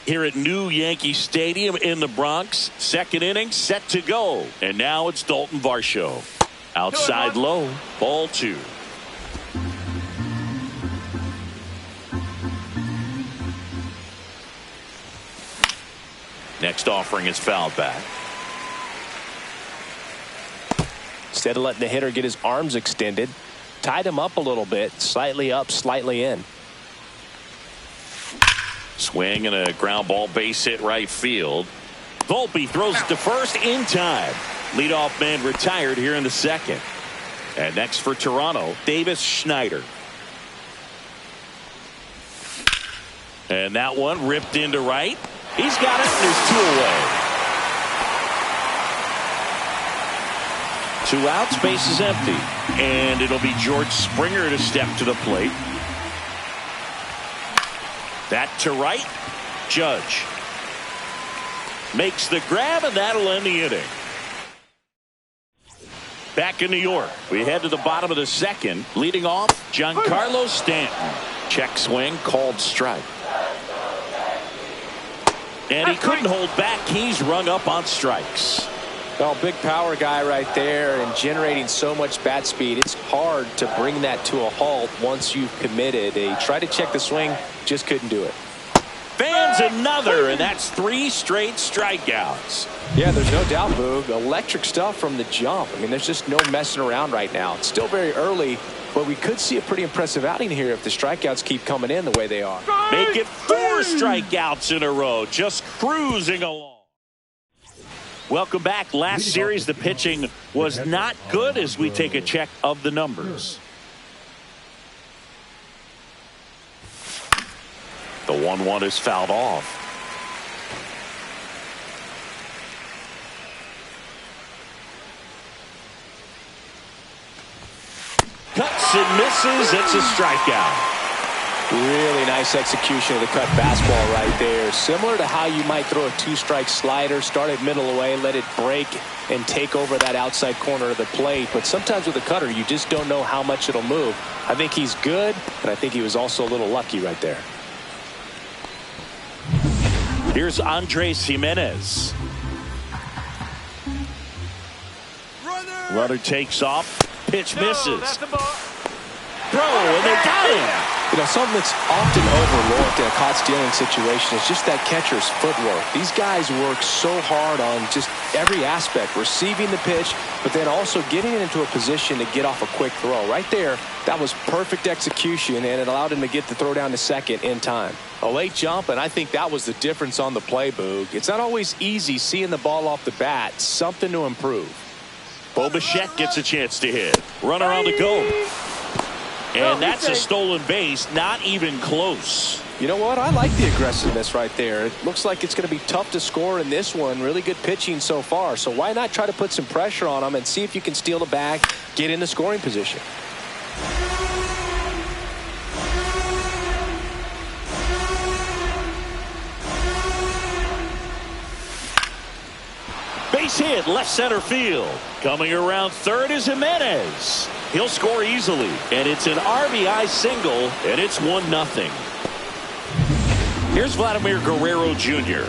Here at New Yankee Stadium in the Bronx, second inning set to go. And now it's Dalton Varsho. Outside low, ball 2. Next offering is fouled back. Instead of letting the hitter get his arms extended, tied him up a little bit, slightly up, slightly in. Swing and a ground ball, base hit right field. Volpe throws it to first in time. Leadoff man retired here in the second. And next for Toronto, Davis Schneider. And that one ripped into right. He's got it, and there's 2 away. 2 outs, base is empty. And it'll be George Springer to step to the plate. That to right. Judge makes the grab, and that'll end the inning. Back in New York, we head to the bottom of the second. Leading off, Giancarlo Stanton. Check swing, called strike. And he couldn't hold back. He's rung up on strikes. Well, big power guy right there and generating so much bat speed. It's hard to bring that to a halt once you've committed. He tried to check the swing, just couldn't do it. Fans another, and that's 3 straight strikeouts. Yeah, there's no doubt, Boog. Electric stuff from the jump. I mean, there's just no messing around right now. It's still very early, but we could see a pretty impressive outing here if the strikeouts keep coming in the way they are. Make it 4 strikeouts in a row, just cruising along. Welcome back. Last series, the pitching was not good as we take a check of the numbers. The 1-1 is fouled off. Cuts and misses. It's a strikeout. Really nice execution of the cut fastball right there. Similar to how you might throw a two-strike slider, start it middle away, let it break and take over that outside corner of the plate. But sometimes with a cutter, you just don't know how much it'll move. I think he's good, but I think he was also a little lucky right there. Here's Andres Jimenez. Runner takes off. Pitch misses. Throw, and they got him. You know, something that's often overlooked in a caught stealing situation is just that catcher's footwork. These guys work so hard on just every aspect, receiving the pitch, but then also getting it into a position to get off a quick throw. Right there, that was perfect execution, and it allowed him to get the throw down to second in time. A late jump, and I think that was the difference on the play, Boog. It's not always easy seeing the ball off the bat. Something to improve. Bo Bichette gets a chance to hit. Runner on the go. And that's a stolen base, not even close. You know what? I like the aggressiveness right there. It looks like it's going to be tough to score in this one. Really good pitching so far. So why not try to put some pressure on them and see if you can steal the bag, get in the scoring position. Base hit, left center field. Coming around third is Jimenez. He'll score easily, and it's an RBI single, and it's 1-0. Here's Vladimir Guerrero Jr.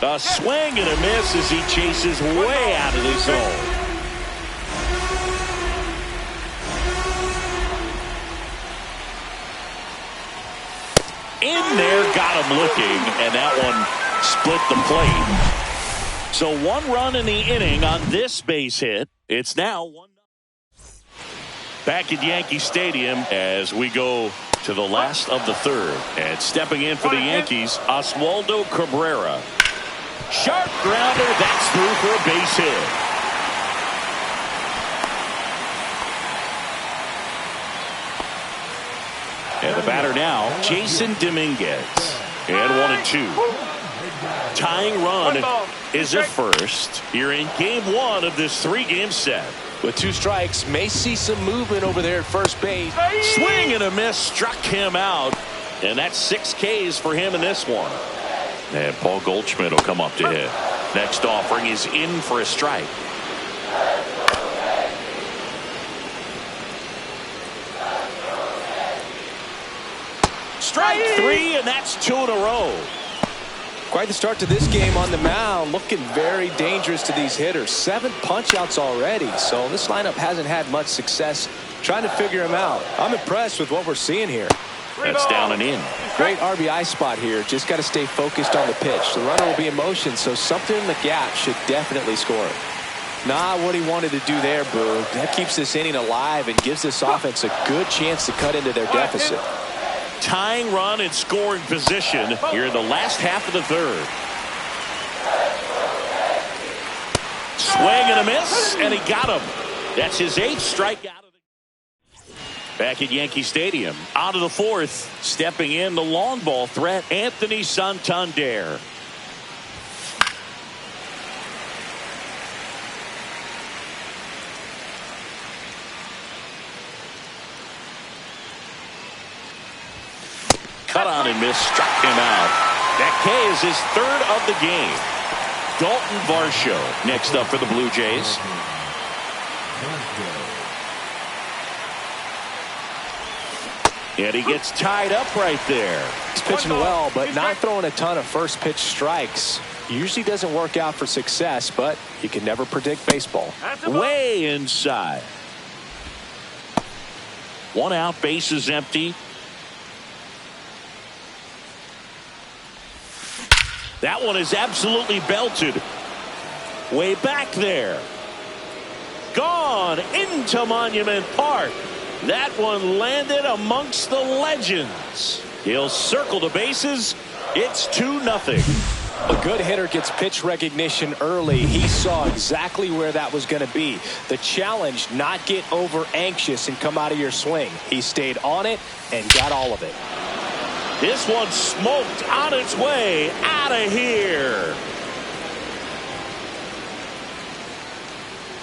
A swing and a miss as he chases way out of the zone. In there, got him looking, and that one split the plate. So 1 run in the inning on this base hit. It's now 1-0. Back at Yankee Stadium as we go to the last of the third. And stepping in for the Yankees, Oswaldo Cabrera. Sharp grounder, that's through for a base hit. And the batter now, Jason Dominguez. And 1-2. Tying run is at first here in game 1 of this 3-game set. With 2 strikes, may see some movement over there at first base. Swing and a miss struck him out. And that's 6 Ks for him in this one. And Paul Goldschmidt will come up to hit. Next offering is in for a strike. Strike 3, and that's 2 in a row. Quite the start to this game on the mound. Looking very dangerous to these hitters. 7 punch-outs already. So this lineup hasn't had much success trying to figure him out. I'm impressed with what we're seeing here. That's down and in. Great RBI spot here. Just got to stay focused on the pitch. The runner will be in motion, so something in the gap should definitely score. Not what he wanted to do there, Boo. That keeps this inning alive and gives this offense a good chance to cut into their deficit. Tying run in scoring position here in the last half of the third. Swing and a miss, and he got him. That's his 8th strikeout. Back at Yankee Stadium, out of the 4th, stepping in the long ball threat, Anthony Santander. Cut on and miss, struck him out. That K is his 3rd of the game. Dalton Varsho next up for the Blue Jays. And he gets tied up right there. He's pitching well, but not throwing a ton of first pitch strikes. Usually doesn't work out for success, but you can never predict baseball. Way inside. 1 out, bases empty. That one is absolutely belted. Way back there. Gone into Monument Park. That one landed amongst the legends. He'll circle the bases. It's 2-0. A good hitter gets pitch recognition early. He saw exactly where that was going to be. The challenge, not get over anxious and come out of your swing. He stayed on it and got all of it. This one smoked on its way out of here.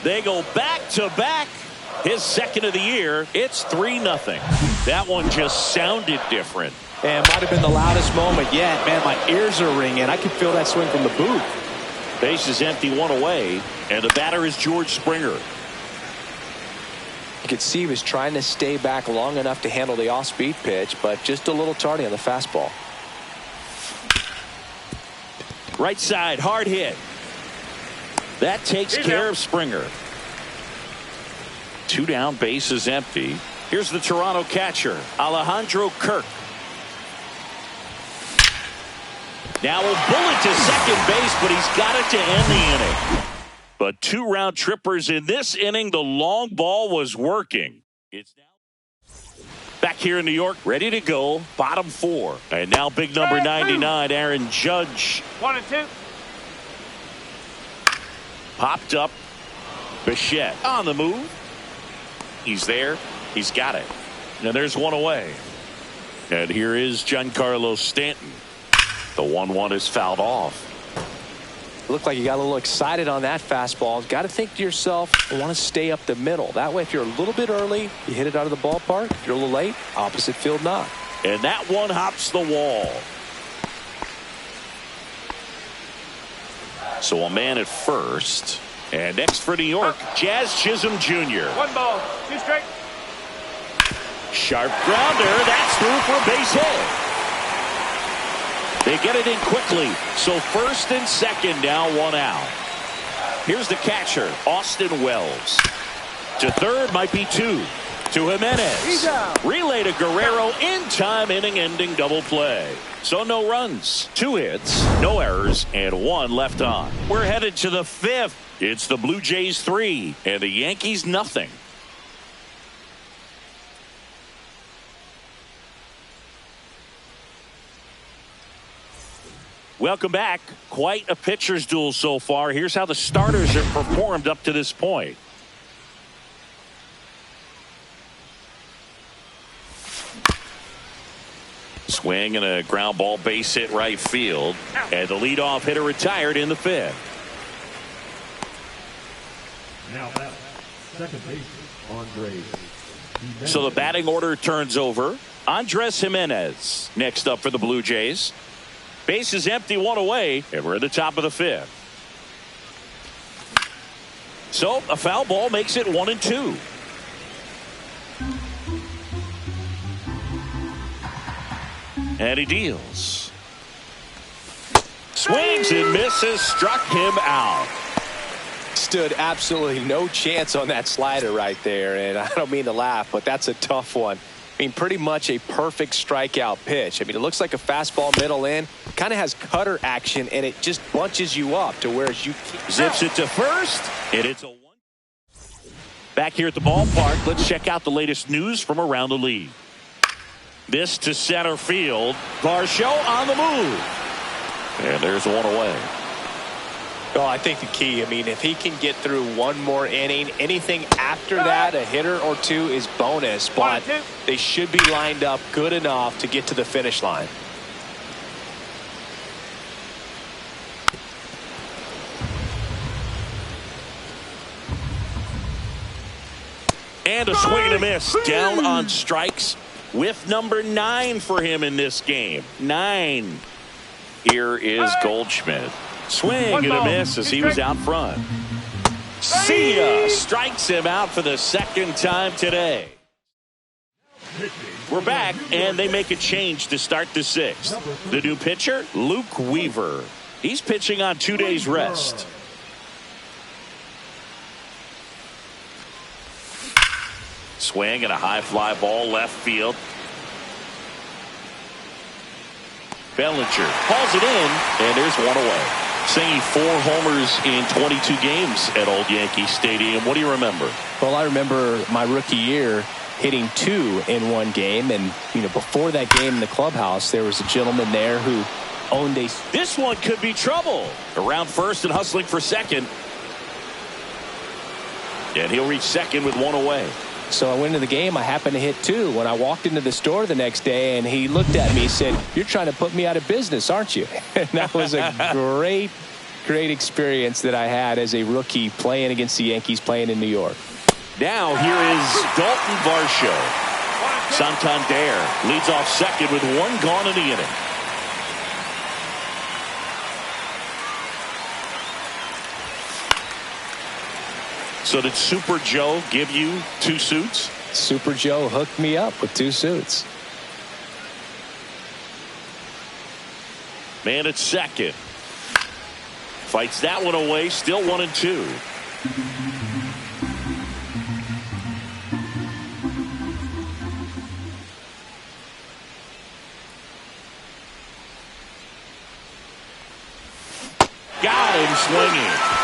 They go back to back. His second of the year. It's 3-0. That one just sounded different. And might have been the loudest moment yet. Man, my ears are ringing. I can feel that swing from the booth. Base is empty, one away, and the batter is George Springer. You could see he was trying to stay back long enough to handle the off-speed pitch, but just a little tardy on the fastball. Right side, hard hit. That takes care of Springer. 2 down, base is empty. Here's the Toronto catcher, Alejandro Kirk. Now a bullet to second base, but he's got it to end the inning. But 2 round trippers in this inning. The long ball was working. It's now back here in New York, ready to go. Bottom 4. And now big number 99, Aaron Judge. 1 and 2. Popped up. Bichette on the move. He's there. He's got it. And there's one away. And here is Giancarlo Stanton. The 1-1 is fouled off. Looked like you got a little excited on that fastball. Got to think to yourself, I want to stay up the middle. That way, if you're a little bit early, you hit it out of the ballpark. If you're a little late, opposite field knock. And that one hops the wall. So a man at first. And next for New York, Jazz Chisholm Jr. 1 ball, 2 strike. Sharp grounder. That's through for a base hit. They get it in quickly. So first and second now, 1 out. Here's the catcher, Austin Wells. To third, might be 2. To Jimenez. Relay to Guerrero in time, inning-ending double play. So no runs, 2 hits, no errors, and 1 left on. We're headed to the 5th. It's the Blue Jays 3 and the Yankees nothing. Welcome back. Quite a pitcher's duel so far. Here's how the starters have performed up to this point. Swing and a ground ball, base hit right field. And the leadoff hitter retired in the 5th. Now at second base, Andres. So the batting order turns over. Andres Jimenez next up for the Blue Jays. Base is empty, 1 away, and we're at the top of the 5th. So a foul ball makes it 1 and 2. And he deals. Swings and misses, struck him out. Stood absolutely no chance on that slider right there, and I don't mean to laugh, but that's a tough one. I mean, pretty much a perfect strikeout pitch. I mean, it looks like a fastball middle in, kind of has cutter action, and it just bunches you up to where you zips it to first, and it's a 1. Back here at the ballpark, let's check out the latest news from around the league. This to center field. Varsho on the move. And there's 1 away. Oh, I think the key, I mean, if he can get through 1 more inning, anything after that, a hitter or 2 is bonus, but they should be lined up good enough to get to the finish line. And a swing and a miss. Down on strikes with number 9 for him in this game. 9. Here is Goldschmidt. Swing and a miss as he was out front. See ya. Strikes him out for the 2nd time today. We're back, and they make a change to start the 6th. The new pitcher, Luke Weaver. He's pitching on 2 days rest. Swing and a high fly ball left field. Bellinger hauls it in, and there's 1 away. Singing 4 homers in 22 games at Old Yankee Stadium. What do you remember? Well, I remember my rookie year hitting 2 in 1 game, and you know, before that game in the clubhouse, there was a gentleman there who This one could be trouble. Around first and hustling for second. And he'll reach second with one away. So I went into the game. I happened to hit 2 when I walked into the store the next day, and he looked at me and said, "You're trying to put me out of business, aren't you?" And that was a great experience that I had as a rookie playing against the Yankees, playing in New York. Now here is Dalton Varsho. Santander leads off second with one gone in the inning. So did Super Joe give you 2 suits? Super Joe hooked me up with 2 suits. Man at second. Fights that one away, still 1-2. Got him swinging.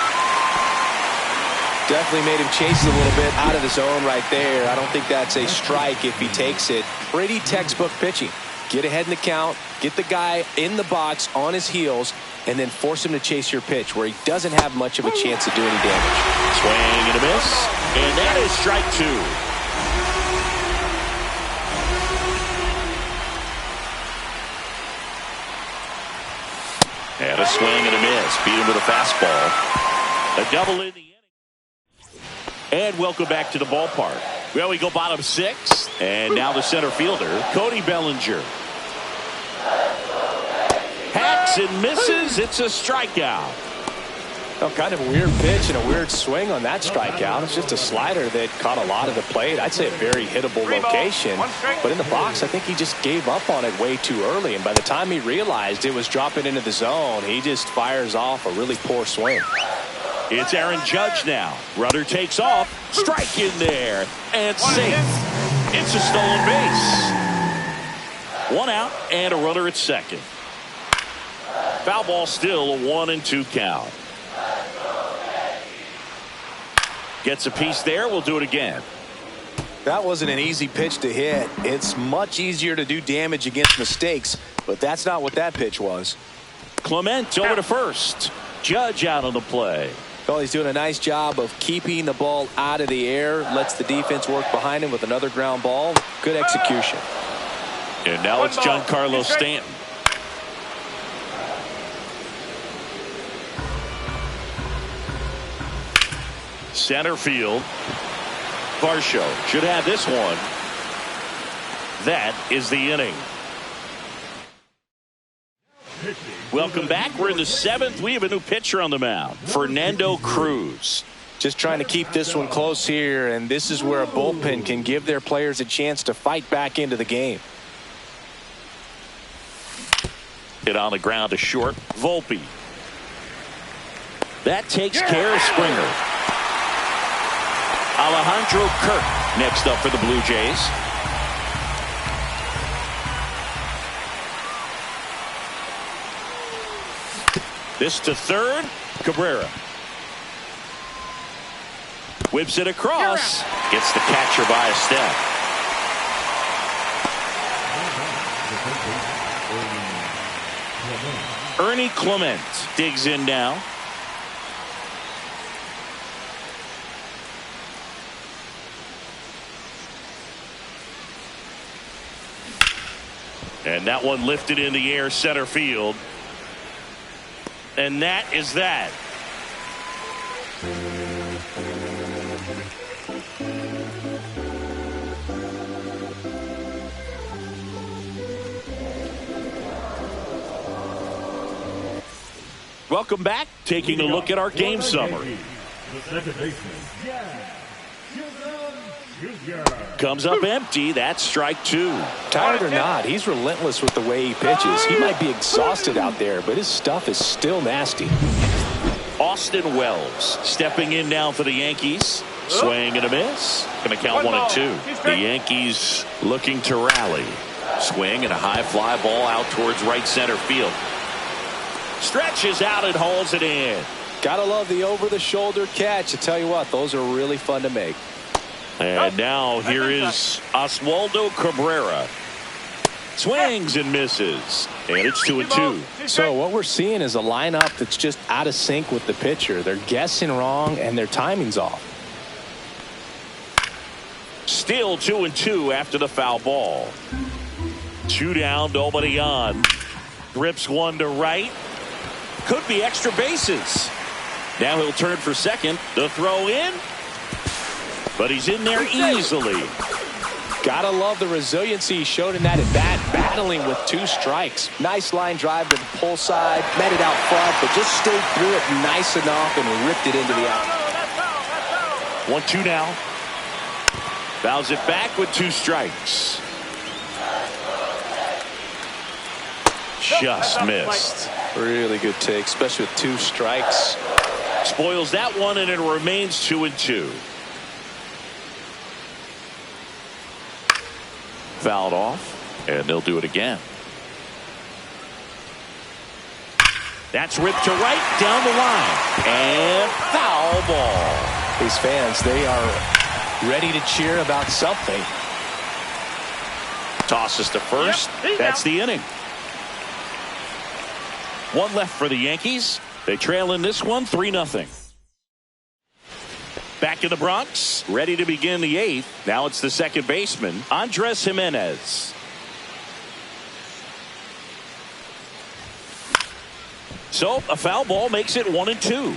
Definitely made him chase it a little bit out of the zone right there. I don't think that's a strike if he takes it. Pretty textbook pitching. Get ahead in the count, get the guy in the box on his heels, and then force him to chase your pitch where he doesn't have much of a chance to do any damage. Swing and a miss. And that is strike 2. And a swing and a miss. Beat him with a fastball. A double in the inning. And welcome back to the ballpark. Well, we go bottom 6. And now the center fielder, Cody Bellinger. Hacks and misses. It's a strikeout. Oh, kind of a weird pitch and a weird swing on that strikeout. It's just a slider that caught a lot of the plate. I'd say a very hittable location. But in the box, I think he just gave up on it way too early. And by the time he realized it was dropping into the zone, he just fires off a really poor swing. It's Aaron Judge now. Runner takes off. Strike in there. And safe. It's a stolen base. 1 out and a runner at second. Foul ball still a 1-2 count. Gets a piece there. We'll do it again. That wasn't an easy pitch to hit. It's much easier to do damage against mistakes, but that's not what that pitch was. Clement over to first. Judge out on the play. Well, he's doing a nice job of keeping the ball out of the air. Lets the defense work behind him with another ground ball. Good execution. And now it's Giancarlo Stanton. Center field. Varsho should have this one. That is the inning. Welcome back. We're in the 7th. We have a new pitcher on the mound, Fernando Cruz. Just trying to keep this one close here, and this is where a bullpen can give their players a chance to fight back into the game. Hit on the ground to short. Volpe. That takes care of Springer. Alejandro Kirk next up for the Blue Jays. This to third. Cabrera. Whips it across. Gets the catcher by a step. Ernie Clement digs in now. And that one lifted in the air center field. And that is that. Welcome back. Taking a look at our game summary. The second baseman, Comes up empty. That's strike 2. Tired or not, he's relentless with the way he pitches. He might be exhausted out there, but his stuff is still nasty. Austin Wells stepping in now for the Yankees. Swing and a miss. Going to count 1-2. The Yankees looking to rally. Swing and a high fly ball out towards right center field. Stretches out and hauls it in. Gotta love the over-the-shoulder catch. I tell you what, those are really fun to make. And now here is Oswaldo Cabrera. Swings and misses. And it's 2-2. So what we're seeing is a lineup that's just out of sync with the pitcher. They're guessing wrong and their timing's off. Still 2-2 after the foul ball. 2 down, nobody on. Rips one to right. Could be extra bases. Now he'll turn for second. The throw in. But he's in there easily. Gotta love the resiliency he showed in that at bat, battling with 2 strikes. Nice line drive to the pull side, met it out front, but just stayed through it nice enough and ripped it into the out. 1-2 now. Fouls it back with 2 strikes. Just missed. Really good take, especially with 2 strikes. Spoils that one, and it remains 2-2. Fouled off, and they'll do it again. That's ripped to right, down the line, and foul ball. These fans, they are ready to cheer about something. Tosses to first. That's the inning. 1 left for the Yankees. They trail in this one 3-0. Back in the Bronx, ready to begin the 8th. Now it's the second baseman, Andres Jimenez. So a foul ball makes it 1-2.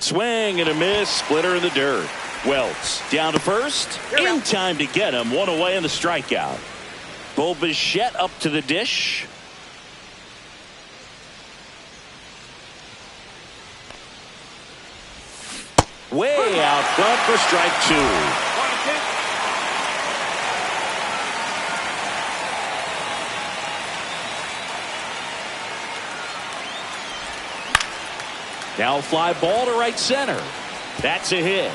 Swing and a miss, splitter in the dirt. Welts down to first, in time to get him. 1 away in the strikeout. Bo Bichette up to the dish. Way out front for strike 2. Now fly ball to right center. That's a hit.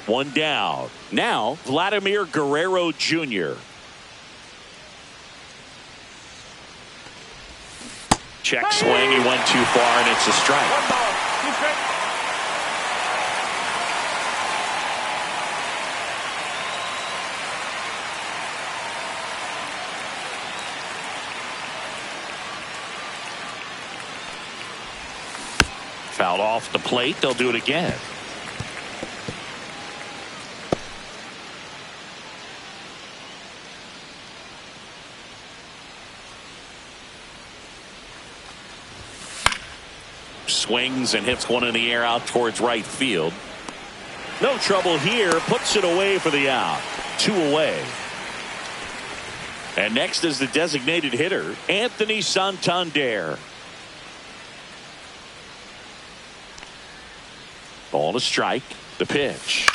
One down. Now Vladimir Guerrero Jr. Check swing. He went too far, and it's a strike. Fouled off the plate. They'll do it again. Swings and hits one in the air out towards right field. No trouble here. Puts it away for the out. 2 away. And next is the designated hitter, Anthony Santander. Ball to strike. The pitch.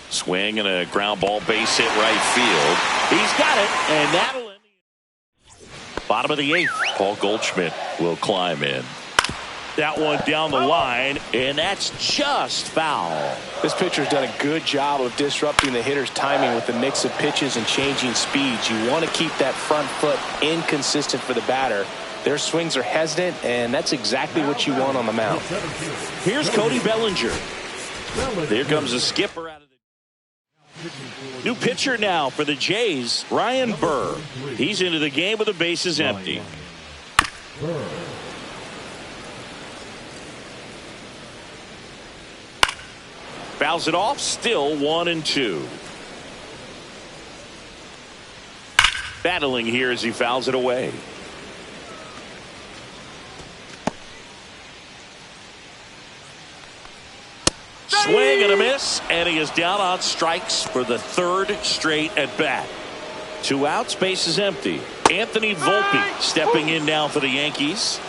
Swing and a ground ball base hit right field. He's got it, and that'll end the bottom of the 8th. Paul Goldschmidt will climb in. That one down the line, and that's just foul. This pitcher's done a good job of disrupting the hitter's timing with the mix of pitches and changing speeds. You want to keep that front foot inconsistent for the batter. Their swings are hesitant, and that's exactly what you want on the mound. Here's Cody Bellinger. Here comes the skipper out of the new pitcher now for the Jays, Ryan Burr. He's into the game with the bases empty. Fouls it off, still 1-2. Battling here as he fouls it away. Swing and a miss, and he is down on strikes for the 3rd straight at bat. 2 outs, base is empty. Anthony Volpe stepping in now for the Yankees.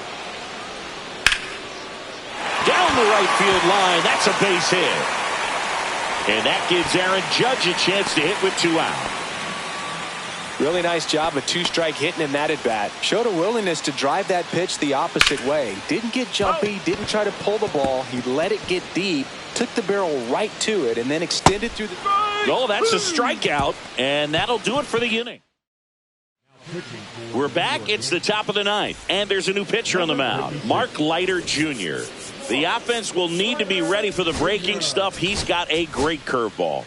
Down the right field line, that's a base hit. And that gives Aaron Judge a chance to hit with 2 out. Really nice job of 2-strike hitting in that at bat. Showed a willingness to drive that pitch the opposite way. Didn't get jumpy, didn't try to pull the ball. He let it get deep took the barrel right to it and then extended through the... Oh, that's a strikeout, and that'll do it for the inning. We're back. It's the top of the ninth, and there's a new pitcher on the mound, Mark Leiter Jr. The offense will need to be ready for the breaking stuff. He's got a great curveball.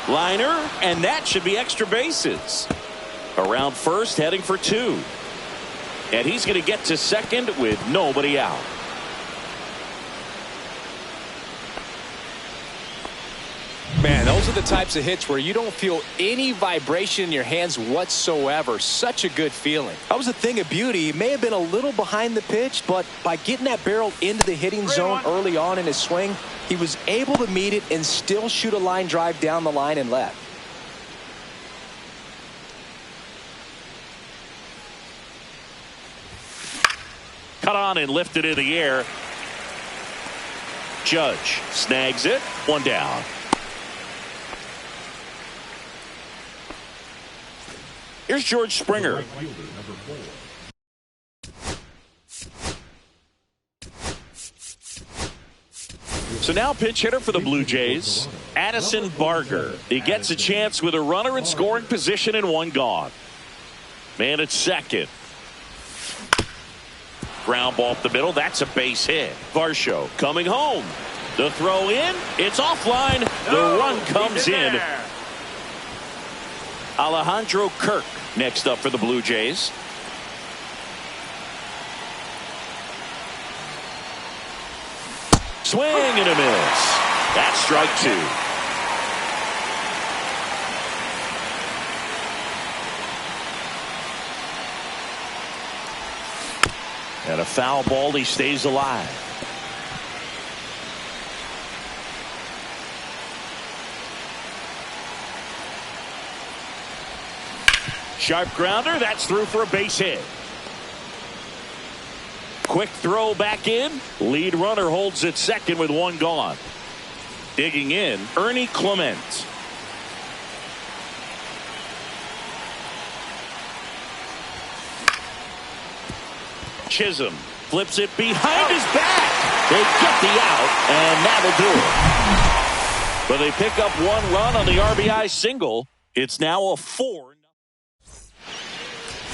Liner, and that should be extra bases. Around first, heading for two. And he's going to get to second with nobody out. Man, those are the types of hits where you don't feel any vibration in your hands whatsoever. Such a good feeling. That was a thing of beauty. He may have been a little behind the pitch, but by getting that barrel into the hitting zone early on in his swing, he was able to meet it and still shoot a line drive down the line and left. Cut on and lifted in the air. Judge snags it. One down. Here's George Springer. So now pinch hitter for the Blue Jays, Addison Barger. He gets a chance with a runner in scoring position and one gone. Man at second. Ground ball up the middle. That's a base hit. Varsho coming home. The throw in. It's offline. The run comes in. Alejandro Kirk next up for the Blue Jays. Swing and a miss. That's strike two. And a foul ball. He stays alive. Sharp grounder. That's through for a base hit. Quick throw back in. Lead runner holds at second with one gone. Digging in, Ernie Clement. Chisholm flips it behind his back. They get the out, and that'll do it. But they pick up one run on the RBI single. It's now a 4.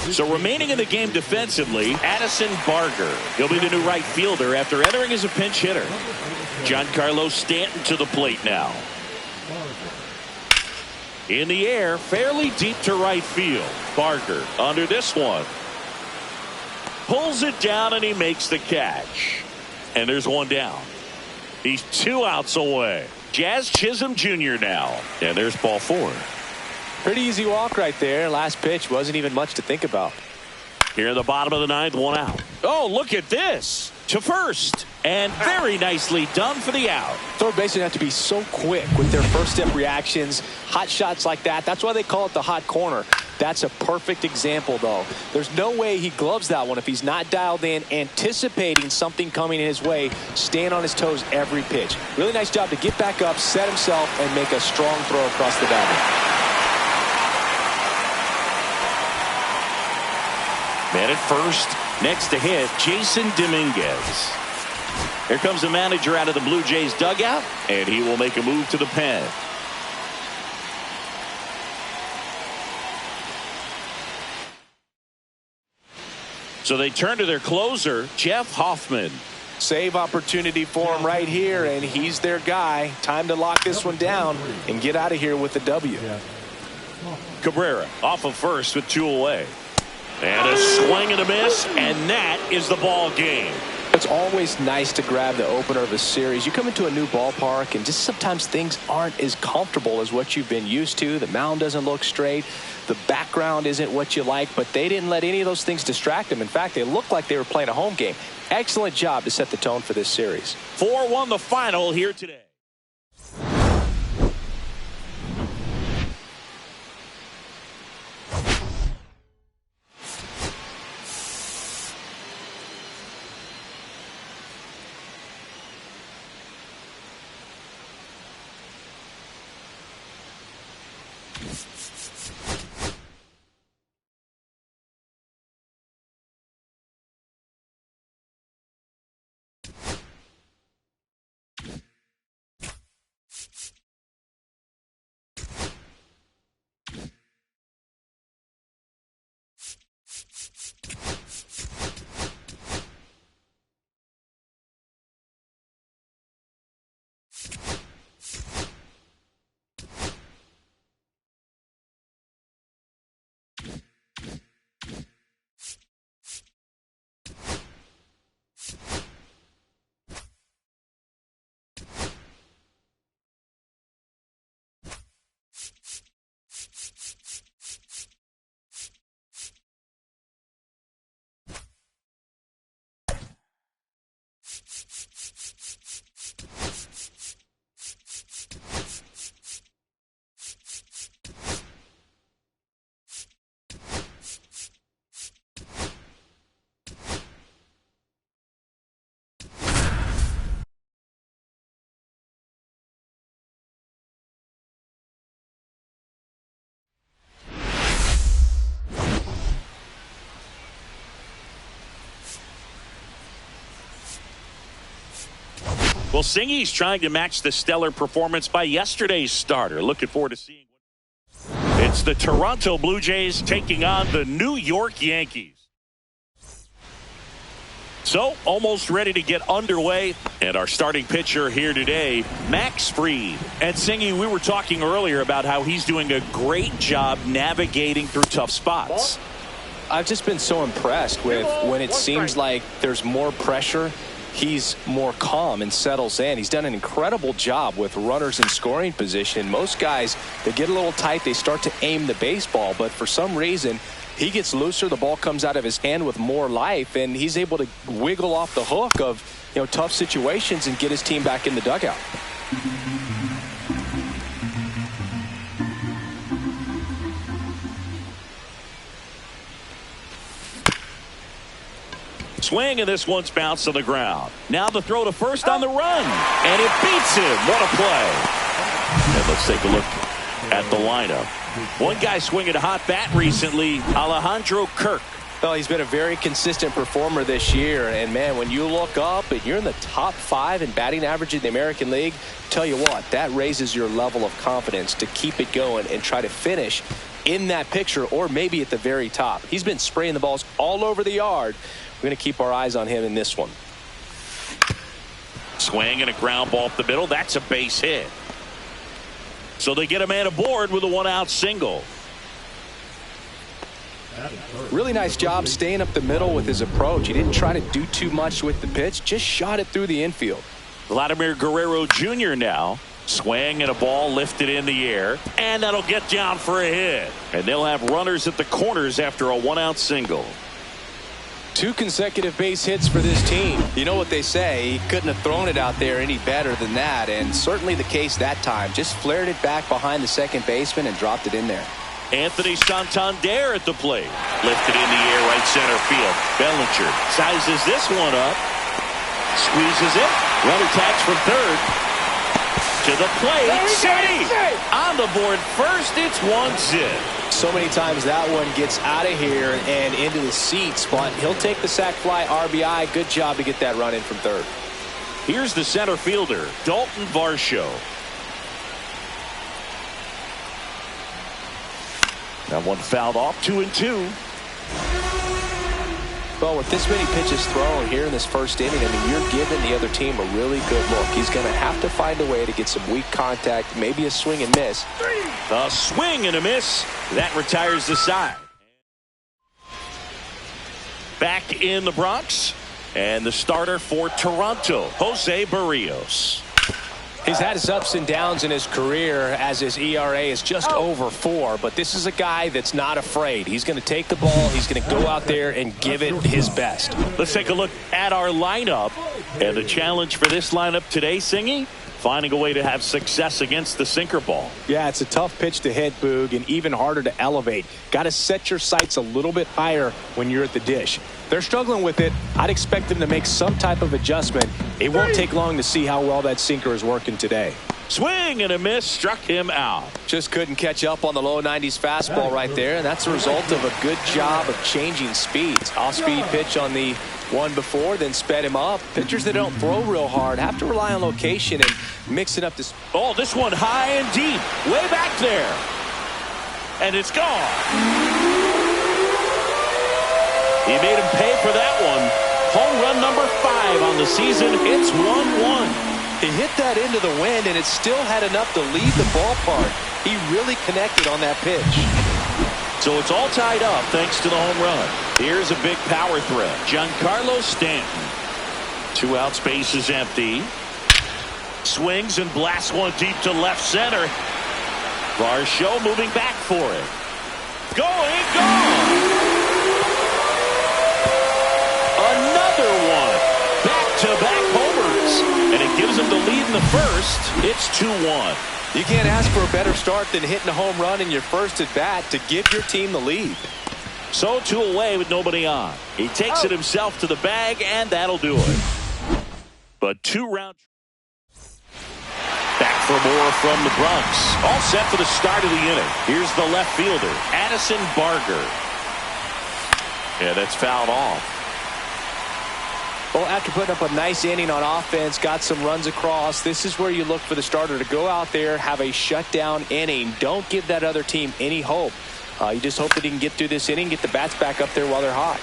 So remaining in the game defensively, Addison Barger. He'll be the new right fielder after entering as a pinch hitter. Giancarlo Stanton to the plate now. In the air, fairly deep to right field. Barger under this one. Pulls it down and he makes the catch. And there's one down. He's 2 outs away. Jazz Chisholm Jr. now. And there's ball 4. Pretty easy walk right there. Last pitch wasn't even much to think about. Here in the bottom of the ninth, 1 out. Oh, look at this. To first. And very nicely done for the out. Third basemen have to be so quick with their first step reactions. Hot shots like that. That's why they call it the hot corner. That's a perfect example, though. There's no way he gloves that one if he's not dialed in, anticipating something coming his way, staying on his toes every pitch. Really nice job to get back up, set himself, and make a strong throw across the diamond. Man at first, next to hit, Jason Dominguez. Here comes the manager out of the Blue Jays dugout, and he will make a move to the pen. So they turn to their closer, Jeff Hoffman. Save opportunity for him right here, and he's their guy. Time to lock this one down and get out of here with the W. Cabrera off of first with 2 away. And a swing and a miss, and that is the ball game. It's always nice to grab the opener of a series. You come into a new ballpark, and just sometimes things aren't as comfortable as what you've been used to. The mound doesn't look straight. The background isn't what you like, but they didn't let any of those things distract them. In fact, they looked like they were playing a home game. Excellent job to set the tone for this series. 4-1 the final here today. Well, Singy's trying to match the stellar performance by yesterday's starter. Looking forward to seeing. It's the Toronto Blue Jays taking on the New York Yankees. So, almost ready to get underway. And our starting pitcher here today, Max Fried. And Singy, we were talking earlier about how he's doing a great job navigating through tough spots. I've just been so impressed with when it seems like there's more pressure, he's more calm and settles in. He's done an incredible job with runners in scoring position. Most guys, they get a little tight, they start to aim the baseball, but for some reason, he gets looser, the ball comes out of his hand with more life, and he's able to wiggle off the hook of, tough situations and get his team back in the dugout. Swing, and this one's bounced to the ground. Now the throw to first on the run, and it beats him. What a play. And let's take a look at the lineup. One guy swinging a hot bat recently, Alejandro Kirk. Well, he's been a very consistent performer this year, and man, when you look up and you're in the top 5 in batting average in the American League, tell you what, that raises your level of confidence to keep it going and try to finish in that picture or maybe at the very top. He's been spraying the balls all over the yard. We're going to keep our eyes on him in this one. Swing and a ground ball up the middle. That's a base hit. So they get a man aboard with a 1-out single. Really nice job staying up the middle with his approach. He didn't try to do too much with the pitch, just shot it through the infield. Vladimir Guerrero Jr. now. Swing and a ball lifted in the air, and that'll get down for a hit. And they'll have runners at the corners after a 1-out single. 2 consecutive base hits for this team. You know what they say, he couldn't have thrown it out there any better than that, and certainly the case that time. Just flared it back behind the second baseman and dropped it in there. Anthony Santander at the plate. Lifted in the air, right center field. Bellinger sizes this one up. Squeezes it. Runner tags from third. To the plate. City on the board first. It's 1-0. So many times that one gets out of here and into the seats, but he'll take the sac fly RBI. Good job to get that run in from third. Here's the center fielder, Dalton Varsho. That one fouled off, 2-2. Well, with this many pitches thrown here in this first inning, I mean, you're giving the other team a really good look. He's going to have to find a way to get some weak contact, maybe a swing and miss. A swing and a miss. That retires the side. Back in the Bronx, and the starter for Toronto, Jose Barrios. He's had his ups and downs in his career as his ERA is just over 4, but this is a guy that's not afraid. He's going to take the ball, he's going to go out there and give it his best. Let's take a look at our lineup, and the challenge for this lineup today, Singy, finding a way to have success against the sinker ball. Yeah, it's a tough pitch to hit, Boog, and even harder to elevate. Got to set your sights a little bit higher when you're at the dish. They're struggling with it. I'd expect them to make some type of adjustment. It won't take long to see how well that sinker is working today. Swing and a miss, struck him out. Just couldn't catch up on the low 90s fastball right there, and that's a result of a good job of changing speeds. Off-speed pitch on the one before, then sped him up. Pitchers that don't throw real hard have to rely on location and mix it up to... Oh, this one high and deep, way back there. And it's gone. He made him pay for that one. Home run number 5 on the season. It's 1-1. He hit that into the wind, and it still had enough to leave the ballpark. He really connected on that pitch. So it's all tied up thanks to the home run. Here's a big power threat. Giancarlo Stanton. 2 outs, base is empty. Swings and blasts one deep to left center. Varsho moving back for it. Going, gone. Another one. Back-to-back homers. And it gives them the lead in the first. It's 2-1. You can't ask for a better start than hitting a home run in your first at bat to give your team the lead. So 2 away with nobody on. He takes it himself to the bag, and that'll do it. But 2-round. Back for more from the Bronx. All set for the start of the inning. Here's the left fielder, Addison Barger. Yeah, that's fouled off. Well, after putting up a nice inning on offense, got some runs across, this is where you look for the starter to go out there, have a shutdown inning. Don't give that other team any hope. You just hope that he can get through this inning, get the bats back up there while they're hot.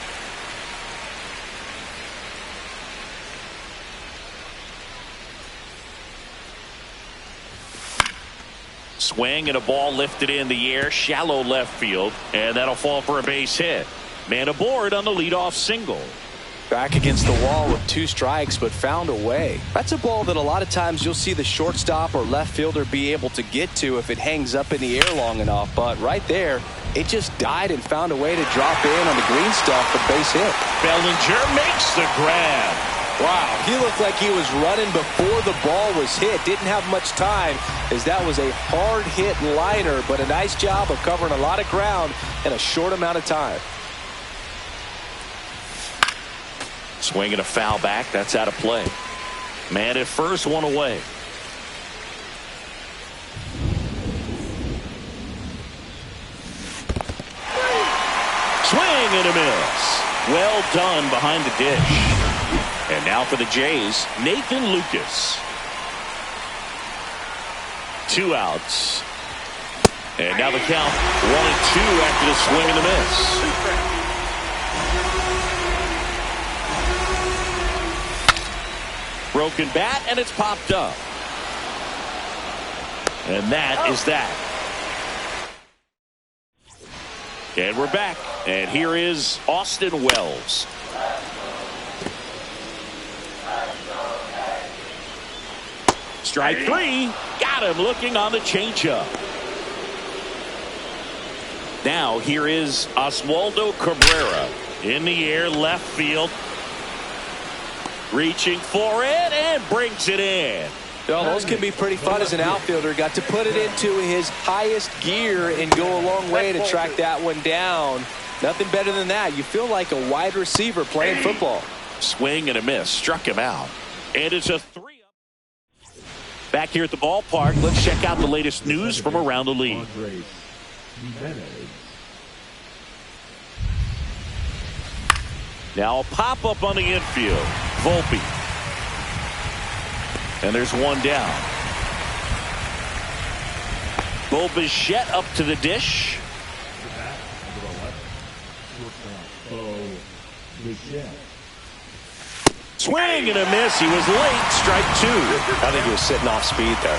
Swing and a ball lifted in the air, shallow left field, and that'll fall for a base hit. Man aboard on the leadoff single. Back against the wall with 2 strikes, but found a way. That's a ball that a lot of times you'll see the shortstop or left fielder be able to get to if it hangs up in the air long enough. But right there, it just died and found a way to drop in on the green stuff for base hit. Bellinger makes the grab. Wow, he looked like he was running before the ball was hit. Didn't have much time, as that was a hard hit liner, but a nice job of covering a lot of ground in a short amount of time. Swing and a foul back. That's out of play. Man at first, one away. Swing and a miss. Well done behind the dish. And now for the Jays, Nathan Lucas. 2 outs. And now the count 1-2 after the swing and the miss. Broken bat, and it's popped up. And that is that. And we're back. And here is Austin Wells. Strike 3. Got him looking on the changeup. Now here is Oswaldo Cabrera. In the air, left field. Reaching for it and brings it in. Well, those can be pretty fun as an outfielder. Got to put it into his highest gear and go a long way to track that one down. Nothing better than that. You feel like a wide receiver playing football. Swing and a miss. Struck him out. And it's a 3-up. Back here at the ballpark, let's check out the latest news from around the league. Now a pop-up on the infield. Volpe. And there's one down. Bichette up to the dish. Swing and a miss. He was late. Strike 2. I think he was sitting off speed there.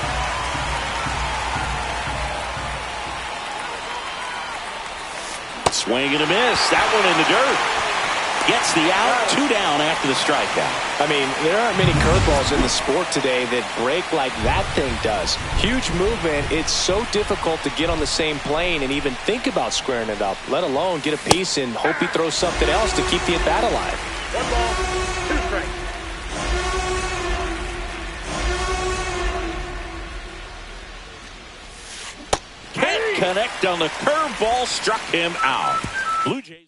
Swing and a miss. That one in the dirt. Gets the out. 2 down after the strikeout. I mean, there aren't many curveballs in the sport today that break like that thing does. Huge movement. It's so difficult to get on the same plane and even think about squaring it up, let alone get a piece and hope he throws something else to keep the at-bat alive. 1 ball, 2 strikes. Can't connect on the curveball. Struck him out. Blue Jays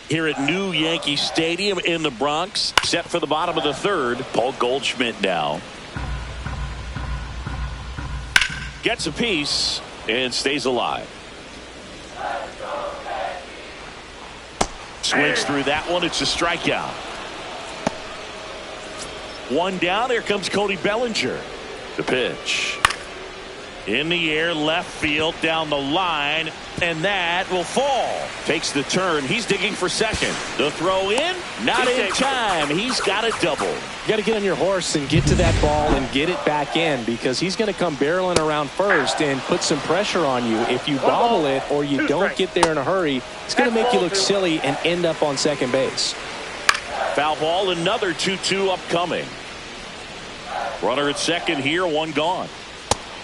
here at New Yankee Stadium in the Bronx, set for the bottom of the 3rd. Paul Goldschmidt now gets a piece and stays alive. Swings through that one. It's a strikeout. 1 down. Here comes Cody Bellinger. The pitch. In the air, left field, down the line, and that will fall. Takes the turn. He's digging for second. The throw in, not in time. He's got a double. You got to get on your horse and get to that ball and get it back in, because he's going to come barreling around first and put some pressure on you. If you bobble it or you don't get there in a hurry, it's going to make you look silly and end up on second base. Foul ball, another 2-2 upcoming. Runner at second here, 1 gone.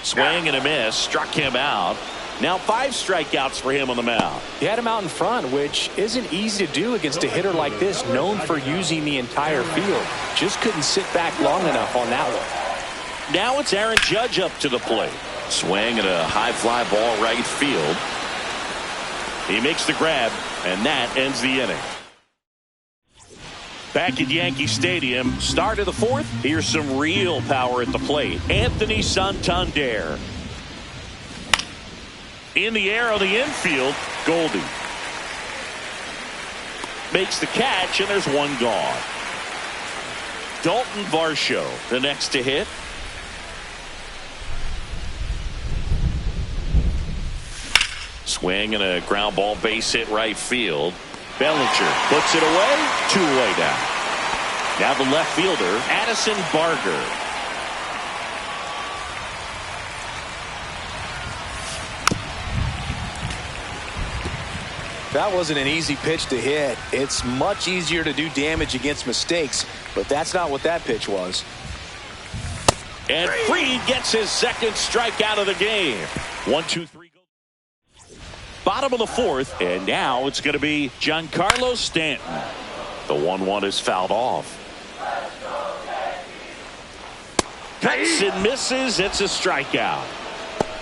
Swing and a miss. Struck him out. Now 5 strikeouts for him on the mound. He had him out in front, which isn't easy to do against a hitter like this, known for using the entire field. Just couldn't sit back long enough on that one. Now it's Aaron Judge up to the plate. Swing and a high fly ball right field. He makes the grab, and that ends the inning. Back at Yankee Stadium, start of the 4th. Here's some real power at the plate. Anthony Santander. In the air on the infield, Goldie makes the catch, and there's 1 gone. Dalton Varsho, the next to hit. Swing and a ground ball base hit right field. Bellinger puts it away. 2-away now. Now the left fielder, Addison Barger. That wasn't an easy pitch to hit. It's much easier to do damage against mistakes, but that's not what that pitch was. And Fried gets his second strikeout of the game. 1-2-3. Bottom of the fourth, and now it's going to be Giancarlo Stanton. The 1-1 is fouled off. Cuts and misses. It's a strikeout.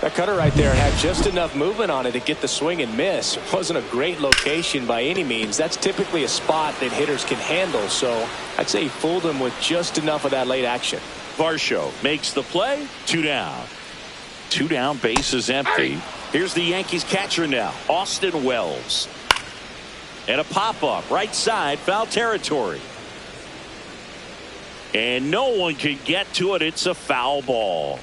That cutter right there had just enough movement on it to get the swing and miss. It wasn't a great location by any means. That's typically a spot that hitters can handle, so I'd say he fooled him with just enough of that late action. Varsho makes the play. 2 down. 2 down, base is empty. Here's the Yankees catcher now, Austin Wells. And a pop-up, right side, foul territory. And no one can get to it. It's a foul ball.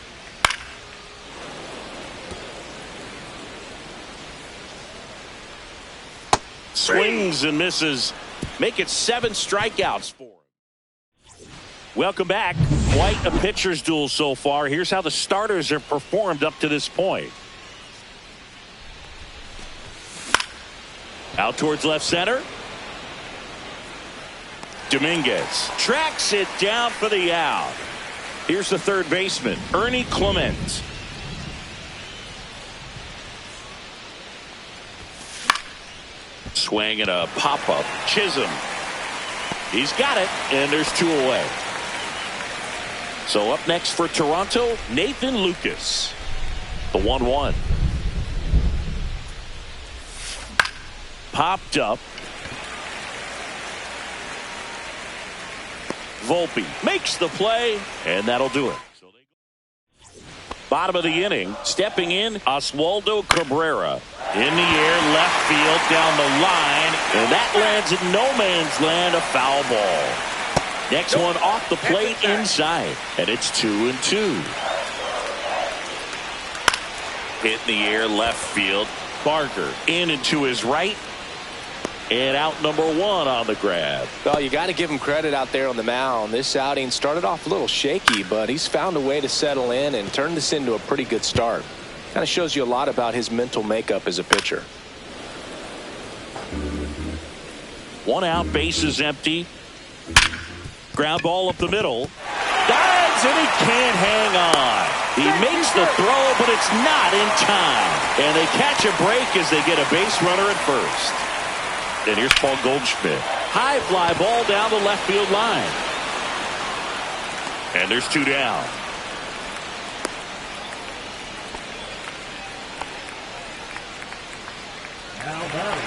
Swings and misses. Make it 7 strikeouts for him. Welcome back. Quite a pitcher's duel so far. Here's how the starters have performed up to this point. Out towards left center. Dominguez tracks it down for the out. Here's the third baseman, Ernie Clement. Swing and a pop-up. Chisholm. He's got it, and there's 2 away. So up next for Toronto, Nathan Lucas. The 1-1. Popped up. Volpe makes the play, and that'll do it. Bottom of the inning, stepping in, Oswaldo Cabrera. In the air, left field, down the line, and that lands in no man's land, a foul ball. Next one off the plate inside, and it's 2-2. Hit in the air, left field. Barger in and to his right. And out number 1 on the grab. Well, you got to give him credit out there on the mound. This outing started off a little shaky, but he's found a way to settle in and turn this into a pretty good start. Kind of shows you a lot about his mental makeup as a pitcher. 1 out, base is empty. Ground ball up the middle. Dives and he can't hang on. He makes the throw, but it's not in time. And they catch a break as they get a base runner at first. And here's Paul Goldschmidt. High fly ball down the left field line. And there's 2 down.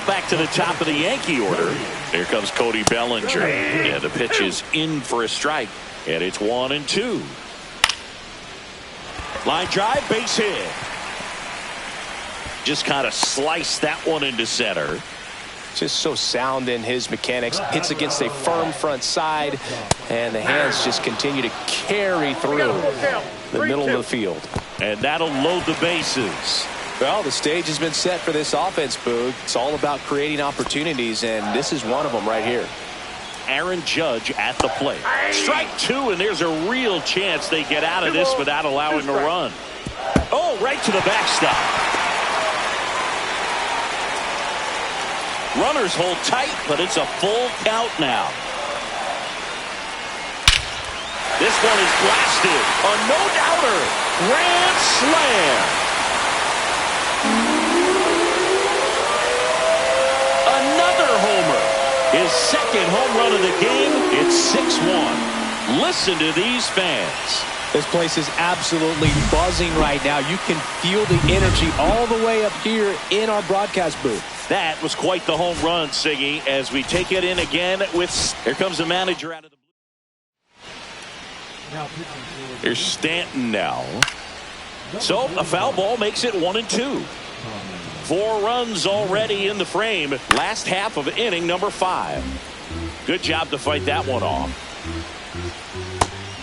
Back to the top of the Yankee order. Here comes Cody Bellinger. And the pitch is in for a strike. And it's 1-2. Line drive, base hit. Just kind of sliced that one into center. Just so sound in his mechanics. Hits against a firm front side, and the hands just continue to carry through the middle of the field. And that'll load the bases. Well, the stage has been set for this offense, Boog. It's all about creating opportunities, and this is one of them right here. Aaron Judge at the plate. Strike 2, and there's a real chance they get out of this without allowing a run. Oh, right to the backstop. Runners hold tight, but it's a full count now. This one is blasted. A no-doubter. Grand slam. Another homer. His second home run of the game. It's 6-1. Listen to these fans. This place is absolutely buzzing right now. You can feel the energy all the way up here in our broadcast booth. That was quite the home run, Siggy, as we take it in again with... Here comes the manager out of the... Here's Stanton now. So, a foul ball makes it 1-2. 4 runs already in the frame. Last half of inning number 5. Good job to fight that one off.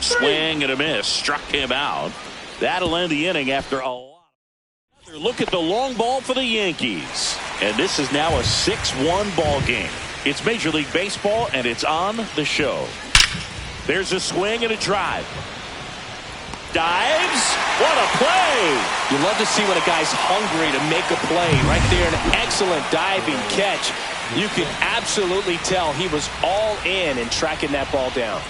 Swing and a miss. Struck him out. That'll end the inning after a lot. Look at the long ball for the Yankees. And this is now a 6-1 ball game. It's Major League Baseball, and it's on the show. There's a swing and a drive. Dives. What a play. You love to see when a guy's hungry to make a play. Right there, an excellent diving catch. You can absolutely tell he was all in tracking that ball down.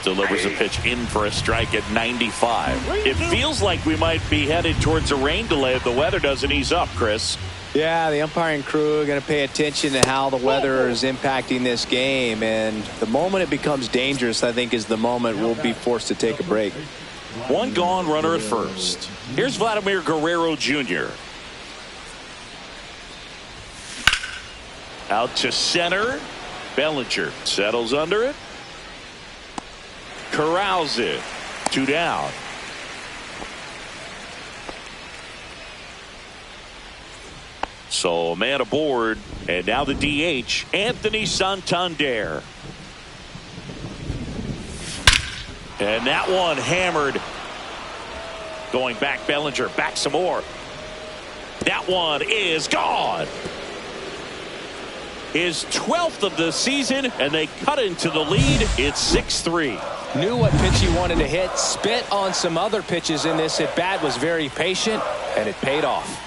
Delivers a pitch in for a strike at 95. It feels like we might be headed towards a rain delay if the weather doesn't ease up, Chris. Yeah, the umpiring crew are going to pay attention to how the weather is impacting this game. And the moment it becomes dangerous, I think, is the moment we'll be forced to take a break. One gone, runner at first. Here's Vladimir Guerrero Jr. Out to center. Bellinger settles under it. Corrals it. 2 down. So a man aboard, and now the DH, Anthony Santander. And that one hammered. Going back, Bellinger, back some more. That one is gone. His 12th of the season, and they cut into the lead. It's 6-3. Knew what pitch he wanted to hit. Spit on some other pitches in this at bat. Was very patient, and it paid off.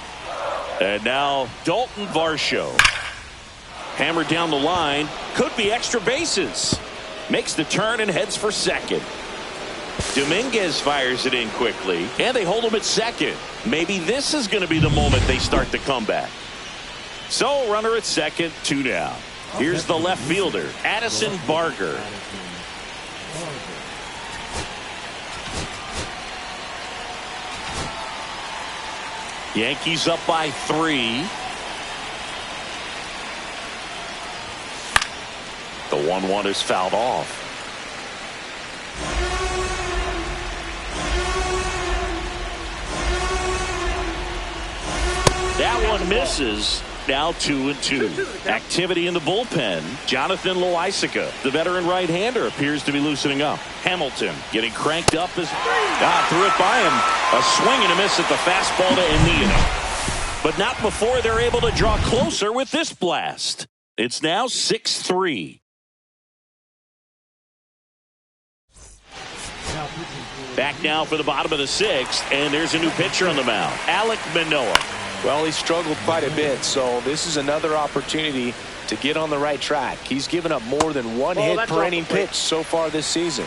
And now Dalton Varsho. Hammered down the line. Could be extra bases. Makes the turn and heads for second. Dominguez fires it in quickly, and they hold him at second. Maybe this is going to be the moment they start the comeback. So runner at second, 2 down. Here's the left fielder, Addison Barger. Yankees up by 3. The 1-1 is fouled off. That one misses. Now 2-2. Activity in the bullpen. Jonathan Loaisiga, the veteran right-hander, appears to be loosening up. Hamilton getting cranked up as threw it by him. A swing and a miss at the fastball to end the inning. But not before they're able to draw closer with this blast. It's now 6-3. Back now for the bottom of the 6th, and there's a new pitcher on the mound, Alek Manoah. Well, he struggled quite a bit, so this is another opportunity to get on the right track. He's given up more than one hit per inning pitch so far this season.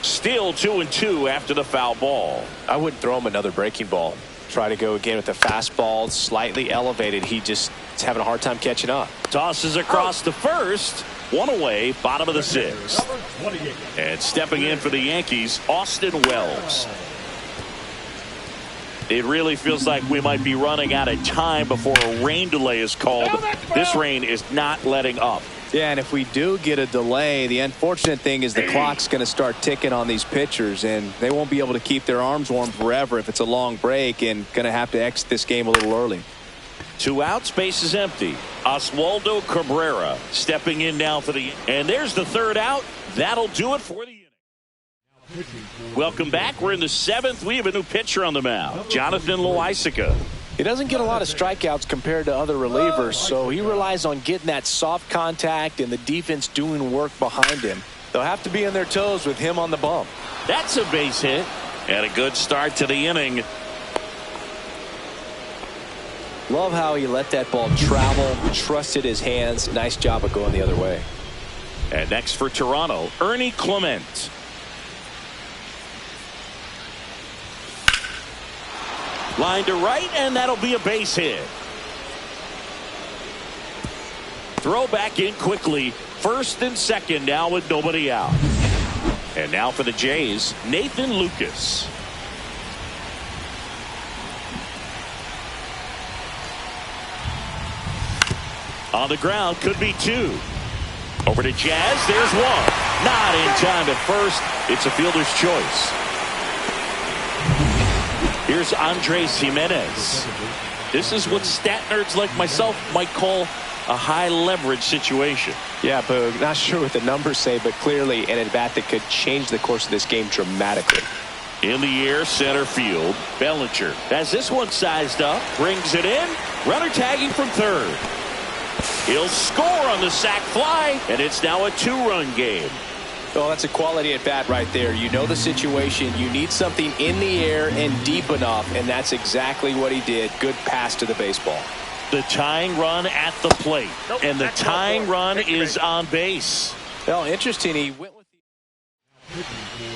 Still 2-2 after the foul ball. I wouldn't throw him another breaking ball. Try to go again with the fastball, slightly elevated. He just is having a hard time catching up. Tosses across to first. 1 away, bottom of the 6th. And stepping in for the Yankees, Austin Wells. It really feels like we might be running out of time before a rain delay is called. This rain is not letting up. Yeah, and if we do get a delay, the unfortunate thing is the clock's going to start ticking on these pitchers, and they won't be able to keep their arms warm forever if it's a long break, and going to have to exit this game a little early. 2 outs, base is empty. Oswaldo Cabrera stepping in now for the, and there's the 3rd out. That'll do it for the inning. Welcome back. We're in the 7th. We have a new pitcher on the mound, Jonathan Loaisiga. He doesn't get a lot of strikeouts compared to other relievers, so he relies on getting that soft contact and the defense doing work behind him. They'll have to be on their toes with him on the bump. That's a base hit and a good start to the inning. Love how he let that ball travel, trusted his hands. Nice job of going the other way. And next for Toronto, Ernie Clement. Line to right, and that'll be a base hit. Throw back in quickly. First and second now with nobody out. And now for the Jays, Nathan Lucas. On the ground, could be 2. Over to Jazz, there's 1. Not in time at first. It's a fielder's choice. Here's Andres Jimenez. This is what stat nerds like myself might call a high leverage situation. Yeah, Boog, not sure what the numbers say, but clearly an at-bat that could change the course of this game dramatically. In the air, center field. Bellinger has this one sized up, brings it in. Runner tagging from third. He'll score on the sac fly, and it's now a 2-run game. Well, that's a quality at bat right there. You know the situation. You need something in the air and deep enough, and that's exactly what he did. Good pass to the baseball. The tying run at the plate, and the tying run is on base. Well, interesting. He went with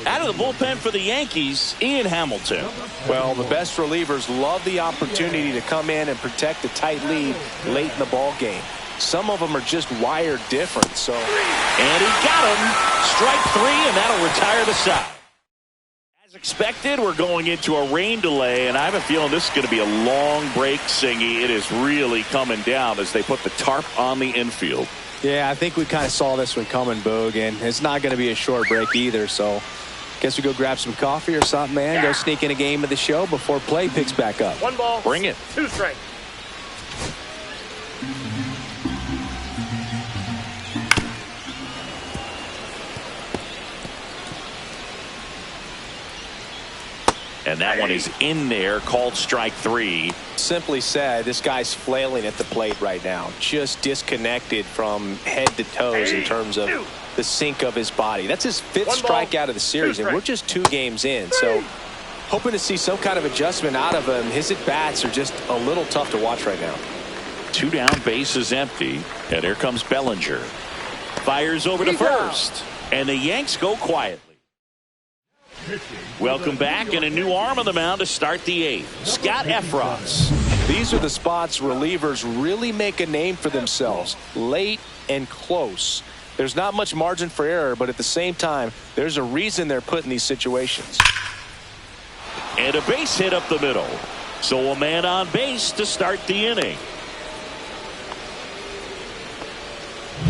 out of the bullpen for the Yankees, Ian Hamilton. Well, the best relievers love the opportunity to come in and protect a tight lead late in the ball game. Some of them are just wired different. So, and he got him. Strike 3, and that'll retire the side. As expected, we're going into a rain delay, and I have a feeling this is going to be a long break, Singy. It is really coming down as they put the tarp on the infield. Yeah, I think we kind of saw this one coming, Boog, and it's not going to be a short break either. So, guess we go grab some coffee or something, man. Go sneak in a game of the show before play picks back up. 1 ball. Bring it. 2 strikes. And that one is in there, called strike 3. Simply said, this guy's flailing at the plate right now. Just disconnected from head to toes in terms of the sink of his body. That's his 5th strikeout of the series, and we're just 2 games in. So hoping to see some kind of adjustment out of him. His at-bats are just a little tough to watch right now. 2 down, base is empty. And here comes Bellinger. Fires over to first. And the Yanks go quietly. Welcome back, and a new arm on the mound to start the 8th. Scott Efros. These are the spots relievers really make a name for themselves. Late and close. There's not much margin for error, but at the same time, there's a reason they're put in these situations. And a base hit up the middle. So a man on base to start the inning.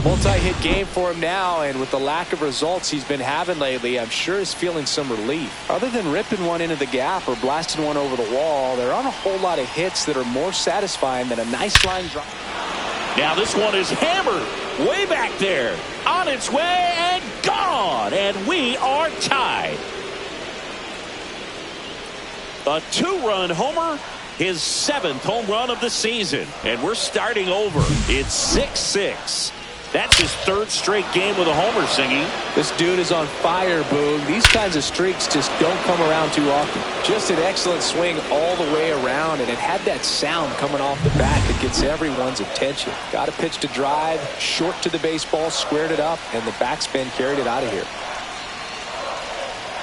Multi-hit game for him now, and with the lack of results he's been having lately, I'm sure he's feeling some relief. Other than ripping one into the gap or blasting one over the wall, there aren't a whole lot of hits that are more satisfying than a nice line drive. Now this one is hammered way back there, on its way and gone, and we are tied. A 2-run homer, his 7th home run of the season, and we're starting over. It's 6-6. That's his 3rd straight game with a homer, Singy. This dude is on fire, Boog. These kinds of streaks just don't come around too often. Just an excellent swing all the way around, and it had that sound coming off the bat that gets everyone's attention. Got a pitch to drive, short to the baseball, squared it up, and the backspin carried it out of here.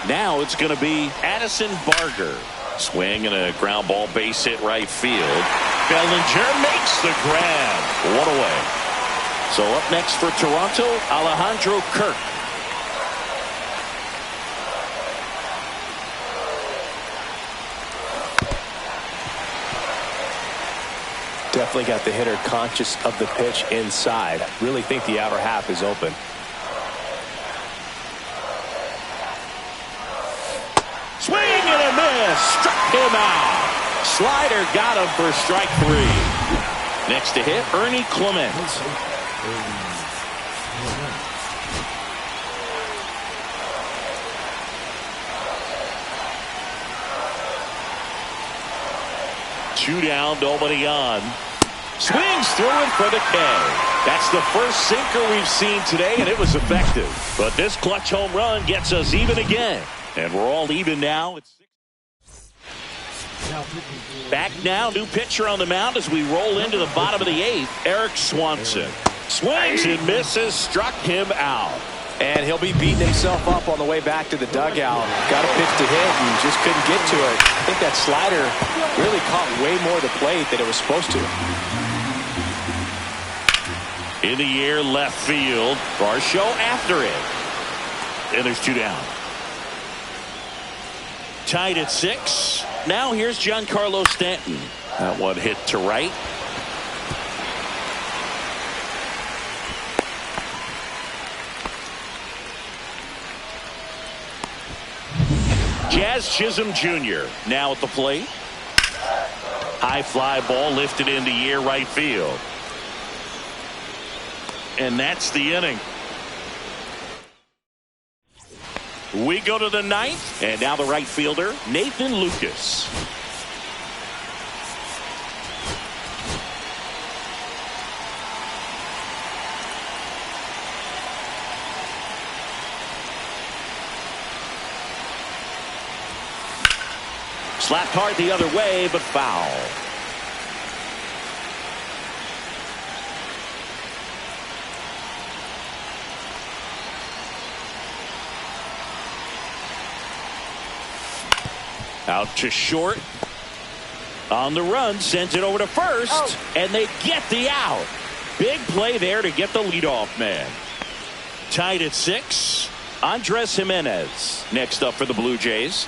Now it's going to be Addison Barger. Swing and a ground ball base hit right field. Bellinger makes the grab. One away. So up next for Toronto, Alejandro Kirk. Definitely got the hitter conscious of the pitch inside. Really think the outer half is open. Swing and a miss. Struck him out. Slider got him for strike 3. Next to hit, Ernie Clement. Two down, nobody on. Swings through it for the K. That's the first sinker we've seen today, and it was effective. But this clutch home run gets us even again. And we're all even now. It's back now, new pitcher on the mound as we roll into the bottom of the 8th, Eric Swanson. Swings and misses, struck him out. And he'll be beating himself up on the way back to the dugout. Got a pitch to hit and just couldn't get to it. I think that slider really caught way more of the plate than it was supposed to. In the air, left field. Varsho after it. And there's 2 down. Tied at 6. Now here's Giancarlo Stanton. That one hit to right. Jazz Chisholm Jr. now at the plate. High fly ball lifted into air right field. and that's the inning. We go to the ninth, and now the right fielder, Nathan Lucas. Slapped hard the other way, but foul. Out to short. On the run, sends it over to first, and they get the out. Big play there to get the leadoff man. Tied at 6. Andres Jimenez next up for the Blue Jays.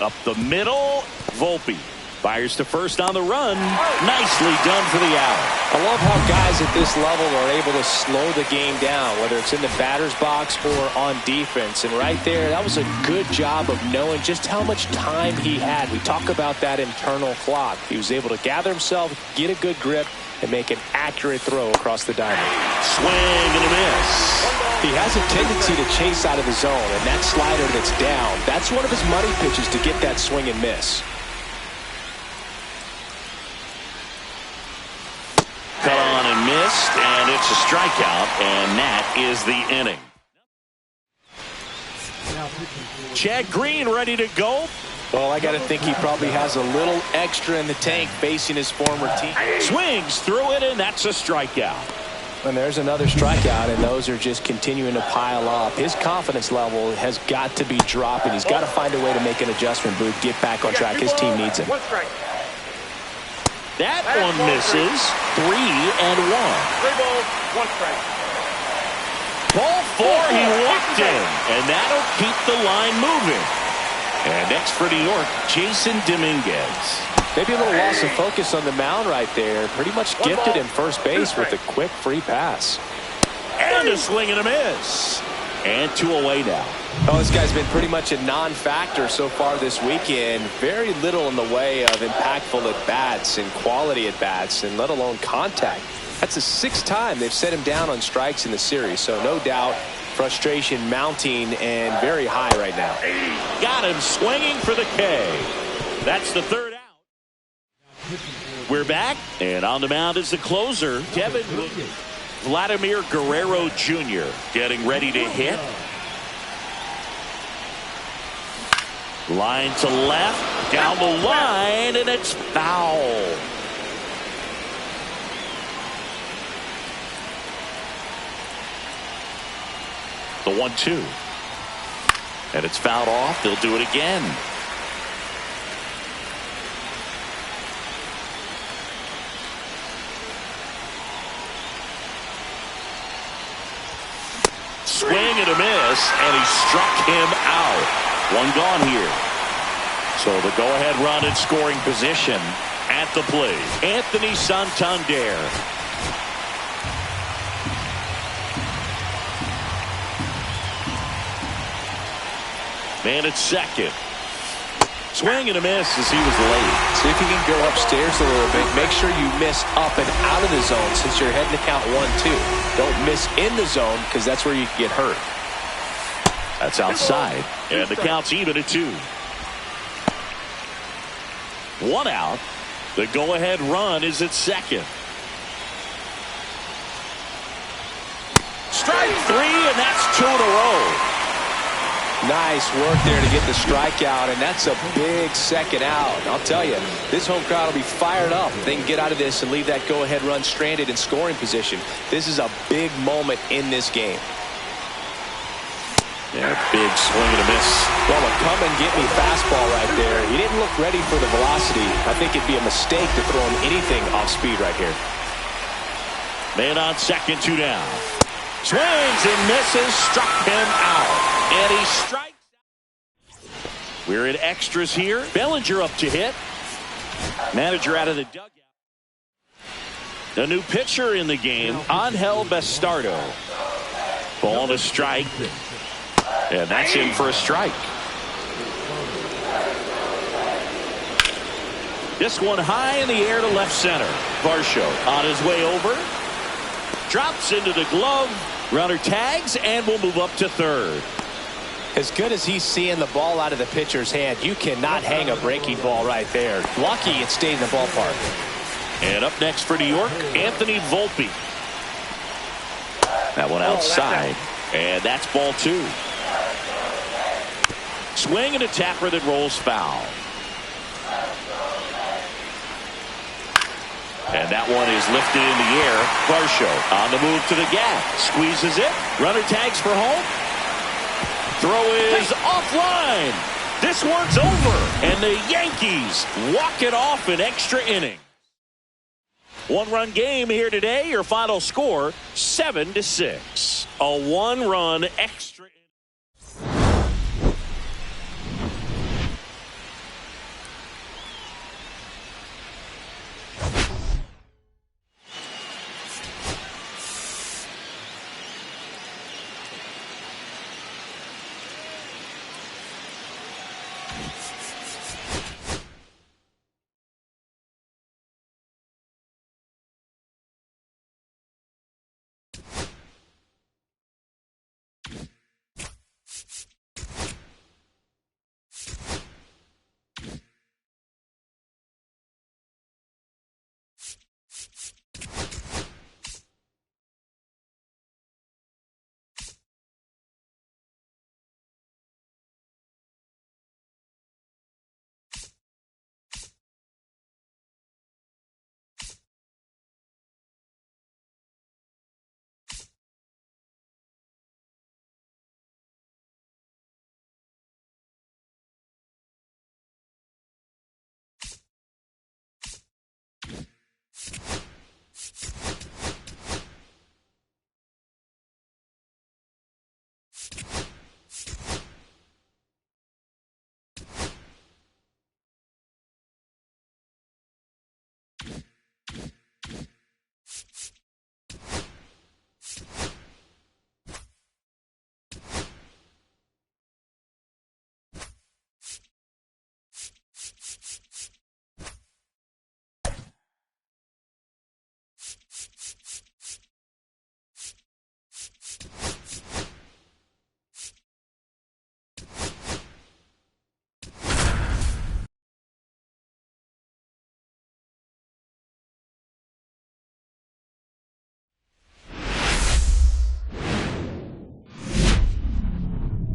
Up the middle, Volpe fires to first on the run. Nicely done for the out. I love how guys at this level are able to slow the game down, whether it's in the batter's box or on defense. And right there, that was a good job of knowing just how much time he had. We talk about that internal clock. He was able to gather himself, get a good grip, and make an accurate throw across the diamond. Swing and a miss. He has a tendency to chase out of the zone, and that slider that's down, that's one of his money pitches to get that swing and miss. Cut on and missed, and it's a strikeout, and that is the inning. Chad Green ready to go. Well, I got to think he probably has a little extra in the tank facing his former team. Swings through it, and that's a strikeout. And there's another strikeout, and those are just continuing to pile up. His confidence level has got to be dropping. He's got to find a way to make an adjustment, Boog, get back on track. His team needs him. That one misses. 3-1. 3 balls, 1 strike. Ball 4, he walked in, and that'll keep the line moving. And next for New York, Jason Dominguez. Maybe a little loss of focus on the mound right there. Pretty much gifted him first base with a quick free pass. And a swing and a miss. And 2 away now. Oh, this guy's been pretty much a non-factor so far this weekend. Very little in the way of impactful at-bats and quality at-bats, and let alone contact. That's the 6th time they've set him down on strikes in the series. So no doubt frustration mounting and very high right now. Got him swinging for the K. That's the 3rd out. We're back, and on the mound is the closer, Vladimir Guerrero Jr. getting ready to hit. Line to left, down the line, and it's foul. The 1-2. And it's fouled off. They'll do it again. Swing and a miss, and he struck him out. 1 gone here. So the go-ahead run in scoring position at the plate. Anthony Santander. Man at second. Swing and a miss as he was late. See if you can go upstairs a little bit. Make sure you miss up and out of the zone since you're heading to count 1-2. Don't miss in the zone because that's where you can get hurt. That's outside. And the count's even at 2. 1 out. The go-ahead run is at second. Strike 3, and that's 2 in a row. Nice work there to get the strikeout, and that's a big second out. And I'll tell you, this home crowd will be fired up if they can get out of this and leave that go-ahead run stranded in scoring position. This is a big moment in this game. Yeah, big swing and a miss. Well, a come-and-get-me fastball right there. He didn't look ready for the velocity. I think it'd be a mistake to throw him anything off speed right here. Man on second, 2 down. Swings and misses, struck him out. And he strikes. We're in extras here. Bellinger up to hit. Manager out of the dugout. The new pitcher in the game, Angel Bastardo. Ball to strike. And that's in for a strike. This one high in the air to left center. Varsho on his way over. Drops into the glove. Runner tags and will move up to third. As good as he's seeing the ball out of the pitcher's hand, you cannot hang a breaking ball right there. Lucky it stayed in the ballpark. And up next for New York, Anthony Volpe. That one outside. And that's ball 2. Swing and a tapper that rolls foul. And that one is lifted in the air. Varsho on the move to the gap. Squeezes it. Runner tags for home. Throw is offline. This one's over. And the Yankees walk it off in extra inning. 1-run game here today. Your final score 7-6. A 1-run extra inning.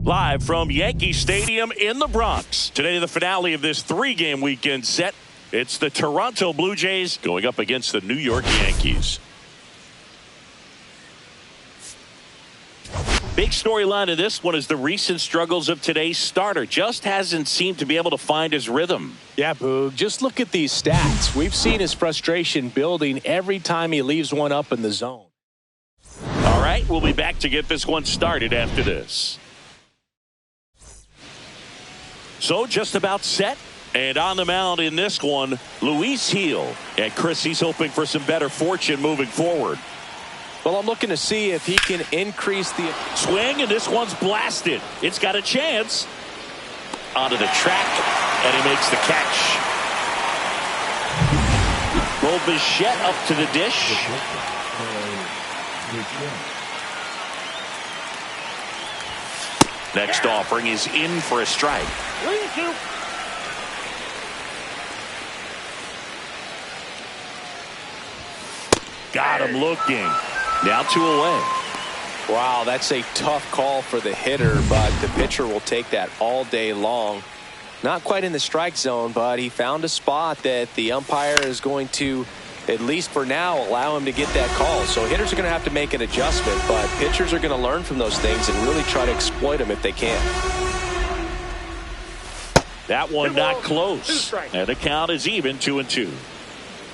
Live from Yankee Stadium in the Bronx. Today, the finale of this 3-game weekend set. It's the Toronto Blue Jays going up against the New York Yankees. Big storyline of this one is the recent struggles of today's starter. Just hasn't seemed to be able to find his rhythm. Yeah, Boog, just look at these stats. We've seen his frustration building every time he leaves one up in the zone. All right, we'll be back to get this one started after this. So just about set. And on the mound in this one, Luis Gil. And Chris, he's hoping for some better fortune moving forward. Well, I'm looking to see if he can increase the swing, and this one's blasted. It's got a chance. Onto the track, and he makes the catch. Rolled Bichette up to the dish. Next offering is in for a strike. Got him looking. Now 2 away. Wow, that's a tough call for the hitter, but the pitcher will take that all day long. Not quite in the strike zone, but he found a spot that the umpire is going to, at least for now, allow him to get that call. So hitters are going to have to make an adjustment, but pitchers are going to learn from those things and really try to exploit them if they can. That one not close. And the count is even, 2-2.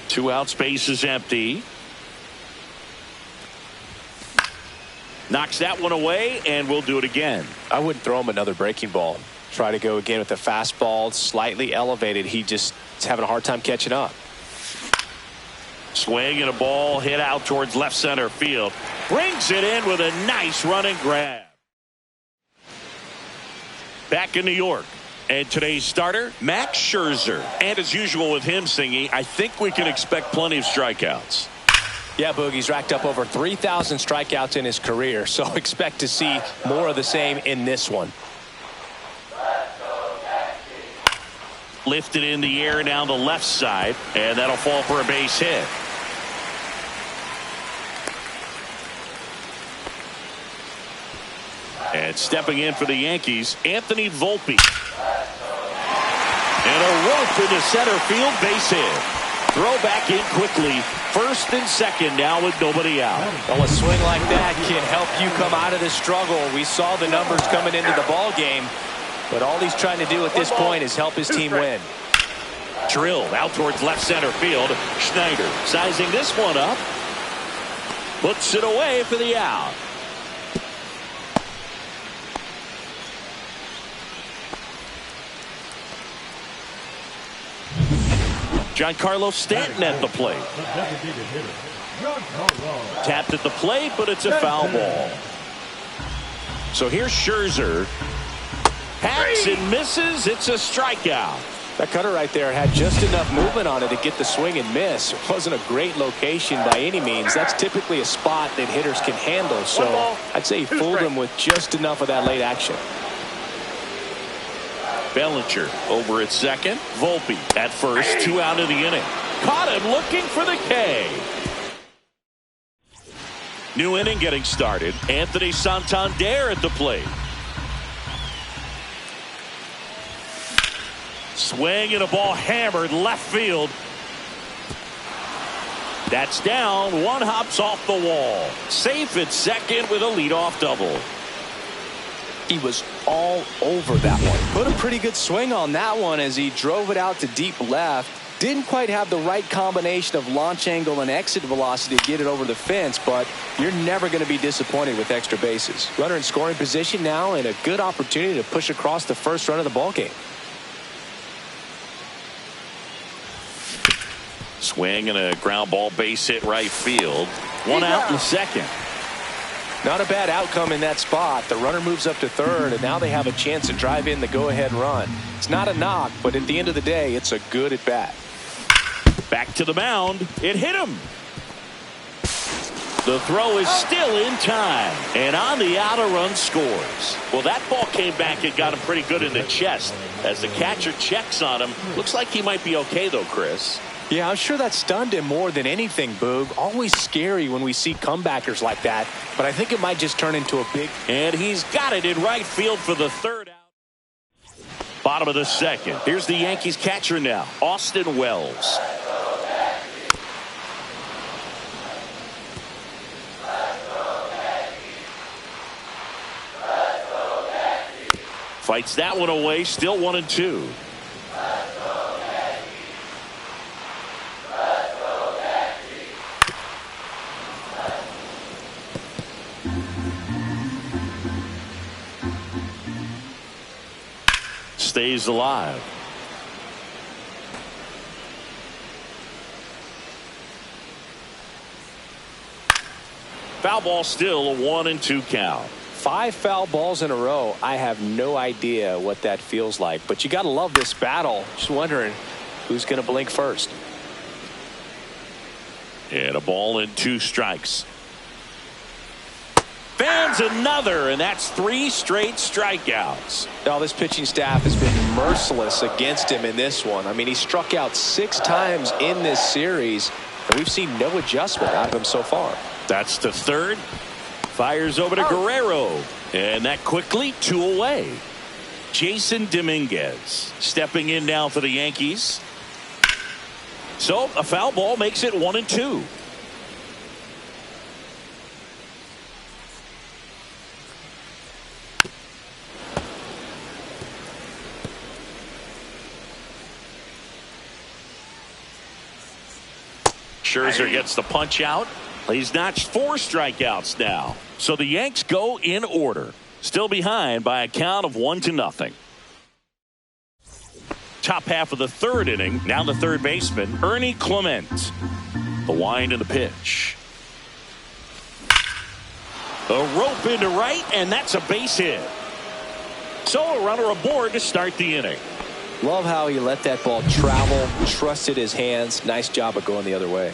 2 out, space is empty. Knocks that one away, and we'll do it again. I wouldn't throw him another breaking ball. Try to go again with the fastball, slightly elevated. He just is having a hard time catching up. Swing and a ball hit out towards left center field. Brings it in with a nice running grab. Back in New York, And today's starter, Max Scherzer. And as usual with him singing, I think we can expect plenty of strikeouts. Yeah, Boogie's racked up over 3,000 strikeouts in his career, so expect to see more of the same in this one. Lifted in the air down the left side, and that'll fall for a base hit. And stepping in for the Yankees, Anthony Volpe. And a rope into center field, base hit. Throw back in quickly. First and second now with nobody out. Well, a swing like that can help you come out of the struggle. We saw the numbers coming into the ball game, but all he's trying to do at this point is help his team win. Drilled out towards left center field. Schneider sizing this one up. Puts it away for the out. Giancarlo Stanton at the plate. Tapped at the plate, but it's a foul ball. So here's Scherzer. Hacks and misses. It's a strikeout. That cutter right there had just enough movement on it to get the swing and miss. It wasn't a great location by any means. That's typically a spot that hitters can handle. So I'd say he fooled him with just enough of that late action. Bellinger over at second. Volpe at first. 2 out of the inning. Caught him looking for the K. New inning getting started. Anthony Santander at the plate. Swing and a ball hammered left field. That's down. One hops off the wall. Safe at second with a leadoff double. He was all over that one. Put a pretty good swing on that one as he drove it out to deep left. Didn't quite have the right combination of launch angle and exit velocity to get it over the fence, but you're never going to be disappointed with extra bases. Runner in scoring position now and a good opportunity to push across the first run of the ball game. Swing and a ground ball base hit right field. One out in the second. Not a bad outcome in that spot. The runner moves up to third, and now they have a chance to drive in the go-ahead run. It's not a knock, but at the end of the day, it's a good at-bat. Back to the mound. It hit him. The throw is still in time, and on the out, a run scores. Well, that ball came back and got him pretty good in the chest. As the catcher checks on him, looks like he might be okay, though, Chris. Yeah, I'm sure that stunned him more than anything, Boog. Always scary when we see comebackers like that, but I think it might just turn into a big... And he's got it in right field for the third out. Bottom of the second. Here's the Yankees catcher now, Austin Wells. Fights that one away, still 1-2. Stays alive. Foul ball, still a 1-2 count. 5 foul balls in a row. I have no idea what that feels like, but you got to love this battle. Just wondering who's going to blink first. And a ball and 2 strikes. Fans another, and that's 3 straight strikeouts. Now, this pitching staff has been merciless against him in this one. I mean, he struck out 6 times in this series, and we've seen no adjustment out of him so far. That's the third. Fires over to Guerrero, and that quickly 2 away. Jason Dominguez stepping in now for the Yankees. So a foul ball makes it 1-2. Scherzer gets the punch out. He's notched 4 strikeouts now. So the Yanks go in order. Still behind by a count of 1-0. Top half of the third inning. Now the third baseman, Ernie Clement. The wind and the pitch. A rope into right, and that's a base hit. So a runner aboard to start the inning. Love how he let that ball travel, trusted his hands. Nice job of going the other way.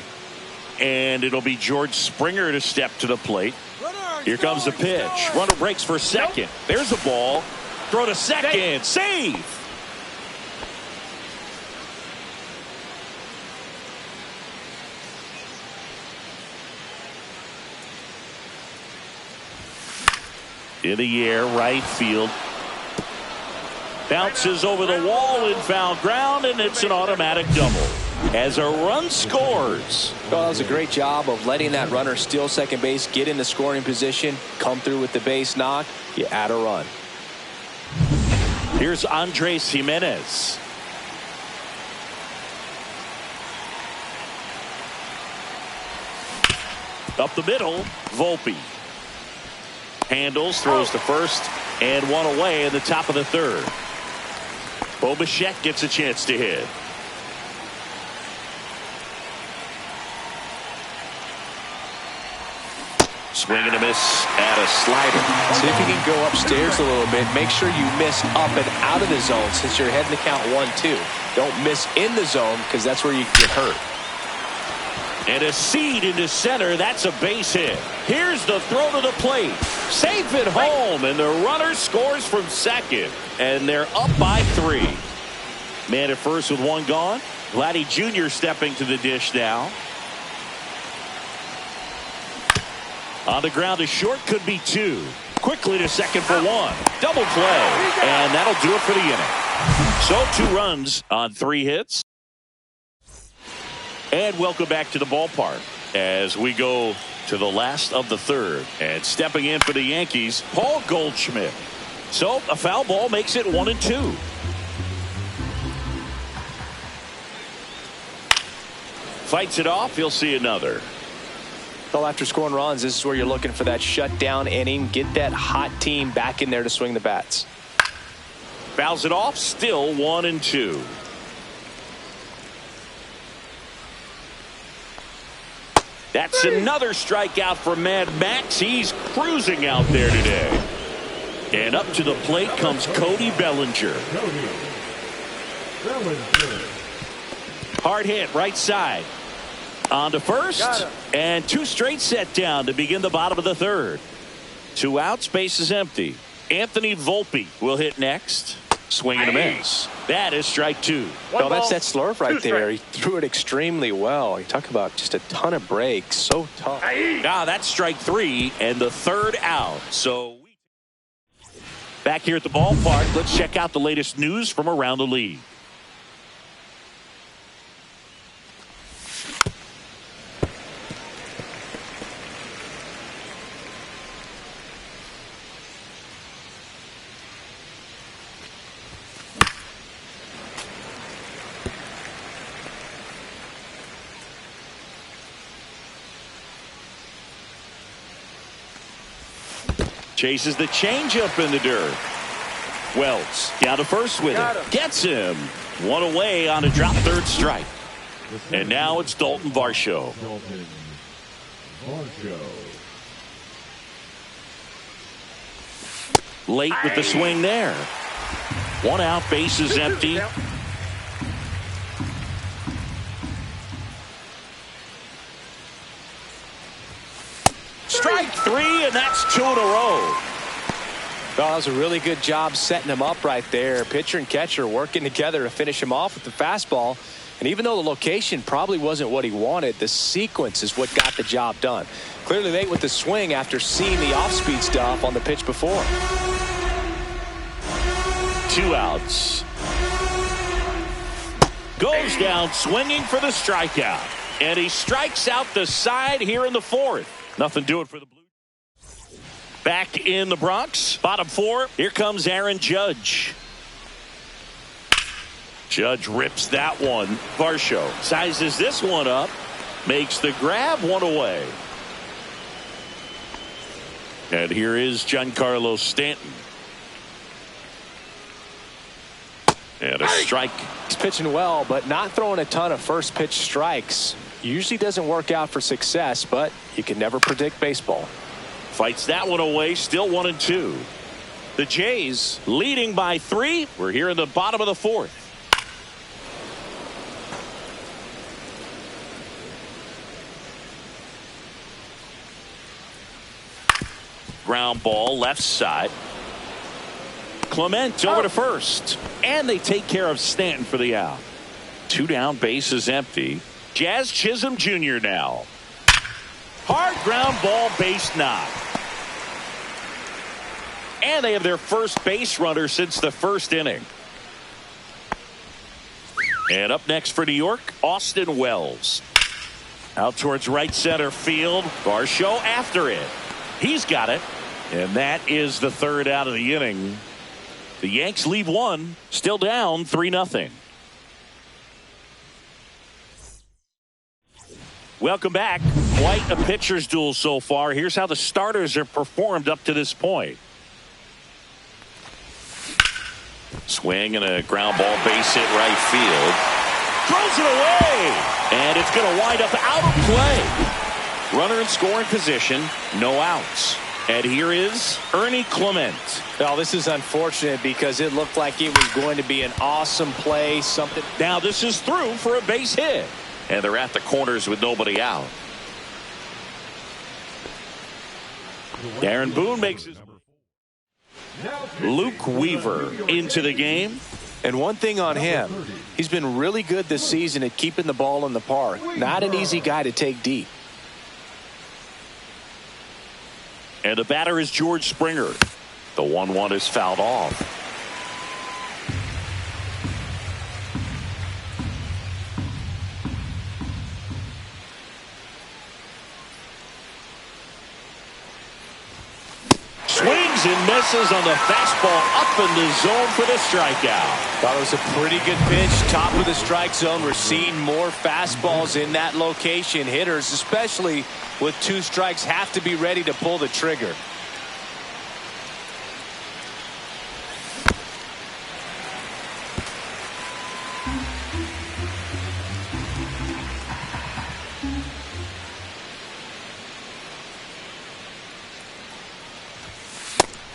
And it'll be George Springer to step to the plate. Here comes the pitch. Runner breaks for second. There's the ball. Throw to second. Save. In the air, right field. Bounces over the wall in foul ground, and it's an automatic double as a run scores. Well, that was a great job of letting that runner steal second base, get in the scoring position, come through with the base knock. You add a run. Here's Andres Jimenez. Up the middle, Volpe. Handles, throws to first, and one away in the top of the third. Bo Bichette gets a chance to hit. Swing and a miss at a slider. See if you can go upstairs a little bit. Make sure you miss up and out of the zone since you're heading to count 1-2. Don't miss in the zone because that's where you get hurt. And a seed into center. That's a base hit. Here's the throw to the plate. Safe at home, and the runner scores from second. And they're up by 3. Man at first with one gone. Vladdy Jr. stepping to the dish now. On the ground to short, could be 2. Quickly to second for 1. Double play. And that'll do it for the inning. So 2 runs on 3 hits. And welcome back to the ballpark as we go to the last of the third. And stepping in for the Yankees, Paul Goldschmidt. So a foul ball makes it 1-2. Fights it off. He'll see another. Well, after scoring runs, this is where you're looking for that shutdown inning. Get that hot team back in there to swing the bats. Fouls it off. Still 1-2. That's another strikeout for Mad Max. He's cruising out there today. And up to the plate comes Cody Bellinger. Hard hit right side. On to first. And 2 straight set down to begin the bottom of the third. 2 outs, base is empty. Anthony Volpe will hit next. Swing and a miss. That is strike 2. Well, that's that slurve right there. He threw it extremely well. You talk about just a ton of breaks. So tough. Now that's strike 3 and the third out. So back here at the ballpark, let's check out the latest news from around the league. Chases the changeup in the dirt. Wells down to first with it. Gets him. 1 away on a drop third strike. And now it's Dalton Varsho. Late with the swing there. 1 out, base is empty. Strike 3, and that's 2 in a row. That was a really good job setting him up right there. Pitcher and catcher working together to finish him off with the fastball. And even though the location probably wasn't what he wanted, the sequence is what got the job done. Clearly late with the swing after seeing the off-speed stuff on the pitch before. 2 outs. Goes down swinging for the strikeout. And he strikes out the side here in the 4th. Nothing doing for the Blues. Back in the Bronx, bottom 4. Here comes Aaron Judge. Judge rips that one. Varsho sizes this one up. Makes the grab, 1 away. And here is Giancarlo Stanton. And a strike. He's pitching well, but not throwing a ton of first pitch strikes. Usually doesn't work out for success, but you can never predict baseball. Fights that one away, still 1-2. The Jays leading by 3. We're here in the bottom of the 4th. Ground ball left side. Clement over to first. And they take care of Stanton for the out. 2 down, base is empty. Jazz Chisholm Jr. now. Hard ground ball, base knock. And they have their first base runner since the first inning. And up next for New York, Austin Wells. Out towards right center field. Varsho after it. He's got it. And that is the 3rd out of the inning. The Yanks leave 1. Still down 3-0. Welcome back. Quite a pitcher's duel so far. Here's how the starters have performed up to this point. Swing and a ground ball, base hit right field. Throws it away. And it's going to wind up out of play. Runner in scoring position. No outs. And here is Ernie Clement. Well, this is unfortunate because it looked like it was going to be an awesome play. Something. Now this is through for a base hit. And they're at the corners with nobody out. Darren Boone makes his. Luke Weaver into the game. And one thing on him, he's been really good this season at keeping the ball in the park. Not an easy guy to take deep. And the batter is George Springer. The 1-1 is fouled off. Swings and misses on the fastball up in the zone for the strikeout. Thought it was a pretty good pitch. Top of the strike zone. We're seeing more fastballs in that location. Hitters, especially with 2 strikes, have to be ready to pull the trigger.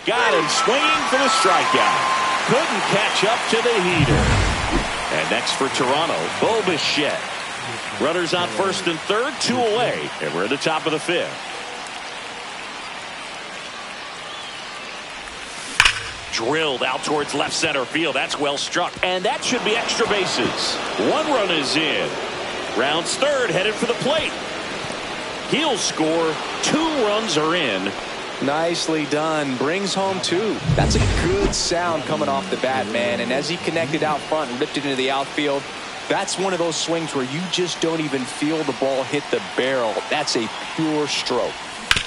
Got him swinging for the strikeout. Couldn't catch up to the heater. And next for Toronto, Bo Bichette. Runners on first and third, 2 away. And we're at the top of the 5th. Drilled out towards left center field. That's well struck. And that should be extra bases. 1 run is in. Rounds third, headed for the plate. He'll score. 2 runs are in. Nicely done. Brings home 2. That's a good sound coming off the bat, man. And as he connected out front and ripped it into the outfield, that's one of those swings where you just don't even feel the ball hit the barrel. That's a pure stroke.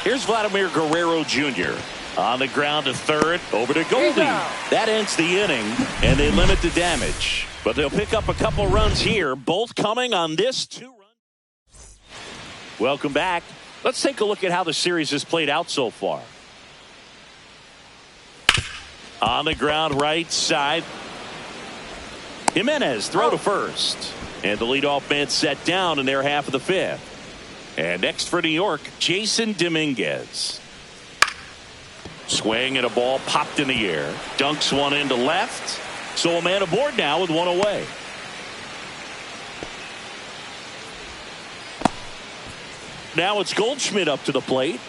Here's Vladimir Guerrero Jr. on the ground to third, over to Goldie. That ends the inning, and they limit the damage. But they'll pick up a couple runs here, both coming on this 2-run. Welcome back. Let's take a look at how the series has played out so far. On the ground right side. Jimenez throw to first. And the leadoff man set down in their half of the 5th. And next for New York, Jason Dominguez. Swing and a ball popped in the air. Dunks one into left. So a man aboard now with 1 away. Now it's Goldschmidt up to the plate.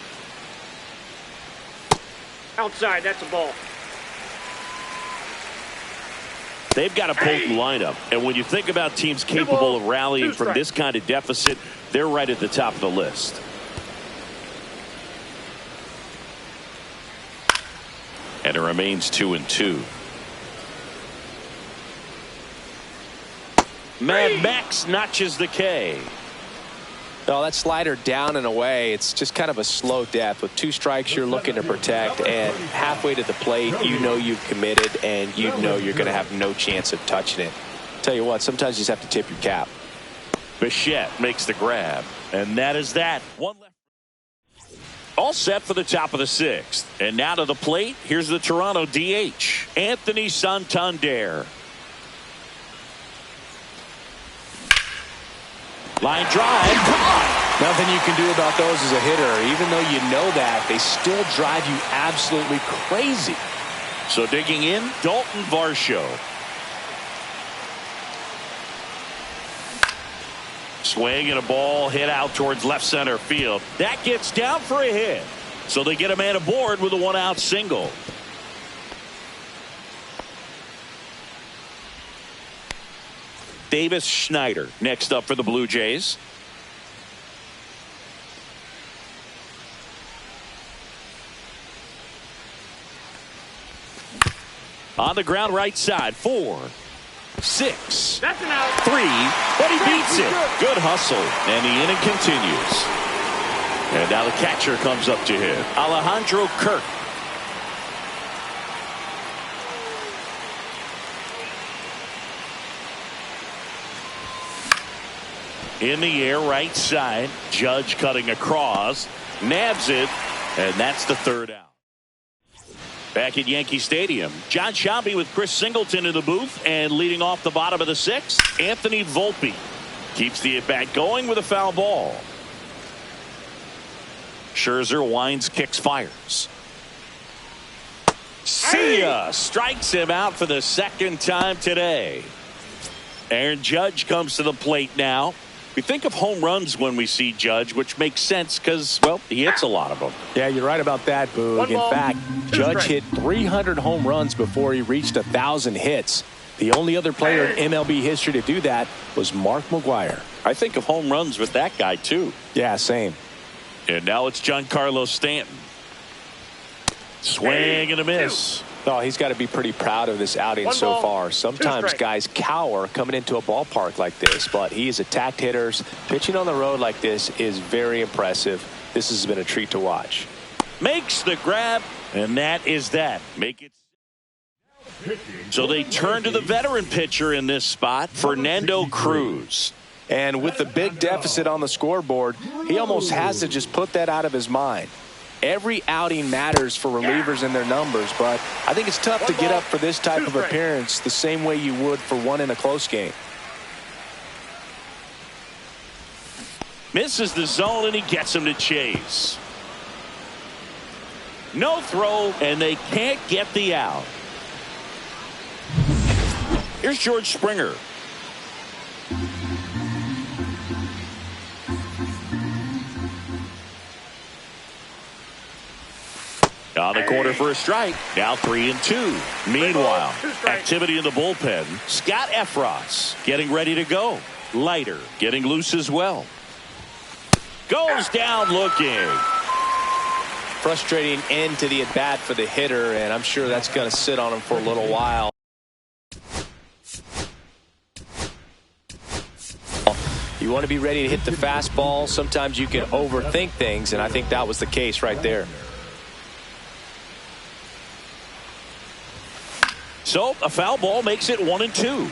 Outside, that's a ball. They've got a potent lineup. And when you think about teams capable of rallying from this kind of deficit, they're right at the top of the list. And it remains 2-2. Mad Max notches the K. Oh, that slider down and away. It's just kind of a slow death. With 2 strikes, you're looking to protect, and halfway to the plate, you know you've committed, and you know you're going to have no chance of touching it. Tell you what, sometimes you just have to tip your cap. Bichette makes the grab, and that is that. 1 left. All set for the top of the 6th. And now to the plate, here's the Toronto DH, Anthony Santander. Line drive, caught. Nothing you can do about those as a hitter. Even though you know that, they still drive you absolutely crazy. So digging in, Dalton Varsho. Swing and a ball hit out towards left center field. That gets down for a hit. So they get a man aboard with a 1-out single. Davis Schneider next up for the Blue Jays. On the ground right side, 4, 6, That's an out. 3, but he beats it. Good hustle, and the inning continues. And now the catcher comes up to him, Alejandro Kirk. In the air, right side, Judge cutting across, nabs it, and that's the 3rd out. Back at Yankee Stadium, John Sciambi with Chris Singleton in the booth, and leading off the bottom of the 6th, Anthony Volpe keeps the at-bat going with a foul ball. Scherzer winds, kicks, fires. See ya! Strikes him out for the 2nd time today. Aaron Judge comes to the plate now. We think of home runs when we see Judge, which makes sense because, well, he hits a lot of them. Yeah, you're right about that, Boog. In fact, Judge hit 300 home runs before he reached 1,000 hits. The only other player in MLB history to do that was Mark McGwire. I think of home runs with that guy, too. Yeah, same. And now it's Giancarlo Stanton. Swing and a miss. Oh, he's got to be pretty proud of this outing so far. Sometimes guys cower coming into a ballpark like this, but he has attacked hitters. Pitching on the road like this is very impressive. This has been a treat to watch. Makes the grab, and that is that. Make it. So they turn to the veteran pitcher in this spot, Fernando Cruz. And with the big deficit on the scoreboard, he almost has to just put that out of his mind. Every outing matters for relievers and their numbers, but I think it's tough to get up for this type of appearance the same way you would for one in a close game. Misses the zone, and he gets him to chase. No throw, and they can't get the out. Here's George Springer. On the corner for a strike. Now 3-2. Meanwhile, activity in the bullpen. Scott Efros getting ready to go. Leiter getting loose as well. Goes down looking. Frustrating end to the at-bat for the hitter, and I'm sure that's going to sit on him for a little while. You want to be ready to hit the fastball. Sometimes you can overthink things, and I think that was the case right there. So a foul ball makes it 1-2.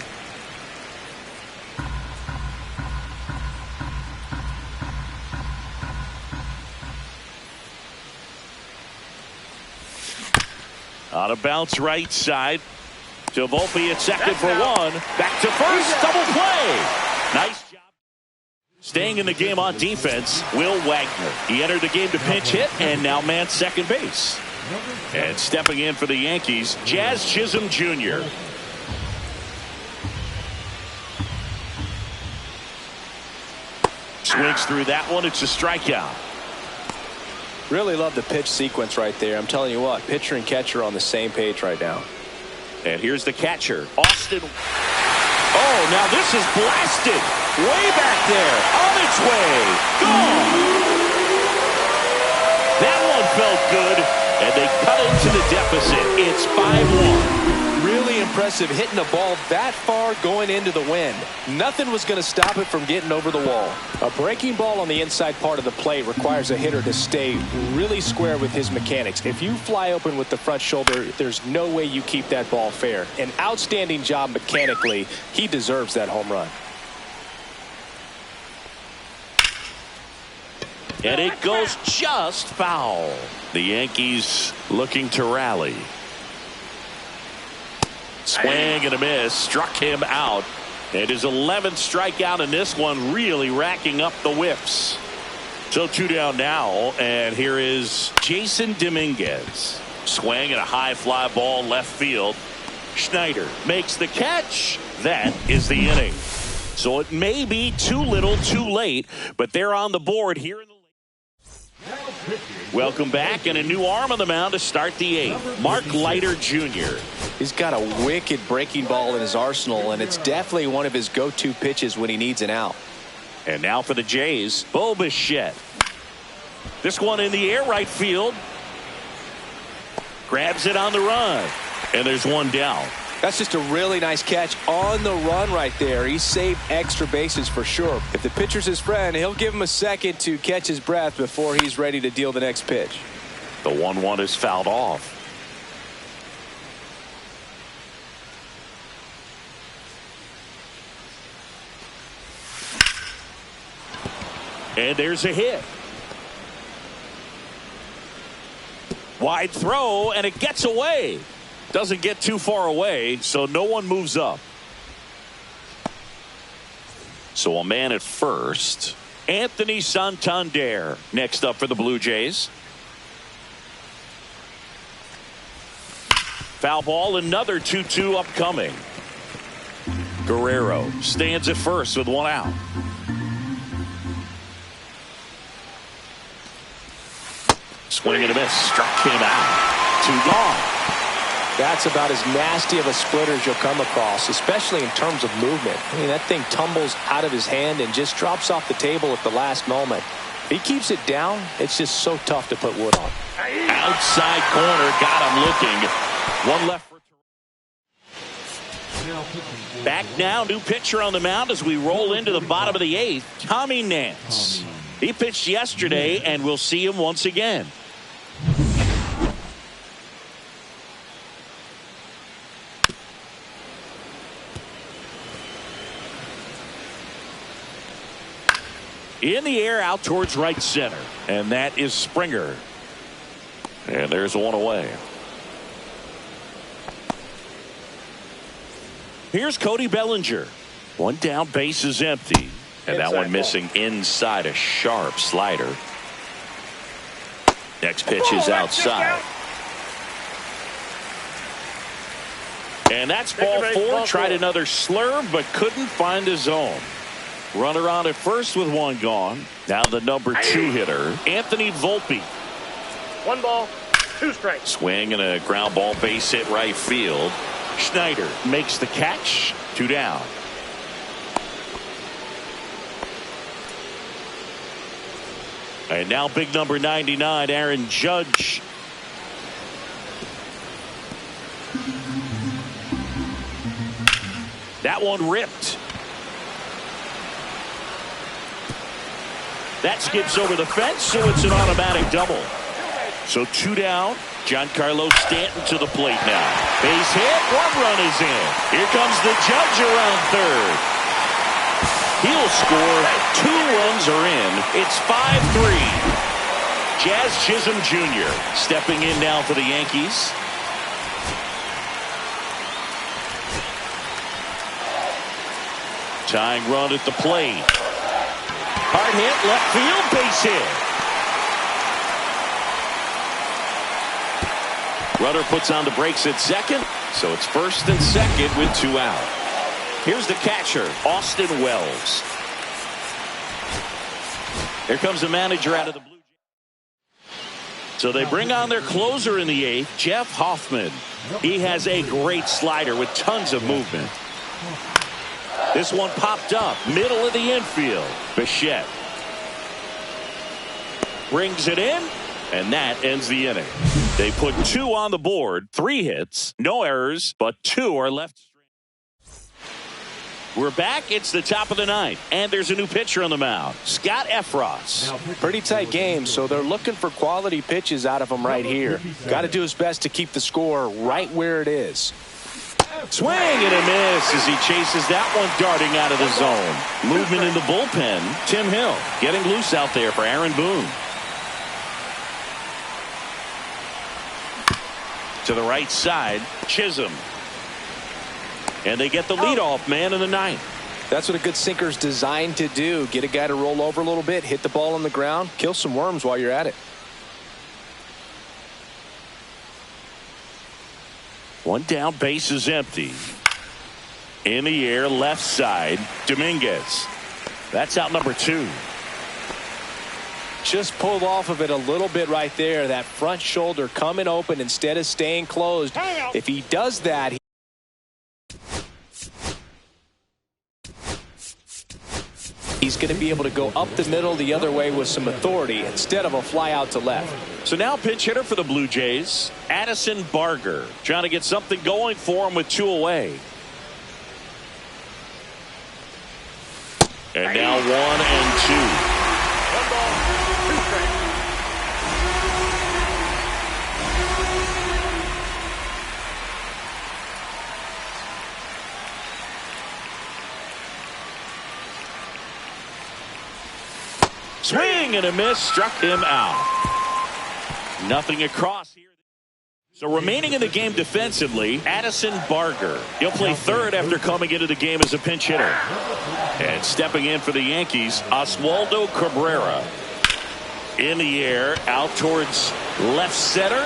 On a bounce right side to Volpe at second for one. Back to first. Double play. Nice job. Staying in the game on defense, Will Wagner. He entered the game to pinch hit and now man second base. And stepping in for the Yankees, Jazz Chisholm Jr. Swings through that one. It's a strikeout. Really love the pitch sequence right there. I'm telling you what, pitcher and catcher on the same page right now. And here's the catcher, Austin. Oh, now this is blasted. Way back there. On its way. Gone. That one felt good. And they cut into the deficit. It's 5-1. Really impressive hitting the ball that far going into the wind. Nothing was going to stop it from getting over the wall. A breaking ball on the inside part of the plate requires a hitter to stay really square with his mechanics. If you fly open with the front shoulder, there's no way you keep that ball fair. An outstanding job mechanically. He deserves that home run. And it goes just foul. The Yankees looking to rally. Swing and a miss. Struck him out. And his 11th strikeout in this one, really racking up the whiffs. So 2 down now. And here is Jason Dominguez. Swing and a high fly ball left field. Schneider makes the catch. That is the inning. So it may be too little too late, but they're on the board here in the Welcome back, and a new arm on the mound to start the eighth. Mark Leiter Jr. He's got a wicked breaking ball in his arsenal, and it's definitely one of his go-to pitches when he needs an out. And now for the Jays, Bo Bichette. This one in the air right field. Grabs it on the run, and there's one down. That's just a really nice catch on the run right there. He saved extra bases for sure. If the pitcher's his friend, he'll give him a second to catch his breath before he's ready to deal the next pitch. The 1-1 is fouled off. And there's a hit. Wide throw, and it gets away. Doesn't get too far away, so no one moves up. So a man at first. Anthony Santander next up for the Blue Jays. Foul ball, another 2-2 upcoming. Guerrero stands at first with one out. Swing and a miss. Struck him out. 2 gone. That's about as nasty of a splitter as you'll come across, especially in terms of movement. I mean, that thing tumbles out of his hand and just drops off the table at the last moment. If he keeps it down, it's just so tough to put wood on. Outside corner, got him looking. One left. Back now, new pitcher on the mound as we roll into the bottom of the eighth, Tommy Nance. He pitched yesterday, and we'll see him once again. In the air out towards right center. And that is Springer. And there's one away. Here's Cody Bellinger. One down, base is empty. And that one missing inside, a sharp slider. Next pitch is outside. And that's ball 4. Tried another slurve but couldn't find his zone. Runner on at first with one gone. Now the number 2 hitter, Anthony Volpe. 1 ball, 2 strikes. Swing and a ground ball, base hit right field. Schneider makes the catch. 2 down. And now big number 99, Aaron Judge. That one ripped. That skips over the fence, so it's an automatic double. So 2 down. Giancarlo Stanton to the plate now. Base hit. 1 run is in. Here comes the Judge around third. He'll score. 2 runs are in. It's 5-3. Jazz Chisholm Jr. stepping in now for the Yankees. Tying run at the plate. Hard hit, left field, base hit. Rudder puts on the brakes at second, so it's first and second with 2 out. Here's the catcher, Austin Wells. Here comes the manager out of the Blue Jays. So they bring on their closer in the 8th, Jeff Hoffman. He has a great slider with tons of movement. This one popped up, middle of the infield. Bichette brings it in, and that ends the inning. They put 2 on the board, 3 hits, no errors, but 2 are left. We're back. It's the top of the 9th, and there's a new pitcher on the mound, Scott Effross. Pretty tight game, so they're looking for quality pitches out of him right here. Got to do his best to keep the score right where it is. Swing and a miss as he chases that one darting out of the zone. Movement in the bullpen. Tim Hill getting loose out there for Aaron Boone. To the right side, Chisholm. And they get the leadoff man in the 9th. That's what a good sinker's designed to do. Get a guy to roll over a little bit, hit the ball on the ground, kill some worms while you're at it. One down, base is empty. In the air, left side, Dominguez. That's out number 2. Just pulled off of it a little bit right there. That front shoulder coming open instead of staying closed. If he does that, he's going to be able to go up the middle the other way with some authority instead of a fly out to left. So now pinch hitter for the Blue Jays, Addison Barger, trying to get something going for him with 2 away. And now 1 and 2. 1 ball, 2 strikes. Swing and a miss, struck him out. Nothing across here. So remaining in the game defensively, Addison Barger. He'll play third after coming into the game as a pinch hitter. And stepping in for the Yankees, Oswaldo Cabrera. In the air, out towards left center.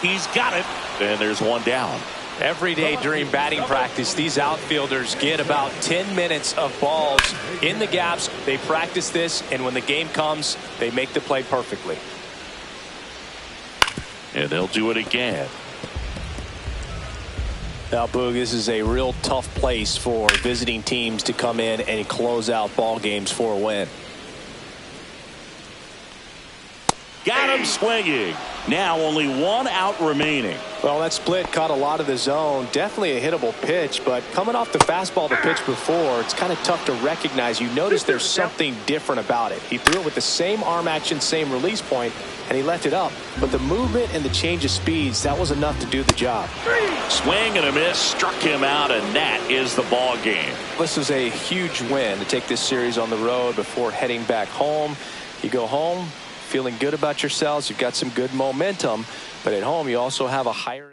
He's got it. And there's 1 down. Every day during batting practice, these outfielders get about 10 minutes of balls in the gaps. They practice this, and when the game comes, they make the play perfectly. And they'll do it again. Now, Boog, this is a real tough place for visiting teams to come in and close out ball games for a win. Got him swinging. Now only 1 out remaining. Well, that split caught a lot of the zone. Definitely a hittable pitch, but coming off the fastball the pitch before, it's kind of tough to recognize. You notice there's something different about it. He threw it with the same arm action, same release point, and he left it up. But the movement and the change of speeds, that was enough to do the job. Swing and a miss, struck him out, and that is the ball game. This was a huge win to take this series on the road before heading back home. You go home feeling good about yourselves. You've got some good momentum, but at home you also have a higher